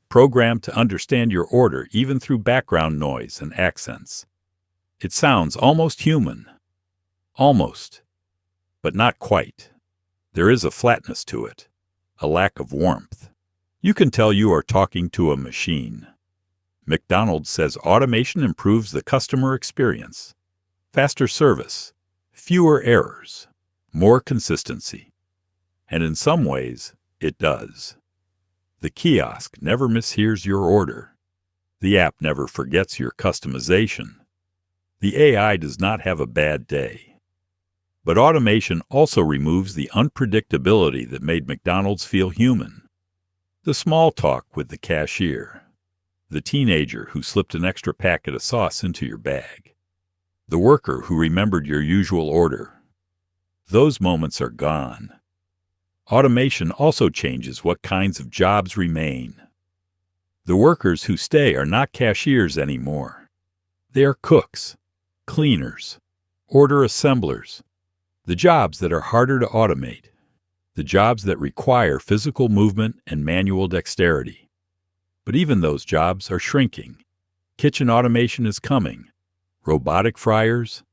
programmed to understand your order even through background noise and accents. It sounds almost human. Almost, but not quite. There is a flatness to it, a lack of warmth. You can tell you are talking to a machine. McDonald's says automation improves the customer experience. faster service, fewer errors, more consistency. And in some ways, it does. The kiosk never mishears your order. The app never forgets your customization. The AI does not have a bad day. But automation also removes the unpredictability that made McDonald's feel human. The small talk with the cashier. The teenager who slipped an extra packet of sauce into your bag. The worker who remembered your usual order. Those moments are gone. Automation also changes what kinds of jobs remain. The workers who stay are not cashiers anymore. They are cooks, cleaners, order assemblers, the jobs that are harder to automate, the jobs that require physical movement and manual dexterity. But even those jobs are shrinking. Kitchen automation is coming. Robotic fryers,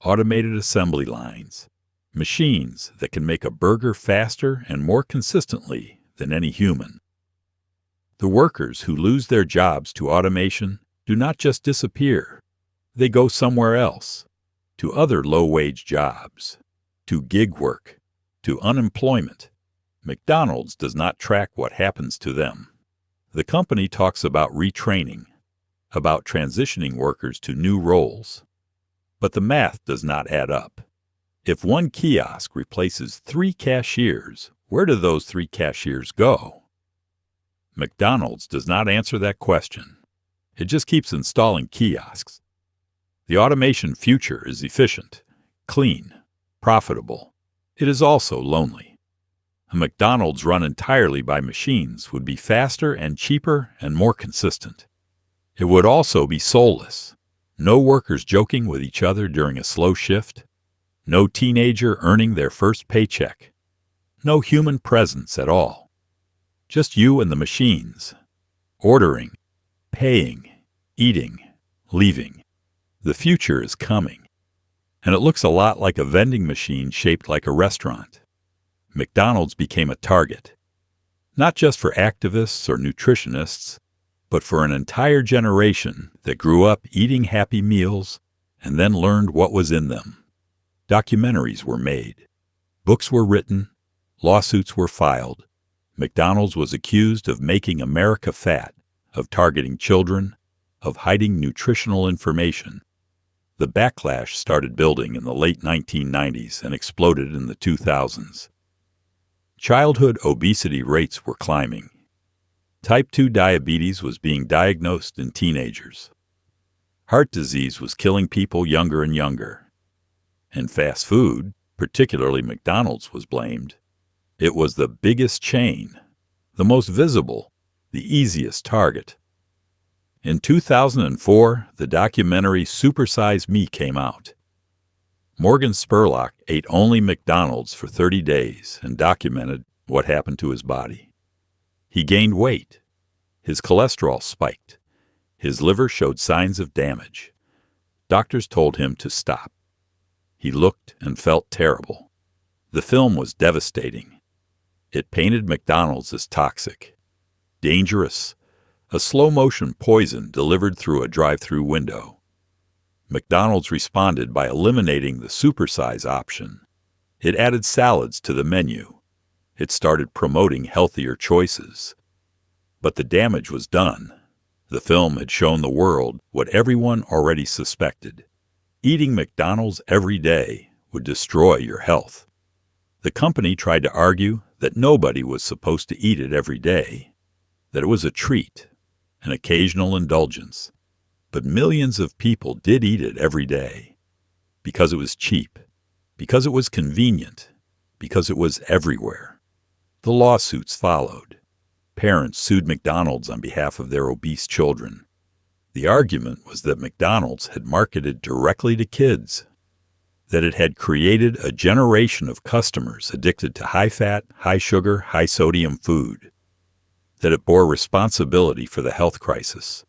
automated assembly lines, machines that can make a burger faster and more consistently than any human. The workers who lose their jobs to automation do not just disappear. They go somewhere else, to other low-wage jobs, to gig work, to unemployment. McDonald's does not track what happens to them. The company talks about retraining, about transitioning workers to new roles. But the math does not add up. If one kiosk replaces 3 cashiers, where do those 3 cashiers go? McDonald's does not answer that question. It just keeps installing kiosks. The automation future is efficient, clean, profitable. It is also lonely. A McDonald's run entirely by machines would be faster and cheaper and more consistent. It would also be soulless. No workers joking with each other during a slow shift. No teenager earning their first paycheck. No human presence at all. Just you and the machines. Ordering, paying, eating, leaving. The future is coming. And it looks a lot like a vending machine shaped like a restaurant. McDonald's became a target. Not just for activists or nutritionists, but for an entire generation that grew up eating Happy Meals and then learned what was in them. Documentaries were made. Books were written. Lawsuits were filed. McDonald's was accused of making America fat, of targeting children, of hiding nutritional information. The backlash started building in the late 1990s and exploded in the 2000s. Childhood obesity rates were climbing. Type 2 diabetes was being diagnosed in teenagers. Heart disease was killing people younger and younger. And fast food, particularly McDonald's, was blamed. It was the biggest chain, the most visible, the easiest target. In 2004, the documentary Super Size Me came out. Morgan Spurlock ate only McDonald's for 30 days and documented what happened to his body. He gained weight. His cholesterol spiked. His liver showed signs of damage. Doctors told him to stop. He looked and felt terrible. The film was devastating. It painted McDonald's as toxic, dangerous, a slow-motion poison delivered through a drive-through window. McDonald's responded by eliminating the supersize option. It added salads to the menu. It started promoting healthier choices. But the damage was done. The film had shown the world what everyone already suspected. Eating McDonald's every day would destroy your health. The company tried to argue that nobody was supposed to eat it every day, that it was a treat, an occasional indulgence. But millions of people did eat it every day because it was cheap, because it was convenient, because it was everywhere. The lawsuits followed. Parents sued McDonald's on behalf of their obese children. The argument was that McDonald's had marketed directly to kids, that it had created a generation of customers addicted to high-fat, high-sugar, high-sodium food, that it bore responsibility for the health crisis.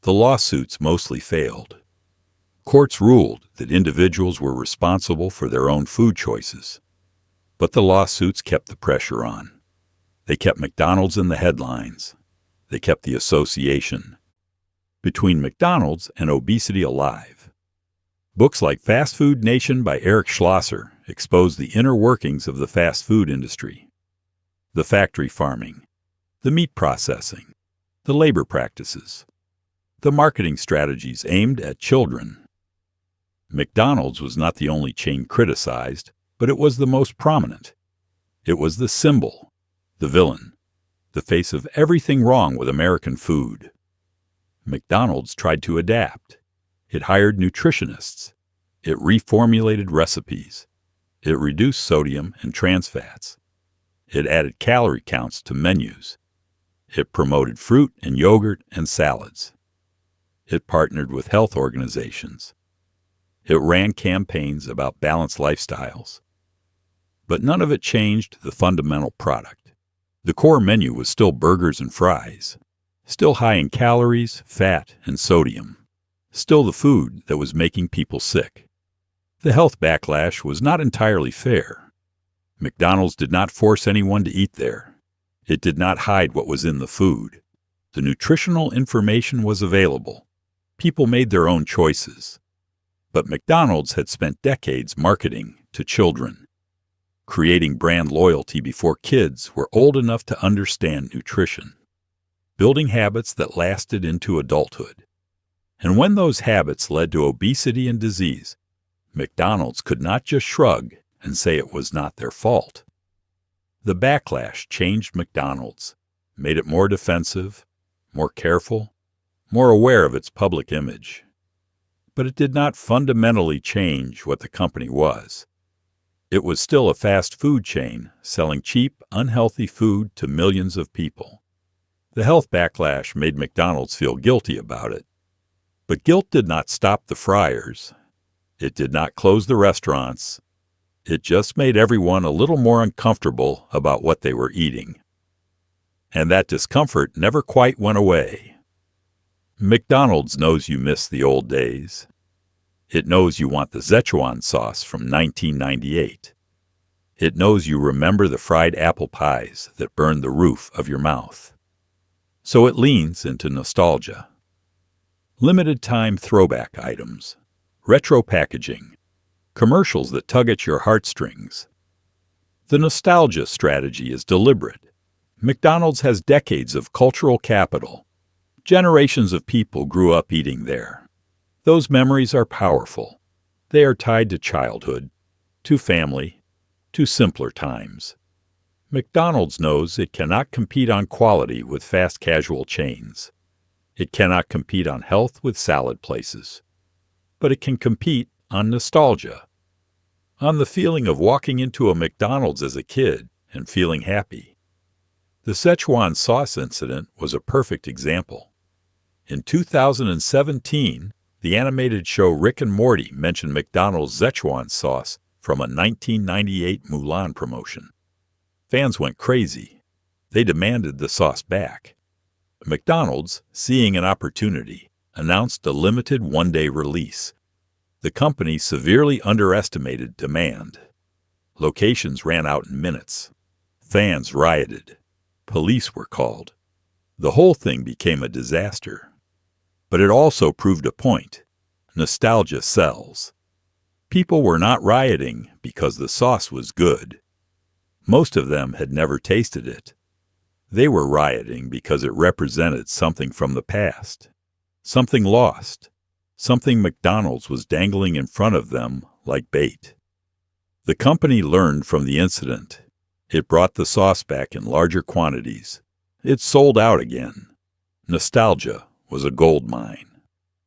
The lawsuits mostly failed. Courts ruled that individuals were responsible for their own food choices, but the lawsuits kept the pressure on. They kept McDonald's in the headlines. They kept the association between McDonald's and obesity alive. Books like Fast Food Nation by Eric Schlosser expose the inner workings of the fast food industry. The factory farming, the meat processing, the labor practices, the marketing strategies aimed at children. McDonald's was not the only chain criticized, but it was the most prominent. It was the symbol, the villain, the face of everything wrong with American food. McDonald's tried to adapt. It hired nutritionists. It reformulated recipes. It reduced sodium and trans fats. It added calorie counts to menus. It promoted fruit and yogurt and salads. It partnered with health organizations. It ran campaigns about balanced lifestyles. But none of it changed the fundamental product. The core menu was still burgers and fries, still high in calories, fat, and sodium, still the food that was making people sick. The health backlash was not entirely fair. McDonald's did not force anyone to eat there. It did not hide what was in the food. The nutritional information was available. People made their own choices. But McDonald's had spent decades marketing to children, creating brand loyalty before kids were old enough to understand nutrition, building habits that lasted into adulthood. And when those habits led to obesity and disease, McDonald's could not just shrug and say it was not their fault. The backlash changed McDonald's, made it more defensive, more careful, more aware of its public image. But it did not fundamentally change what the company was. It was still a fast food chain selling cheap, unhealthy food to millions of people. The health backlash made McDonald's feel guilty about it. But guilt did not stop the fryers. It did not close the restaurants. It just made everyone a little more uncomfortable about what they were eating. And that discomfort never quite went away. McDonald's knows you miss the old days. It knows you want the Szechuan sauce from 1998. It knows you remember the fried apple pies that burned the roof of your mouth. So it leans into nostalgia. Limited-time throwback items, retro packaging, commercials that tug at your heartstrings. The nostalgia strategy is deliberate. McDonald's has decades of cultural capital. Generations of people grew up eating there. Those memories are powerful. They are tied to childhood, to family, to simpler times. McDonald's knows it cannot compete on quality with fast casual chains. It cannot compete on health with salad places. But it can compete on nostalgia, on the feeling of walking into a McDonald's as a kid and feeling happy. The Szechuan sauce incident was a perfect example. In 2017, the animated show Rick and Morty mentioned McDonald's Szechuan sauce from a 1998 Mulan promotion. Fans went crazy. They demanded the sauce back. McDonald's, seeing an opportunity, announced a limited one-day release. The company severely underestimated demand. Locations ran out in minutes. Fans rioted. Police were called. The whole thing became a disaster. But it also proved a point. Nostalgia sells. People were not rioting because the sauce was good. Most of them had never tasted it. They were rioting because it represented something from the past, something lost, something McDonald's was dangling in front of them like bait. The company learned from the incident. It brought the sauce back in larger quantities. It sold out again. Nostalgia was a gold mine.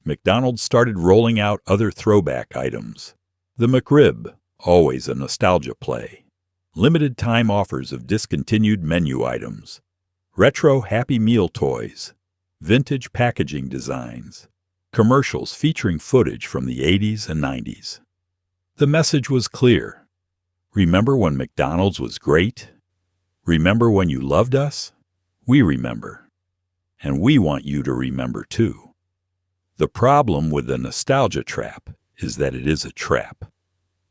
McDonald's started rolling out other throwback items. The McRib, always a nostalgia play. Limited time offers of discontinued menu items. Retro Happy Meal toys. Vintage packaging designs. Commercials featuring footage from the 80s and 90s. The message was clear. Remember when McDonald's was great? Remember when you loved us? We remember. And we want you to remember too. The problem with the nostalgia trap is that it is a trap.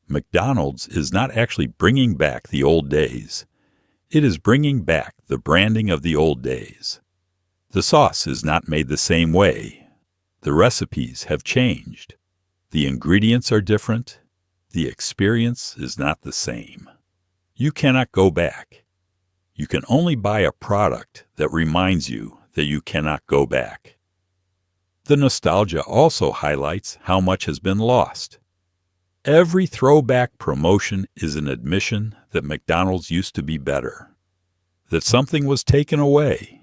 McDonald's is not actually bringing back the old days. It is bringing back the branding of the old days. The sauce is not made the same way. The recipes have changed. The ingredients are different. The experience is not the same. You cannot go back. You can only buy a product that reminds you that you cannot go back. The nostalgia also highlights how much has been lost. Every throwback promotion is an admission that McDonald's used to be better, that something was taken away,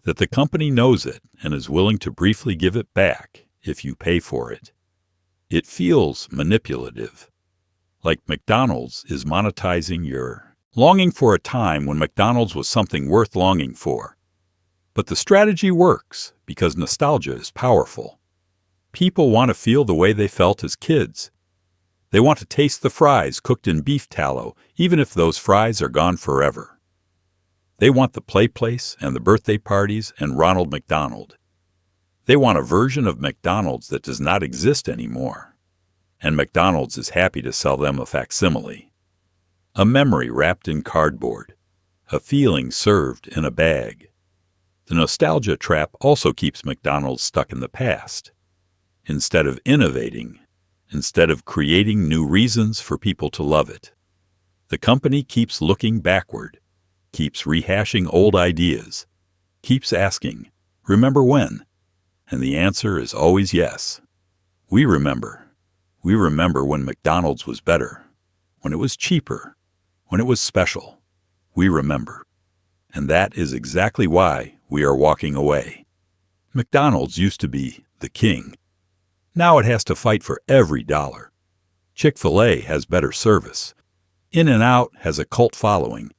that the company knows it and is willing to briefly give it back if you pay for it. It feels manipulative, like McDonald's is monetizing your longing for a time when McDonald's was something worth longing for. But the strategy works because nostalgia is powerful. People want to feel the way they felt as kids. They want to taste the fries cooked in beef tallow, even if those fries are gone forever. They want the play place and the birthday parties and Ronald McDonald. They want a version of McDonald's that does not exist anymore. And McDonald's is happy to sell them a facsimile. A memory wrapped in cardboard. A feeling served in a bag. The nostalgia trap also keeps McDonald's stuck in the past. Instead of innovating, instead of creating new reasons for people to love it, the company keeps looking backward, keeps rehashing old ideas, keeps asking, "Remember when?" And the answer is always yes. We remember. We remember when McDonald's was better, when it was cheaper, when it was special. We remember. And that is exactly why we are walking away. McDonald's used to be the king. Now it has to fight for every dollar. Chick-fil-A has better service. In-N-Out has a cult following.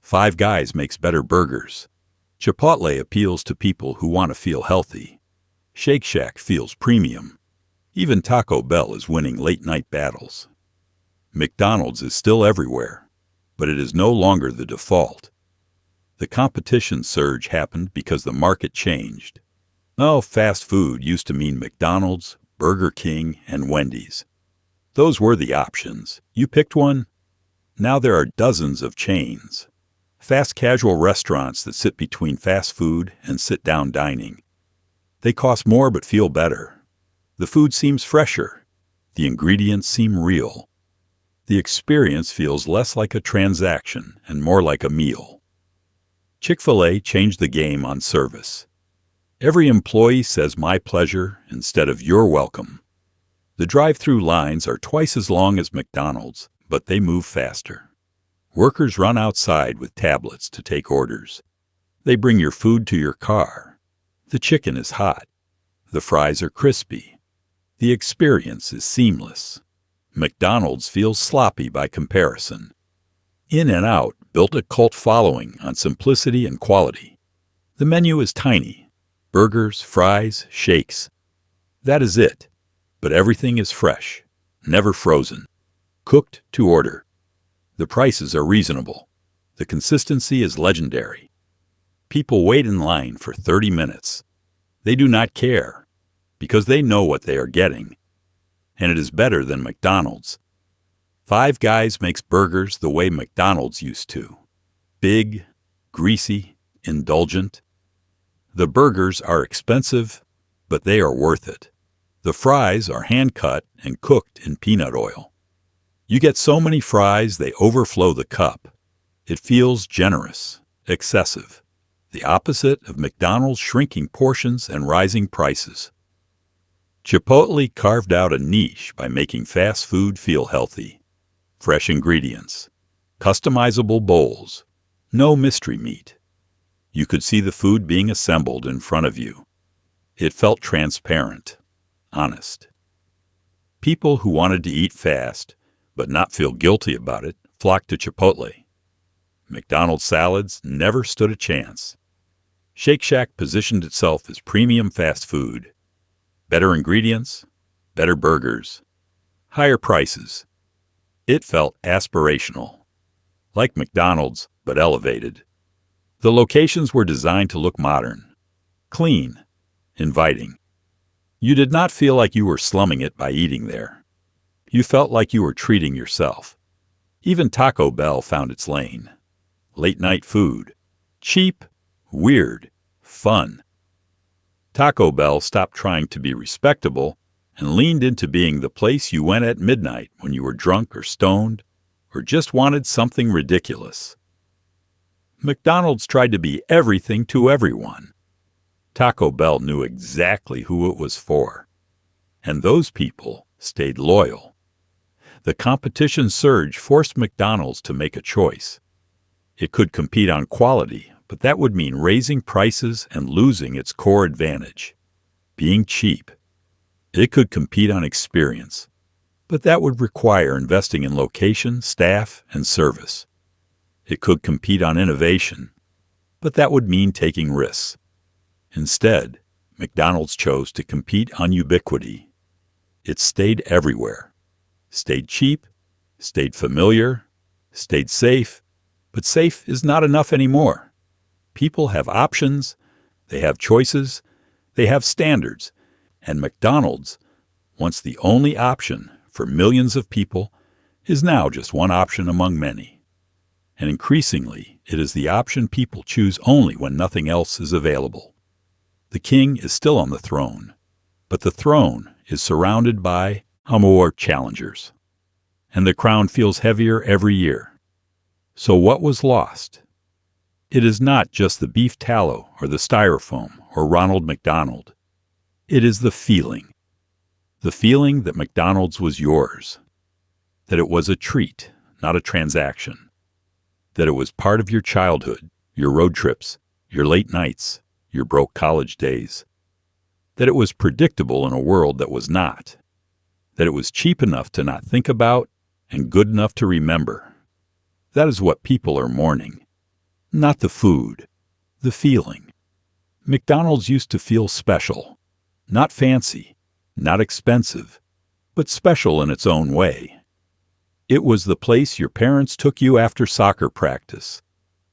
Five Guys makes better burgers. Chipotle appeals to people who want to feel healthy. Shake Shack feels premium. Even Taco Bell is winning late-night battles. McDonald's is still everywhere, but it is no longer the default. The competition surge happened because the market changed. Oh, fast food used to mean McDonald's, Burger King, and Wendy's. Those were the options. You picked one. Now there are dozens of chains. Fast casual restaurants that sit between fast food and sit-down dining. They cost more but feel better. The food seems fresher. The ingredients seem real. The experience feels less like a transaction and more like a meal. Chick-fil-A changed the game on service. Every employee says "my pleasure" instead of "you're welcome." The drive-through lines are twice as long as McDonald's, but they move faster. Workers run outside with tablets to take orders. They bring your food to your car. The chicken is hot. The fries are crispy. The experience is seamless. McDonald's feels sloppy by comparison. In-N-Out built a cult following on simplicity and quality. The menu is tiny. Burgers, fries, shakes. That is it. But everything is fresh, never frozen, cooked to order. The prices are reasonable. The consistency is legendary. People wait in line for 30 minutes. They do not care, because they know what they are getting. And it is better than McDonald's. Five Guys makes burgers the way McDonald's used to. Big, greasy, indulgent. The burgers are expensive, but they are worth it. The fries are hand-cut and cooked in peanut oil. You get so many fries they overflow the cup. It feels generous, excessive. The opposite of McDonald's shrinking portions and rising prices. Chipotle carved out a niche by making fast food feel healthy. Fresh ingredients, customizable bowls, no mystery meat. You could see the food being assembled in front of you. It felt transparent, honest. People who wanted to eat fast, but not feel guilty about it, flocked to Chipotle. McDonald's salads never stood a chance. Shake Shack positioned itself as premium fast food. Better ingredients, better burgers, higher prices. It felt aspirational. Like McDonald's, but elevated. The locations were designed to look modern, clean, inviting. You did not feel like you were slumming it by eating there. You felt like you were treating yourself. Even Taco Bell found its lane. Late-night food. Cheap, weird, fun. Taco Bell stopped trying to be respectable and leaned into being the place you went at midnight when you were drunk or stoned or just wanted something ridiculous. McDonald's tried to be everything to everyone. Taco Bell knew exactly who it was for, and those people stayed loyal. The competition surge forced McDonald's to make a choice. It could compete on quality, but that would mean raising prices and losing its core advantage, being cheap. It could compete on experience, but that would require investing in location, staff, and service. It could compete on innovation, but that would mean taking risks. Instead, McDonald's chose to compete on ubiquity. It stayed everywhere, stayed cheap, stayed familiar, stayed safe, but safe is not enough anymore. People have options, they have choices, they have standards, and McDonald's, once the only option for millions of people, is now just one option among many. And increasingly, it is the option people choose only when nothing else is available. The king is still on the throne, but the throne is surrounded by more challengers, and the crown feels heavier every year. So what was lost? It is not just the beef tallow or the styrofoam or Ronald McDonald. It is the feeling that McDonald's was yours, that it was a treat, not a transaction, that it was part of your childhood, your road trips, your late nights, your broke college days, that it was predictable in a world that was not, that it was cheap enough to not think about and good enough to remember. That is what people are mourning. Not the food, the feeling. McDonald's used to feel special, not fancy, not expensive, but special in its own way. It was the place your parents took you after soccer practice,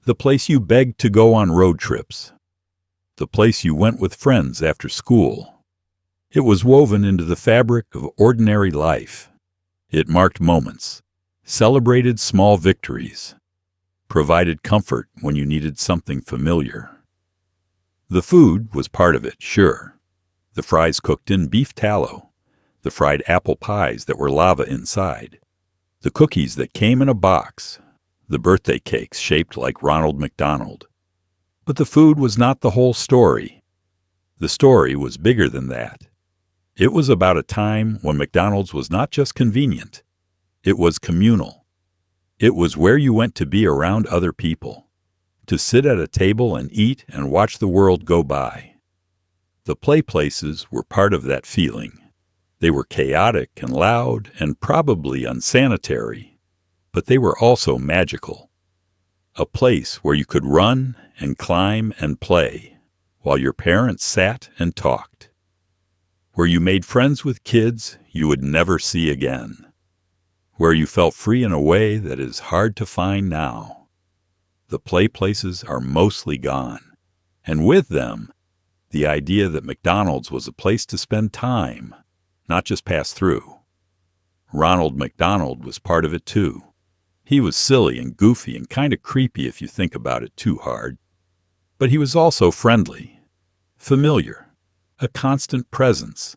the place you begged to go on road trips, the place you went with friends after school. It was woven into the fabric of ordinary life. It marked moments, celebrated small victories, provided comfort when you needed something familiar. The food was part of it, sure. The fries cooked in beef tallow, the fried apple pies that were lava inside, the cookies that came in a box, the birthday cakes shaped like Ronald McDonald. But the food was not the whole story. The story was bigger than that. It was about a time when McDonald's was not just convenient. It was communal. It was where you went to be around other people, to sit at a table and eat and watch the world go by. The play places were part of that feeling. They were chaotic and loud and probably unsanitary, but they were also magical. A place where you could run and climb and play while your parents sat and talked. Where you made friends with kids you would never see again. Where you felt free in a way that is hard to find now. The play places are mostly gone, and with them, the idea that McDonald's was a place to spend time, not just pass through. Ronald McDonald was part of it too. He was silly and goofy and kind of creepy if you think about it too hard. But he was also friendly, familiar, a constant presence.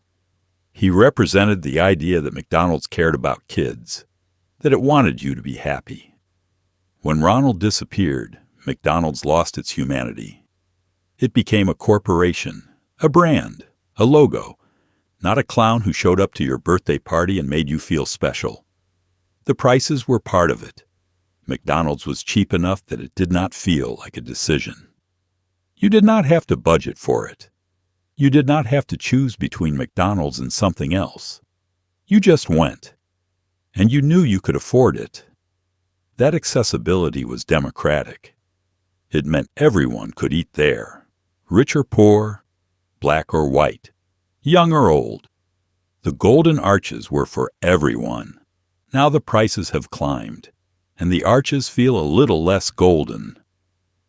He represented the idea that McDonald's cared about kids, that it wanted you to be happy. When Ronald disappeared, McDonald's lost its humanity. It became a corporation, a brand, a logo, not a clown who showed up to your birthday party and made you feel special. The prices were part of it. McDonald's was cheap enough that it did not feel like a decision. You did not have to budget for it. You did not have to choose between McDonald's and something else. You just went. And you knew you could afford it. That accessibility was democratic. It meant everyone could eat there, rich or poor, black or white, young or old. The golden arches were for everyone. Now the prices have climbed, and the arches feel a little less golden.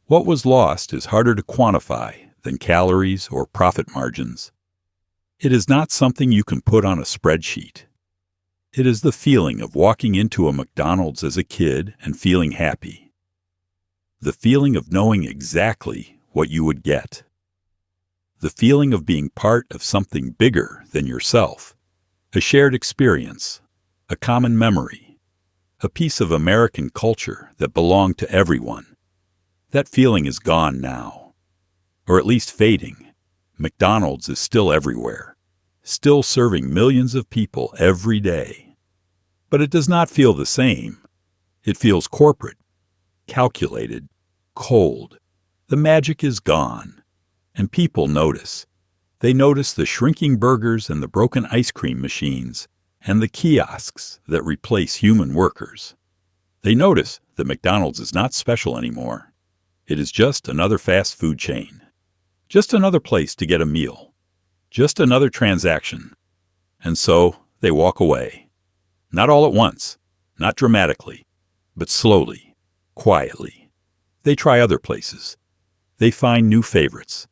What was lost is harder to quantify than calories or profit margins. It is not something you can put on a spreadsheet. It is the feeling of walking into a McDonald's as a kid and feeling happy. The feeling of knowing exactly what you would get. The feeling of being part of something bigger than yourself. a shared experience, a common memory, a piece of American culture that belonged to everyone. That feeling is gone now, or at least fading. McDonald's is still everywhere, still serving millions of people every day. But it does not feel the same. It feels corporate, calculated, cold. The magic is gone, and people notice. They notice the shrinking burgers and the broken ice cream machines and the kiosks that replace human workers. They notice that McDonald's is not special anymore. It is just another fast food chain. Just another place to get a meal. Just another transaction. And so they walk away. Not all at once, not dramatically, but slowly, quietly. They try other places. They find new favorites.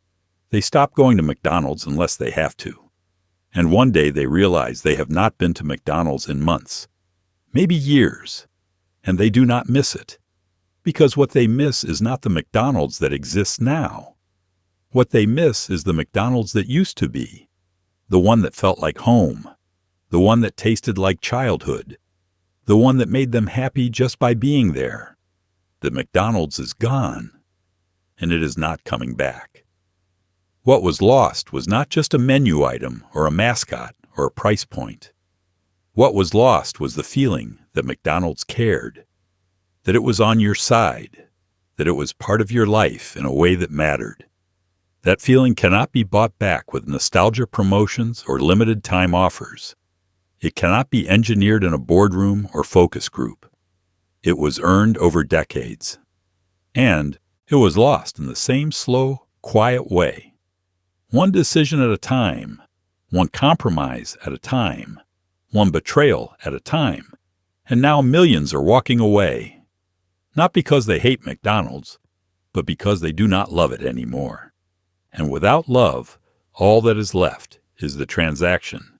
They stop going to McDonald's unless they have to. And one day they realize they have not been to McDonald's in months, maybe years, and they do not miss it. Because what they miss is not the McDonald's that exists now. What they miss is the McDonald's that used to be, the one that felt like home, the one that tasted like childhood, the one that made them happy just by being there. The McDonald's is gone, and it is not coming back. What was lost was not just a menu item or a mascot or a price point. What was lost was the feeling that McDonald's cared, that it was on your side, that it was part of your life in a way that mattered. That feeling cannot be bought back with nostalgia promotions or limited time offers. It cannot be engineered in a boardroom or focus group. It was earned over decades. And it was lost in the same slow, quiet way. One decision at a time, one compromise at a time, one betrayal at a time, and now millions are walking away. Not because they hate McDonald's, but because they do not love it anymore. And without love, all that is left is the transaction,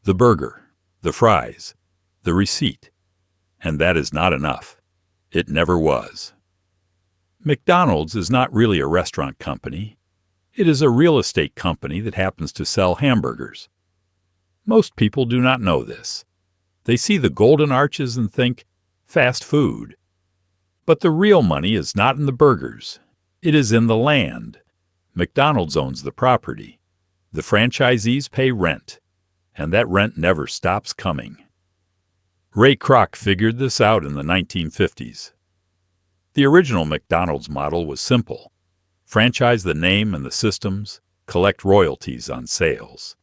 the burger, the fries, the receipt. And that is not enough. It never was. McDonald's is not really a restaurant company. It is a real estate company that happens to sell hamburgers. Most people do not know this. They see the golden arches and think, fast food. But the real money is not in the burgers. It is in the land. McDonald's owns the property. The franchisees pay rent, and that rent never stops coming. Ray Kroc figured this out in the 1950s. The original McDonald's model was simple. Franchise the name and the systems, collect royalties on sales.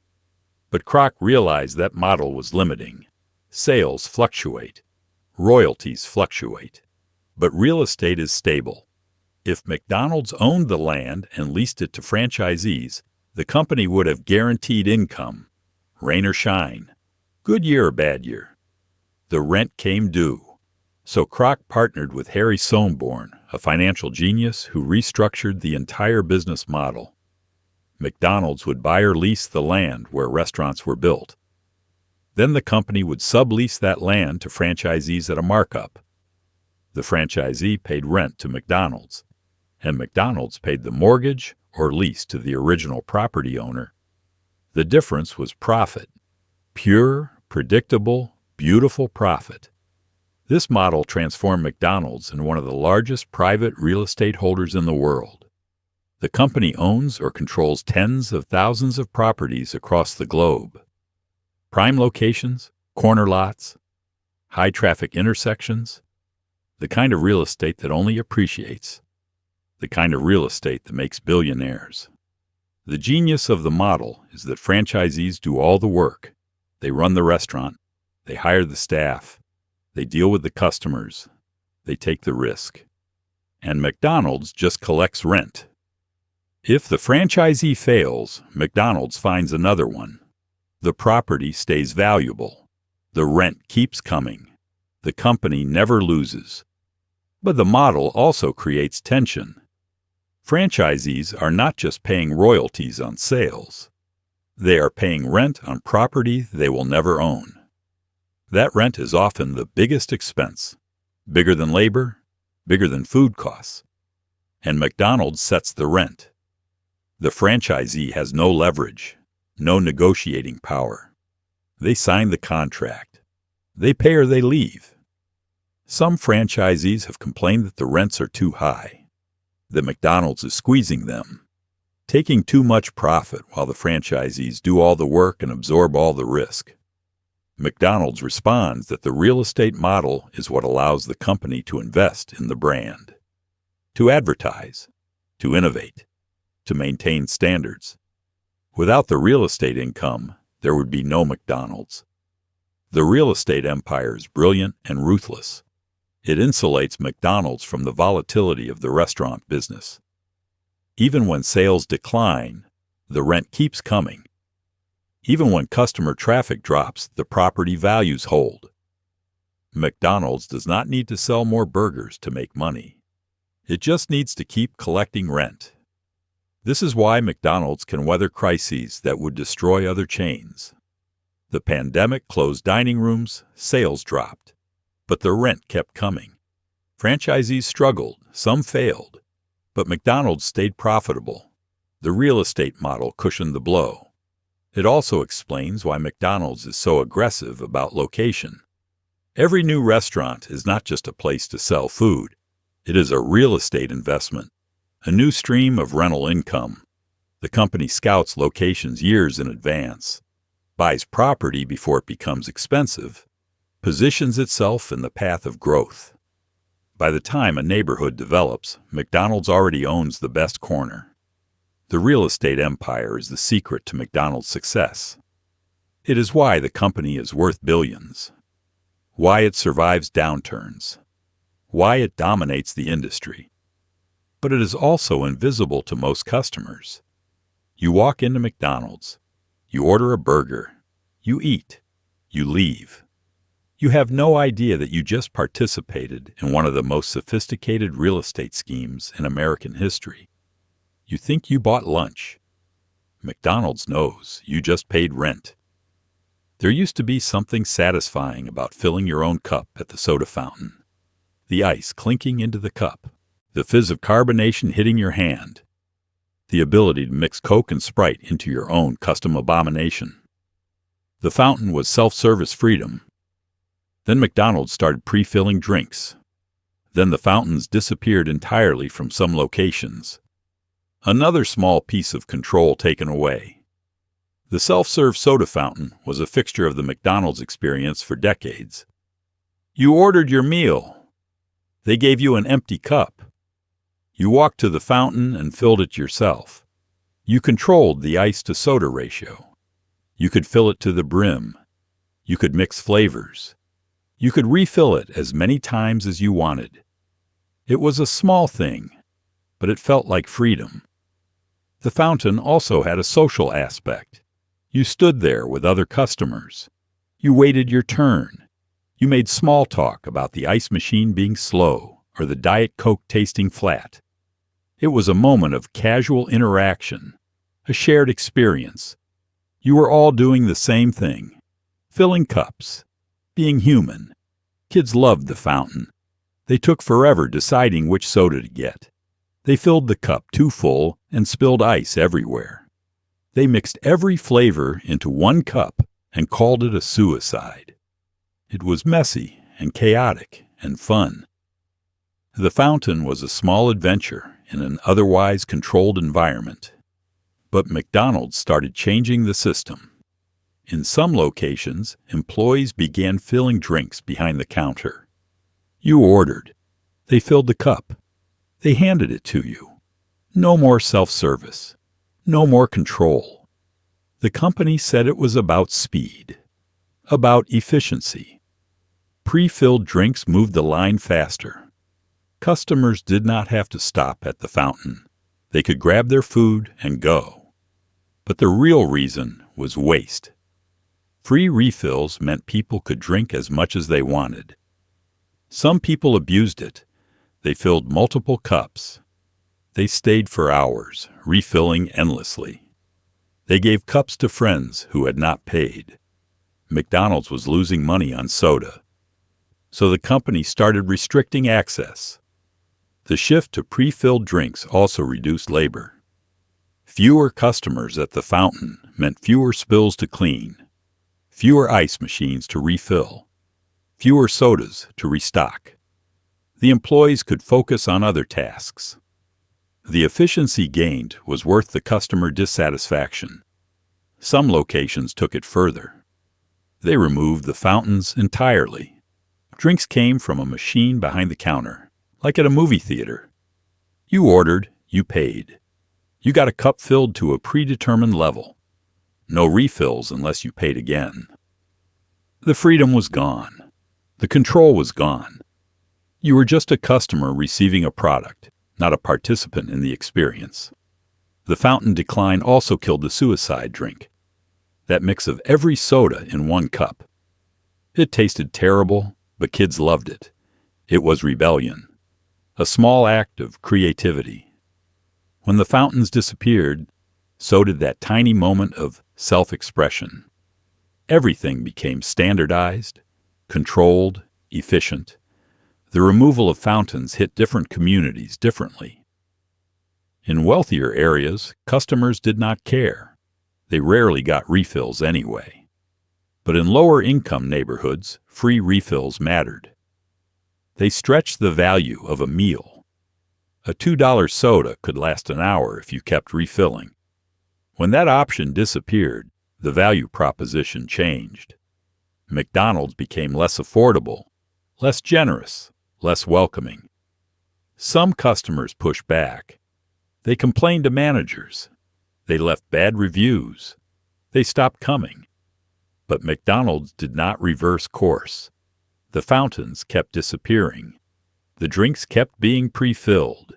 But Kroc realized that model was limiting. Sales fluctuate. Royalties fluctuate. But real estate is stable. If McDonald's owned the land and leased it to franchisees, the company would have guaranteed income, rain or shine, good year or bad year. The rent came due. So Kroc partnered with Harry Sonborn, a financial genius who restructured the entire business model. McDonald's would buy or lease the land where restaurants were built. Then the company would sublease that land to franchisees at a markup. The franchisee paid rent to McDonald's, and McDonald's paid the mortgage or lease to the original property owner. The difference was profit. Pure, predictable, beautiful profit. This model transformed McDonald's into one of the largest private real estate holders in the world. The company owns or controls tens of thousands of properties across the globe. Prime locations, corner lots, high-traffic intersections, the kind of real estate that only appreciates, the kind of real estate that makes billionaires. The genius of the model is that franchisees do all the work. They run the restaurant, they hire the staff, they deal with the customers, they take the risk. And McDonald's just collects rent. If the franchisee fails, McDonald's finds another one. The property stays valuable. The rent keeps coming. The company never loses. But the model also creates tension. Franchisees are not just paying royalties on sales. They are paying rent on property they will never own. That rent is often the biggest expense, bigger than labor, bigger than food costs. And McDonald's sets the rent. The franchisee has no leverage, no negotiating power. They sign the contract. They pay or they leave. Some franchisees have complained that the rents are too high, that McDonald's is squeezing them, taking too much profit while the franchisees do all the work and absorb all the risk. McDonald's responds that the real estate model is what allows the company to invest in the brand, to advertise, to innovate, to maintain standards. Without the real estate income, there would be no McDonald's. The real estate empire is brilliant and ruthless. It insulates McDonald's from the volatility of the restaurant business. Even when sales decline, the rent keeps coming. Even when customer traffic drops, the property values hold. McDonald's does not need to sell more burgers to make money. It just needs to keep collecting rent. This is why McDonald's can weather crises that would destroy other chains. The pandemic closed dining rooms, sales dropped, but the rent kept coming. Franchisees struggled, some failed, but McDonald's stayed profitable. The real estate model cushioned the blow. It also explains why McDonald's is so aggressive about location. Every new restaurant is not just a place to sell food. It is a real estate investment, a new stream of rental income. The company scouts locations years in advance, buys property before it becomes expensive, positions itself in the path of growth. By the time a neighborhood develops, McDonald's already owns the best corner. The real estate empire is the secret to McDonald's success. It is why the company is worth billions, why it survives downturns, why it dominates the industry. But it is also invisible to most customers. You walk into McDonald's, you order a burger, you eat, you leave. You have no idea that you just participated in one of the most sophisticated real estate schemes in American history. You think you bought lunch. McDonald's knows you just paid rent. There used to be something satisfying about filling your own cup at the soda fountain. The ice clinking into the cup, the fizz of carbonation hitting your hand, the ability to mix Coke and Sprite into your own custom abomination. The fountain was self-service freedom. Then McDonald's started pre-filling drinks. Then the fountains disappeared entirely from some locations. Another small piece of control taken away. The self-serve soda fountain was a fixture of the McDonald's experience for decades. You ordered your meal. They gave you an empty cup. You walked to the fountain and filled it yourself. You controlled the ice-to-soda ratio. You could fill it to the brim. You could mix flavors. You could refill it as many times as you wanted. It was a small thing, but it felt like freedom. The fountain also had a social aspect. You stood there with other customers. You waited your turn. You made small talk about the ice machine being slow or the Diet Coke tasting flat. It was a moment of casual interaction, a shared experience. You were all doing the same thing, filling cups, being human. Kids loved the fountain. They took forever deciding which soda to get. They filled the cup too full and spilled ice everywhere. They mixed every flavor into one cup and called it a suicide. It was messy and chaotic and fun. The fountain was a small adventure in an otherwise controlled environment. But McDonald's started changing the system. In some locations, employees began filling drinks behind the counter. You ordered. They filled the cup. They handed it to you. No more self-service. No more control. The company said it was about speed, about efficiency. Pre-filled drinks moved the line faster. Customers did not have to stop at the fountain. They could grab their food and go. But the real reason was waste. Free refills meant people could drink as much as they wanted. Some people abused it. They filled multiple cups. They stayed for hours, refilling endlessly. They gave cups to friends who had not paid. McDonald's was losing money on soda. So the company started restricting access. The shift to pre-filled drinks also reduced labor. Fewer customers at the fountain meant fewer spills to clean, fewer ice machines to refill, fewer sodas to restock. The employees could focus on other tasks. The efficiency gained was worth the customer dissatisfaction. Some locations took it further. They removed the fountains entirely. Drinks came from a machine behind the counter, like at a movie theater. You ordered, you paid. You got a cup filled to a predetermined level. No refills unless you paid again. The freedom was gone. The control was gone. You were just a customer receiving a product, not a participant in the experience. The fountain decline also killed the suicide drink, that mix of every soda in one cup. It tasted terrible, but kids loved it. It was rebellion, a small act of creativity. When the fountains disappeared, so did that tiny moment of self-expression. Everything became standardized, controlled, efficient. The removal of fountains hit different communities differently. In wealthier areas, customers did not care. They rarely got refills anyway. But in lower-income neighborhoods, free refills mattered. They stretched the value of a meal. A $2 soda could last an hour if you kept refilling. When that option disappeared, the value proposition changed. McDonald's became less affordable, less generous, less welcoming. Some customers pushed back. They complained to managers. They left bad reviews. They stopped coming. But McDonald's did not reverse course. The fountains kept disappearing. The drinks kept being pre-filled.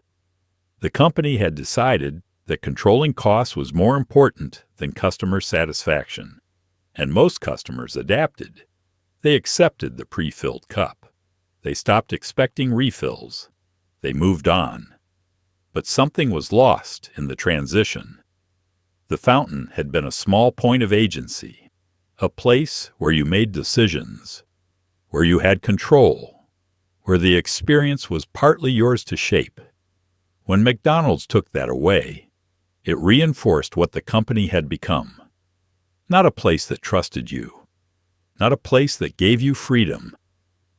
The company had decided that controlling costs was more important than customer satisfaction, and most customers adapted. They accepted the pre-filled cup. They stopped expecting refills. They moved on. But something was lost in the transition. The fountain had been a small point of agency, a place where you made decisions, where you had control, where the experience was partly yours to shape. When McDonald's took that away, it reinforced what the company had become. Not a place that trusted you, not a place that gave you freedom,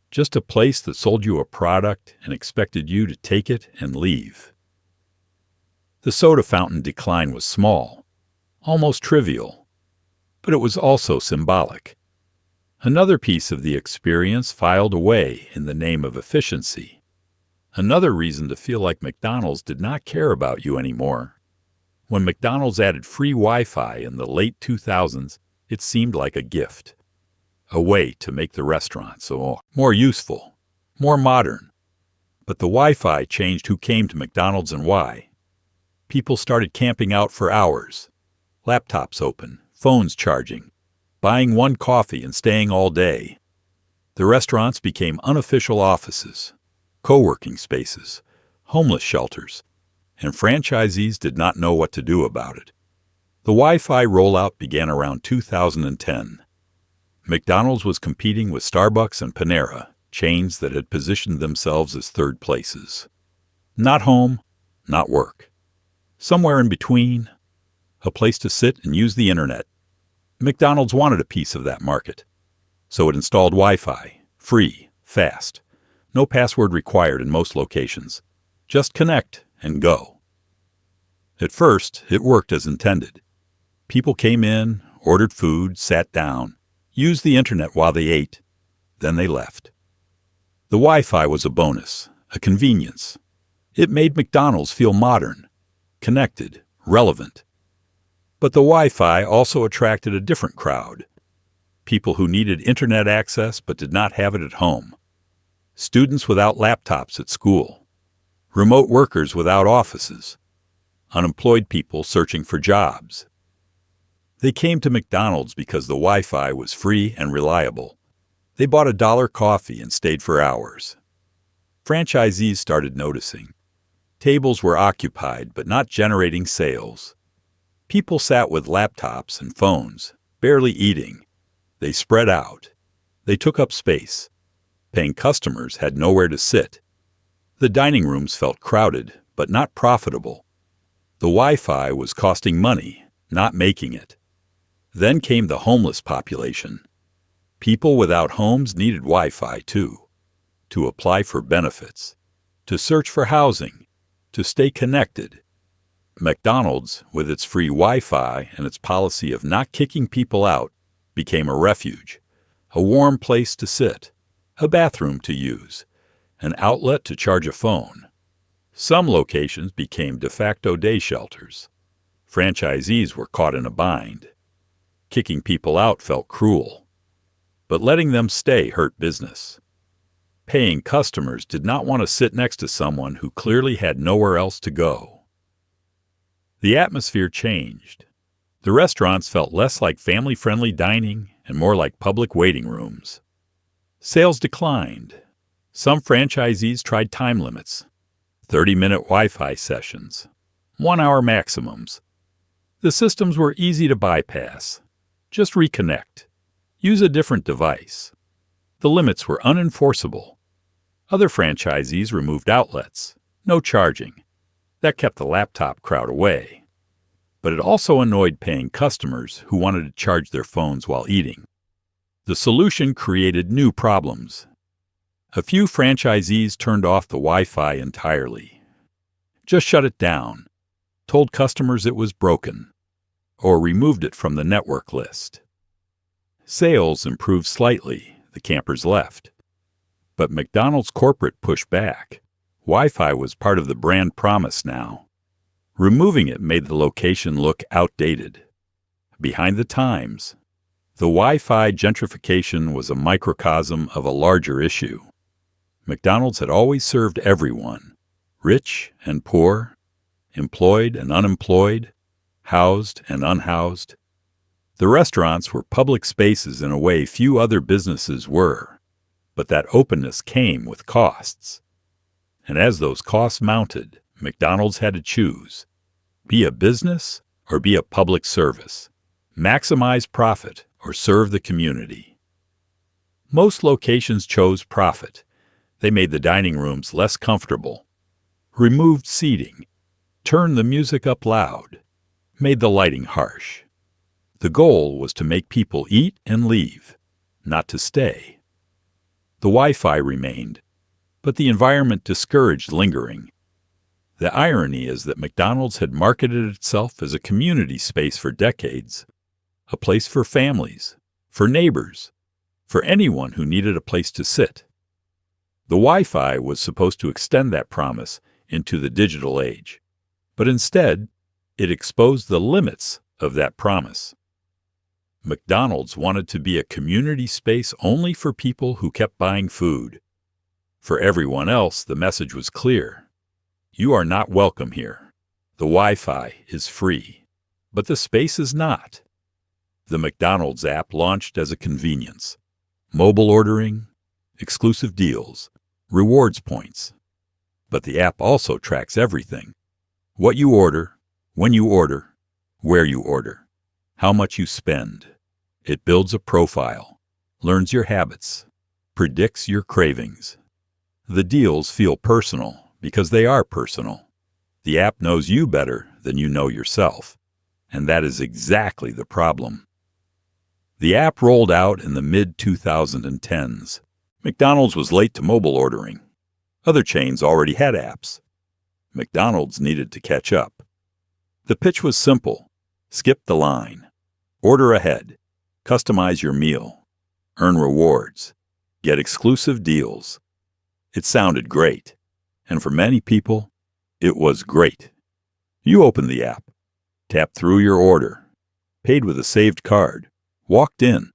just a place that sold you a product and expected you to take it and leave. The soda fountain decline was small, almost trivial, but it was also symbolic. Another piece of the experience filed away in the name of efficiency. Another reason to feel like McDonald's did not care about you anymore. When McDonald's added free Wi-Fi in the late 2000s, it seemed like a gift. A way to make the restaurant more useful, more modern. But the Wi-Fi changed who came to McDonald's and why. People started camping out for hours. Laptops open, phones charging, buying one coffee and staying all day. The restaurants became unofficial offices, co-working spaces, homeless shelters, and franchisees did not know what to do about it. The Wi-Fi rollout began around 2010. McDonald's was competing with Starbucks and Panera, chains that had positioned themselves as third places. Not home, not work. Somewhere in between, a place to sit and use the internet. McDonald's wanted a piece of that market, so it installed Wi-Fi, free, fast. No password required in most locations. Just connect and go. At first, it worked as intended. People came in, ordered food, sat down, used the internet while they ate, then they left. The Wi-Fi was a bonus, a convenience. It made McDonald's feel modern, connected, relevant. But the Wi-Fi also attracted a different crowd. People who needed internet access but did not have it at home. Students without laptops at school. Remote workers without offices. Unemployed people searching for jobs. They came to McDonald's because the Wi-Fi was free and reliable. They bought a $1 coffee and stayed for hours. Franchisees started noticing. Tables were occupied but not generating sales. People sat with laptops and phones, barely eating. They spread out. They took up space. Paying customers had nowhere to sit. The dining rooms felt crowded, but not profitable. The Wi-Fi was costing money, not making it. Then came the homeless population, People without homes needed Wi-Fi too, to apply for benefits, to search for housing, to stay connected. McDonald's, with its free Wi-Fi and its policy of not kicking people out, became a refuge, a warm place to sit, a bathroom to use, an outlet to charge a phone. Some locations became de facto day shelters. Franchisees were caught in a bind. Kicking people out felt cruel, but letting them stay hurt business. Paying customers did not want to sit next to someone who clearly had nowhere else to go. The atmosphere changed. The restaurants felt less like family-friendly dining and more like public waiting rooms. Sales declined. Some franchisees tried time limits, 30-minute Wi-Fi sessions, 1-hour maximums. The systems were easy to bypass. Just reconnect. Use a different device. The limits were unenforceable. Other franchisees removed outlets. No charging. That kept the laptop crowd away. But it also annoyed paying customers who wanted to charge their phones while eating. The solution created new problems. A few franchisees turned off the Wi-Fi entirely. Just shut it down, told customers it was broken, or removed it from the network list. Sales improved slightly, the campers left. But McDonald's corporate pushed back. Wi-Fi was part of the brand promise now. Removing it made the location look outdated. Behind the times, the Wi-Fi gentrification was a microcosm of a larger issue. McDonald's had always served everyone, rich and poor, employed and unemployed, housed and unhoused. The restaurants were public spaces in a way few other businesses were, but that openness came with costs. And as those costs mounted, McDonald's had to choose: be a business or be a public service, maximize profit or serve the community. Most locations chose profit. They made the dining rooms less comfortable, removed seating, turned the music up loud, made the lighting harsh. The goal was to make people eat and leave, not to stay. The Wi-Fi remained, but the environment discouraged lingering. The irony is that McDonald's had marketed itself as a community space for decades, a place for families, for neighbors, for anyone who needed a place to sit. The Wi-Fi was supposed to extend that promise into the digital age, but instead, it exposed the limits of that promise. McDonald's wanted to be a community space only for people who kept buying food. For everyone else, the message was clear. You are not welcome here. The Wi-Fi is free, but the space is not. The McDonald's app launched as a convenience. Mobile ordering, exclusive deals, rewards points. But the app also tracks everything. What you order, when you order, where you order, how much you spend. It builds a profile, learns your habits, predicts your cravings. The deals feel personal because they are personal. The app knows you better than you know yourself, and that is exactly the problem. The app rolled out in the mid-2010s. McDonald's was late to mobile ordering. Other chains already had apps. McDonald's needed to catch up. The pitch was simple. Skip the line. Order ahead. Customize your meal. Earn rewards. Get exclusive deals. It sounded great. And for many people, it was great. You opened the app, tapped through your order, paid with a saved card, walked in,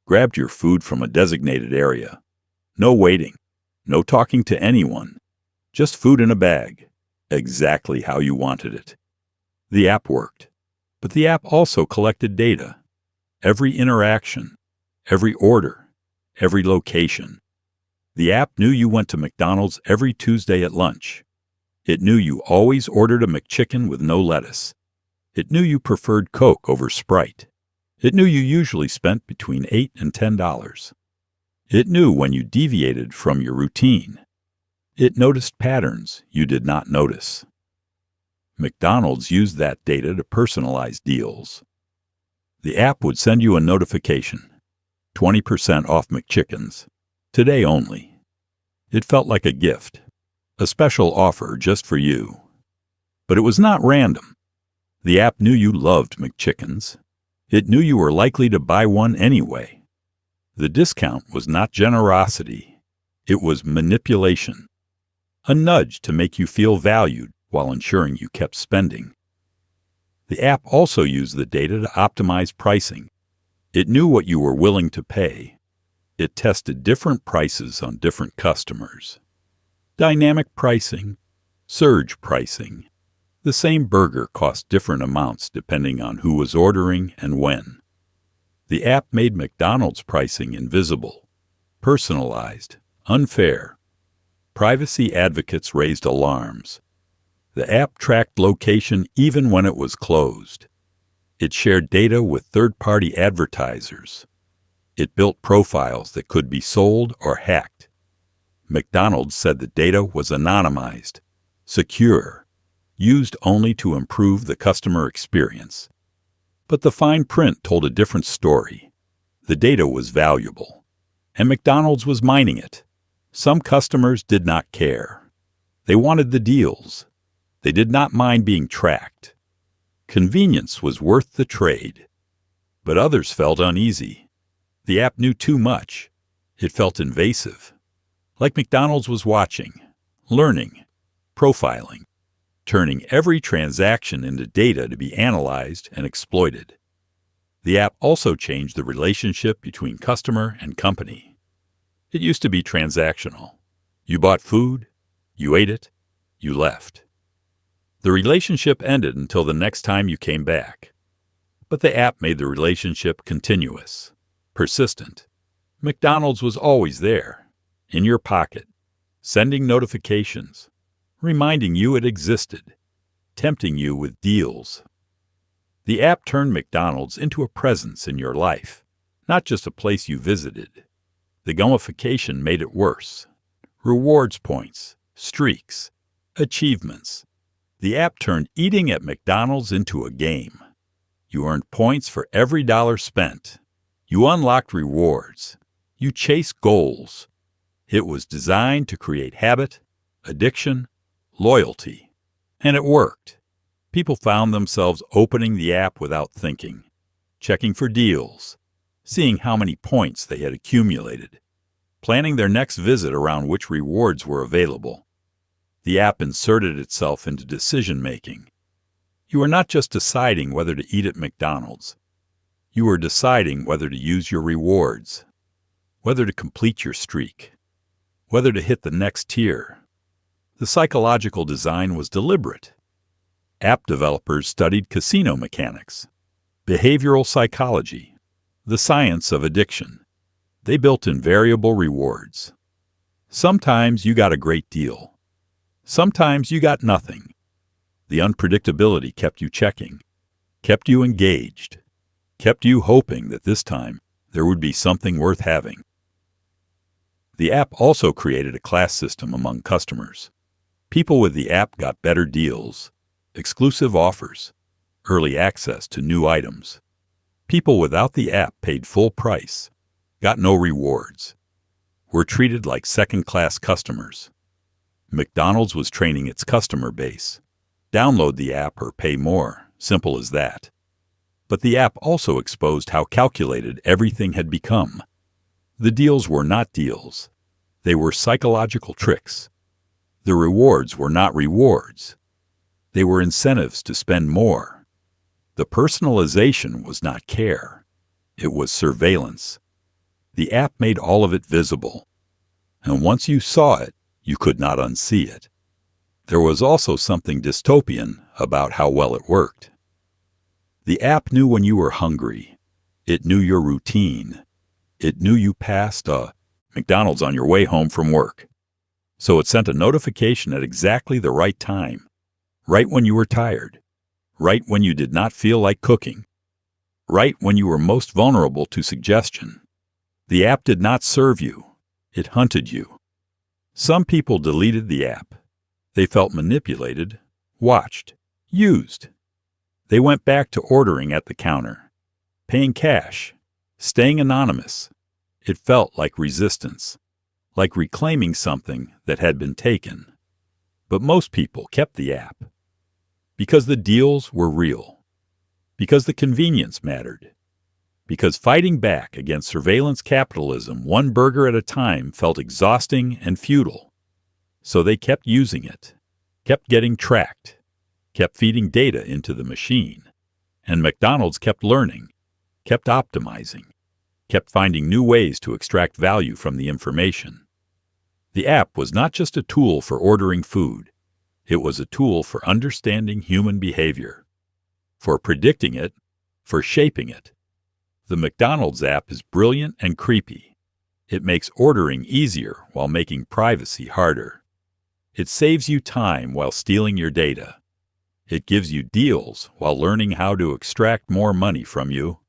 grabbed your food from a designated area. No waiting, no talking to anyone, just food in a bag, exactly how you wanted it. The app worked, but the app also collected data. Every interaction, every order, every location. The app knew you went to McDonald's every Tuesday at lunch. It knew you always ordered a McChicken with no lettuce. It knew you preferred Coke over Sprite. It knew you usually spent between $8 and $10. It knew when you deviated from your routine. It noticed patterns you did not notice. McDonald's used that data to personalize deals. The app would send you a notification. 20% off McChickens. Today only. It felt like a gift, a special offer just for you. But it was not random. The app knew you loved McChickens. It knew you were likely to buy one anyway. The discount was not generosity. It was manipulation. A nudge to make you feel valued while ensuring you kept spending. The app also used the data to optimize pricing. It knew what you were willing to pay. It tested different prices on different customers. Dynamic pricing, surge pricing. The same burger cost different amounts depending on who was ordering and when. The app made McDonald's pricing invisible, personalized, unfair. Privacy advocates raised alarms. The app tracked location even when it was closed. It shared data with third-party advertisers. It built profiles that could be sold or hacked. McDonald's said the data was anonymized, secure, used only to improve the customer experience. But the fine print told a different story. The data was valuable, and McDonald's was mining it. Some customers did not care. They wanted the deals. They did not mind being tracked. Convenience was worth the trade. But others felt uneasy. The app knew too much. It felt invasive. Like McDonald's was watching, learning, profiling, turning every transaction into data to be analyzed and exploited. The app also changed the relationship between customer and company. It used to be transactional. You bought food, you ate it, you left. The relationship ended until the next time you came back. But the app made the relationship continuous, persistent. McDonald's was always there, in your pocket, sending notifications, reminding you it existed, tempting you with deals. The app turned McDonald's into a presence in your life, not just a place you visited. The gamification made it worse. Rewards points, streaks, achievements. The app turned eating at McDonald's into a game. You earned points for every dollar spent. You unlocked rewards. You chased goals. It was designed to create habit, addiction, loyalty. And it worked. People found themselves opening the app without thinking, checking for deals, seeing how many points they had accumulated, planning their next visit around which rewards were available. The app inserted itself into decision-making. You were not just deciding whether to eat at McDonald's. You were deciding whether to use your rewards, whether to complete your streak, whether to hit the next tier. The psychological design was deliberate. App developers studied casino mechanics, behavioral psychology, the science of addiction. They built in variable rewards. Sometimes you got a great deal. Sometimes you got nothing. The unpredictability kept you checking, kept you engaged, kept you hoping that this time there would be something worth having. The app also created a class system among customers. People with the app got better deals, exclusive offers, early access to new items. People without the app paid full price, got no rewards, were treated like second-class customers. McDonald's was training its customer base. Download the app or pay more, simple as that. But the app also exposed how calculated everything had become. The deals were not deals. They were psychological tricks. The rewards were not rewards. They were incentives to spend more. The personalization was not care. It was surveillance. The app made all of it visible. And once you saw it, you could not unsee it. There was also something dystopian about how well it worked. The app knew when you were hungry. It knew your routine. It knew you passed a McDonald's on your way home from work. So it sent a notification at exactly the right time, right when you were tired, right when you did not feel like cooking, right when you were most vulnerable to suggestion. The app did not serve you. It hunted you. Some people deleted the app. They felt manipulated, watched, used. They went back to ordering at the counter, paying cash, staying anonymous, It felt like resistance, like reclaiming something that had been taken. But most people kept the app because the deals were real, because the convenience mattered, because fighting back against surveillance capitalism one burger at a time felt exhausting and futile. So they kept using it, kept getting tracked, kept feeding data into the machine. And McDonald's kept learning, kept optimizing, kept finding new ways to extract value from the information. The app was not just a tool for ordering food. It was a tool for understanding human behavior, for predicting it, for shaping it. The McDonald's app is brilliant and creepy. It makes ordering easier while making privacy harder. It saves you time while stealing your data. It gives you deals while learning how to extract more money from you.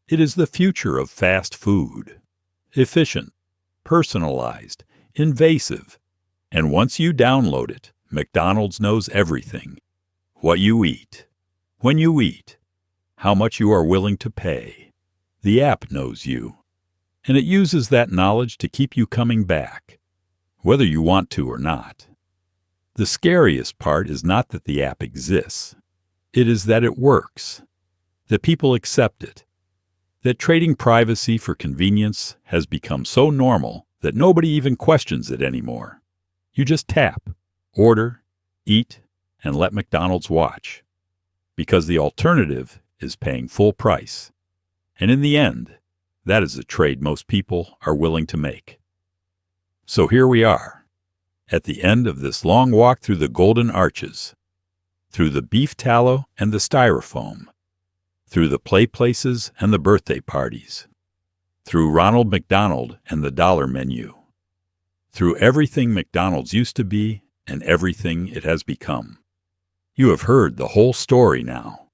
It is the future of fast food. Efficient, personalized, invasive. And once you download it, McDonald's knows everything. What you eat, when you eat, how much you are willing to pay. The app knows you. And it uses that knowledge to keep you coming back, whether you want to or not. The scariest part is not that the app exists. It is that it works, that people accept it, that trading privacy for convenience has become so normal that nobody even questions it anymore. You just tap, order, eat, and let McDonald's watch. Because the alternative is paying full price. And in the end, that is a trade most people are willing to make. So here we are, at the end of this long walk through the golden arches, through the beef tallow and the styrofoam, through the play places and the birthday parties, through Ronald McDonald and the dollar menu, through everything McDonald's used to be and everything it has become. You have heard the whole story now.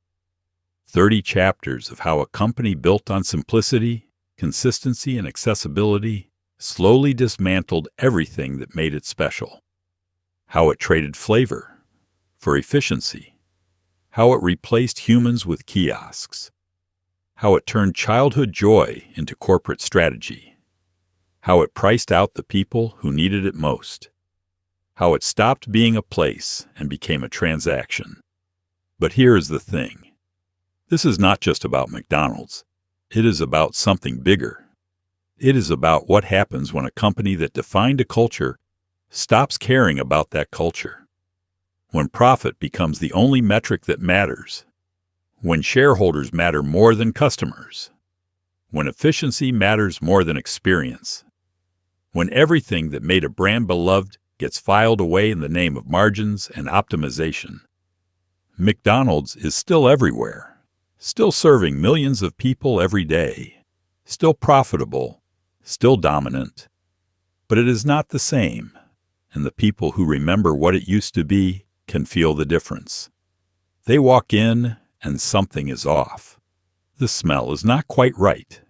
30 chapters of how a company built on simplicity, consistency, and accessibility slowly dismantled everything that made it special. How it traded flavor for efficiency. How it replaced humans with kiosks. How it turned childhood joy into corporate strategy. How it priced out the people who needed it most. How it stopped being a place and became a transaction. But here is the thing. This is not just about McDonald's. It is about something bigger. It is about what happens when a company that defined a culture stops caring about that culture. When profit becomes the only metric that matters. When shareholders matter more than customers. When efficiency matters more than experience. When everything that made a brand beloved gets filed away in the name of margins and optimization. McDonald's is still everywhere, still serving millions of people every day, still profitable, still dominant. But it is not the same, and the people who remember what it used to be can feel the difference. They walk in, and something is off. The smell is not quite right.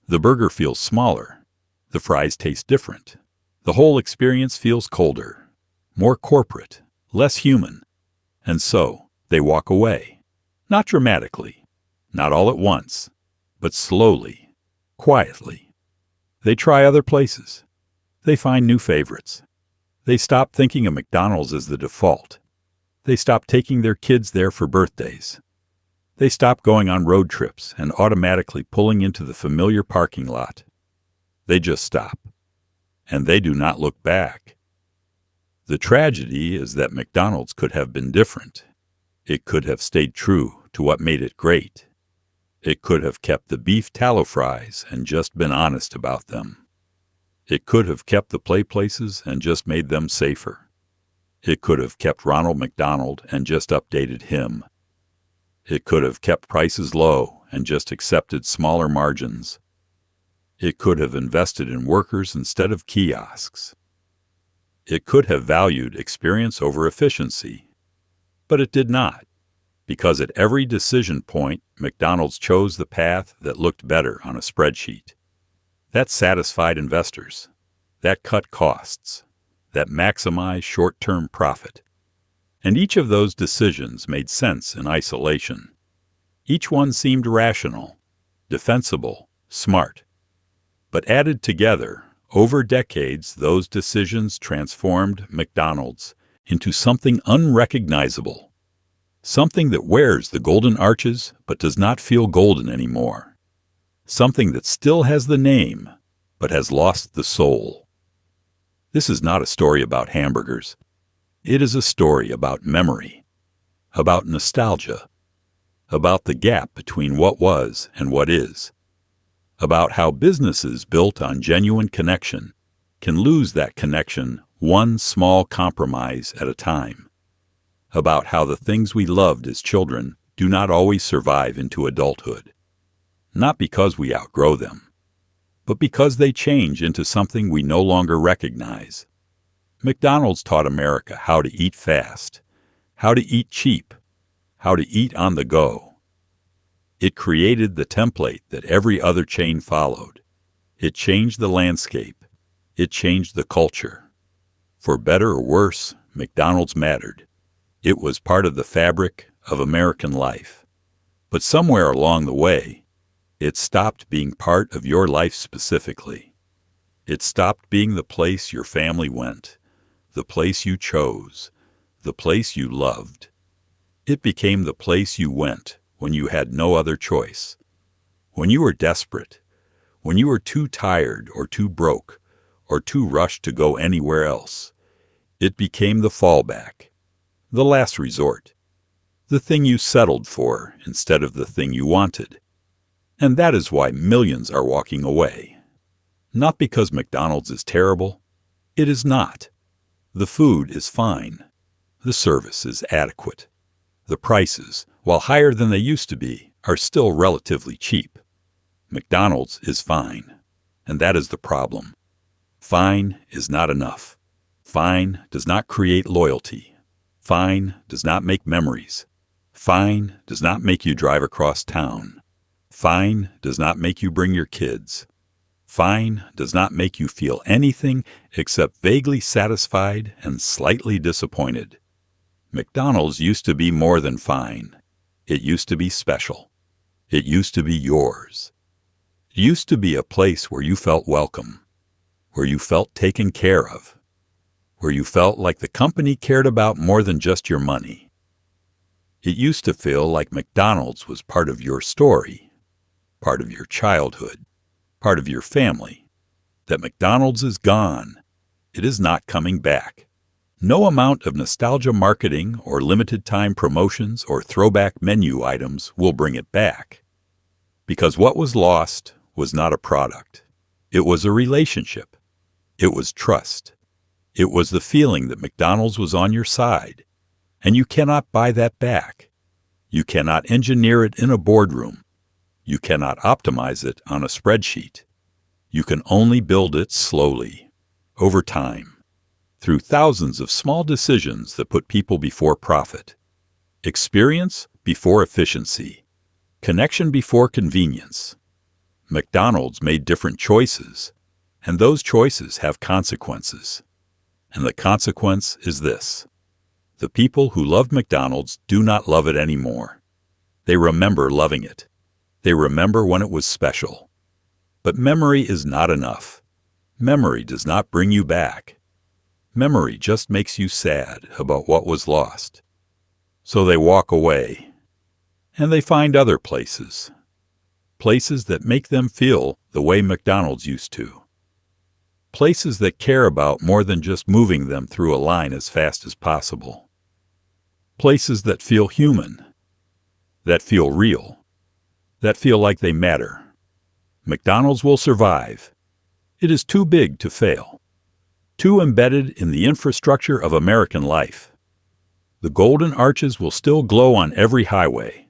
The burger feels smaller. The fries taste different. The whole experience feels colder, more corporate, less human. And so, they walk away. Not dramatically, not all at once, but slowly, quietly. They try other places. They find new favorites. They stop thinking of McDonald's as the default. They stop taking their kids there for birthdays. They stop going on road trips and automatically pulling into the familiar parking lot. They just stop. And they do not look back. The tragedy is that McDonald's could have been different. It could have stayed true to what made it great. It could have kept the beef tallow fries and just been honest about them. It could have kept the play places and just made them safer. It could have kept Ronald McDonald and just updated him. It could have kept prices low and just accepted smaller margins. It could have invested in workers instead of kiosks. It could have valued experience over efficiency. But it did not, because at every decision point, McDonald's chose the path that looked better on a spreadsheet. That satisfied investors. That cut costs. That maximized short-term profit. And each of those decisions made sense in isolation. Each one seemed rational, defensible, smart. But added together, over decades, those decisions transformed McDonald's into something unrecognizable. Something that wears the golden arches but does not feel golden anymore. Something that still has the name but has lost the soul. This is not a story about hamburgers. It is a story about memory, about nostalgia, about the gap between what was and what is, about how businesses built on genuine connection can lose that connection one small compromise at a time, about how the things we loved as children do not always survive into adulthood, not because we outgrow them, but because they change into something we no longer recognize. McDonald's taught America how to eat fast, how to eat cheap, how to eat on the go. It created the template that every other chain followed. It changed the landscape. It changed the culture. For better or worse, McDonald's mattered. It was part of the fabric of American life. But somewhere along the way, it stopped being part of your life specifically. It stopped being the place your family went, the place you chose, the place you loved. It became the place you went when you had no other choice, when you were desperate, when you were too tired or too broke or too rushed to go anywhere else. It became the fallback, the last resort, the thing you settled for instead of the thing you wanted. And that is why millions are walking away. Not because McDonald's is terrible. It is not. The food is fine. The service is adequate. The prices, while higher than they used to be, are still relatively cheap. McDonald's is fine. And that is the problem. Fine is not enough. Fine does not create loyalty. Fine does not make memories. Fine does not make you drive across town. Fine does not make you bring your kids. Fine does not make you feel anything except vaguely satisfied and slightly disappointed. McDonald's used to be more than fine. It used to be special. It used to be yours. It used to be a place where you felt welcome, where you felt taken care of, where you felt like the company cared about more than just your money. It used to feel like McDonald's was part of your story, part of your childhood, part of your family. That McDonald's is gone. It is not coming back. No amount of nostalgia marketing or limited-time promotions or throwback menu items will bring it back. Because what was lost was not a product. It was a relationship. It was trust. It was the feeling that McDonald's was on your side. And you cannot buy that back. You cannot engineer it in a boardroom. You cannot optimize it on a spreadsheet. You can only build it slowly, over time, through thousands of small decisions that put people before profit, experience before efficiency, connection before convenience. McDonald's made different choices, and those choices have consequences. And the consequence is this. The people who loved McDonald's do not love it anymore. They remember loving it. They remember when it was special. But memory is not enough. Memory does not bring you back. Memory just makes you sad about what was lost. So they walk away, and they find other places. Places that make them feel the way McDonald's used to. Places that care about more than just moving them through a line as fast as possible. Places that feel human, that feel real, that feel like they matter. McDonald's will survive. It is too big to fail, too embedded in the infrastructure of American life. The golden arches will still glow on every highway.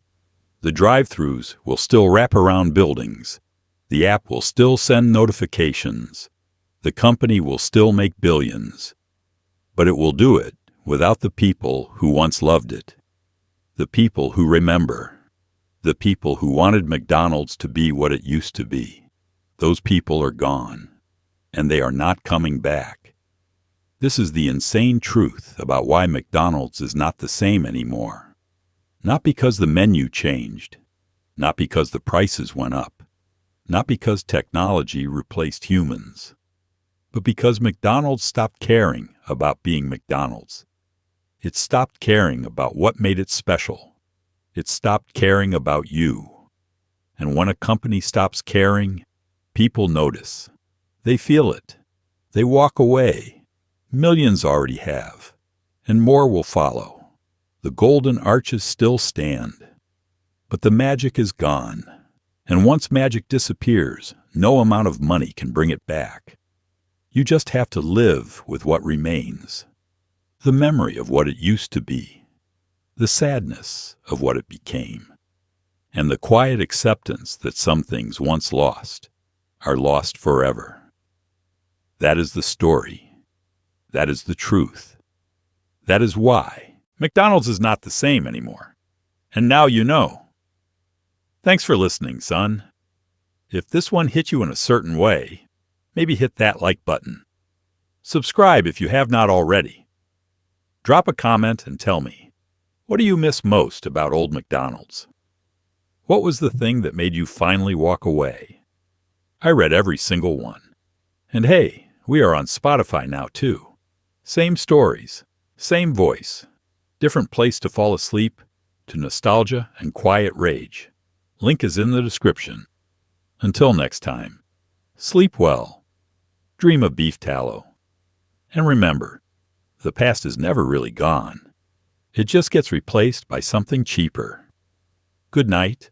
The drive-thrus will still wrap around buildings. The app will still send notifications. The company will still make billions. But it will do it without the people who once loved it. The people who remember. The people who wanted McDonald's to be what it used to be. Those people are gone, and they are not coming back. This is the insane truth about why McDonald's is not the same anymore. Not because the menu changed, not because the prices went up, Not because technology replaced humans, but because McDonald's stopped caring about being McDonald's. It stopped caring about what made it special. It stopped caring about you. And when a company stops caring, people notice. They feel it. They walk away. Millions already have, and more will follow. The golden arches still stand, but the magic is gone. And once magic disappears, no amount of money can bring it back. You just have to live with what remains. The memory of what it used to be, the sadness of what it became, and the quiet acceptance that some things once lost are lost forever. That is the story. That is the truth. That is why McDonald's is not the same anymore. And now you know. Thanks for listening, son. If this one hit you in a certain way, maybe hit that like button. Subscribe if you have not already. Drop a comment and tell me, what do you miss most about old McDonald's? What was the thing that made you finally walk away? I read every single one. And hey, we are on Spotify now too. Same stories, same voice, different place to fall asleep, to nostalgia and quiet rage. Link is in the description. Until next time, sleep well, dream of beef tallow, and remember, the past is never really gone. It just gets replaced by something cheaper. Good night.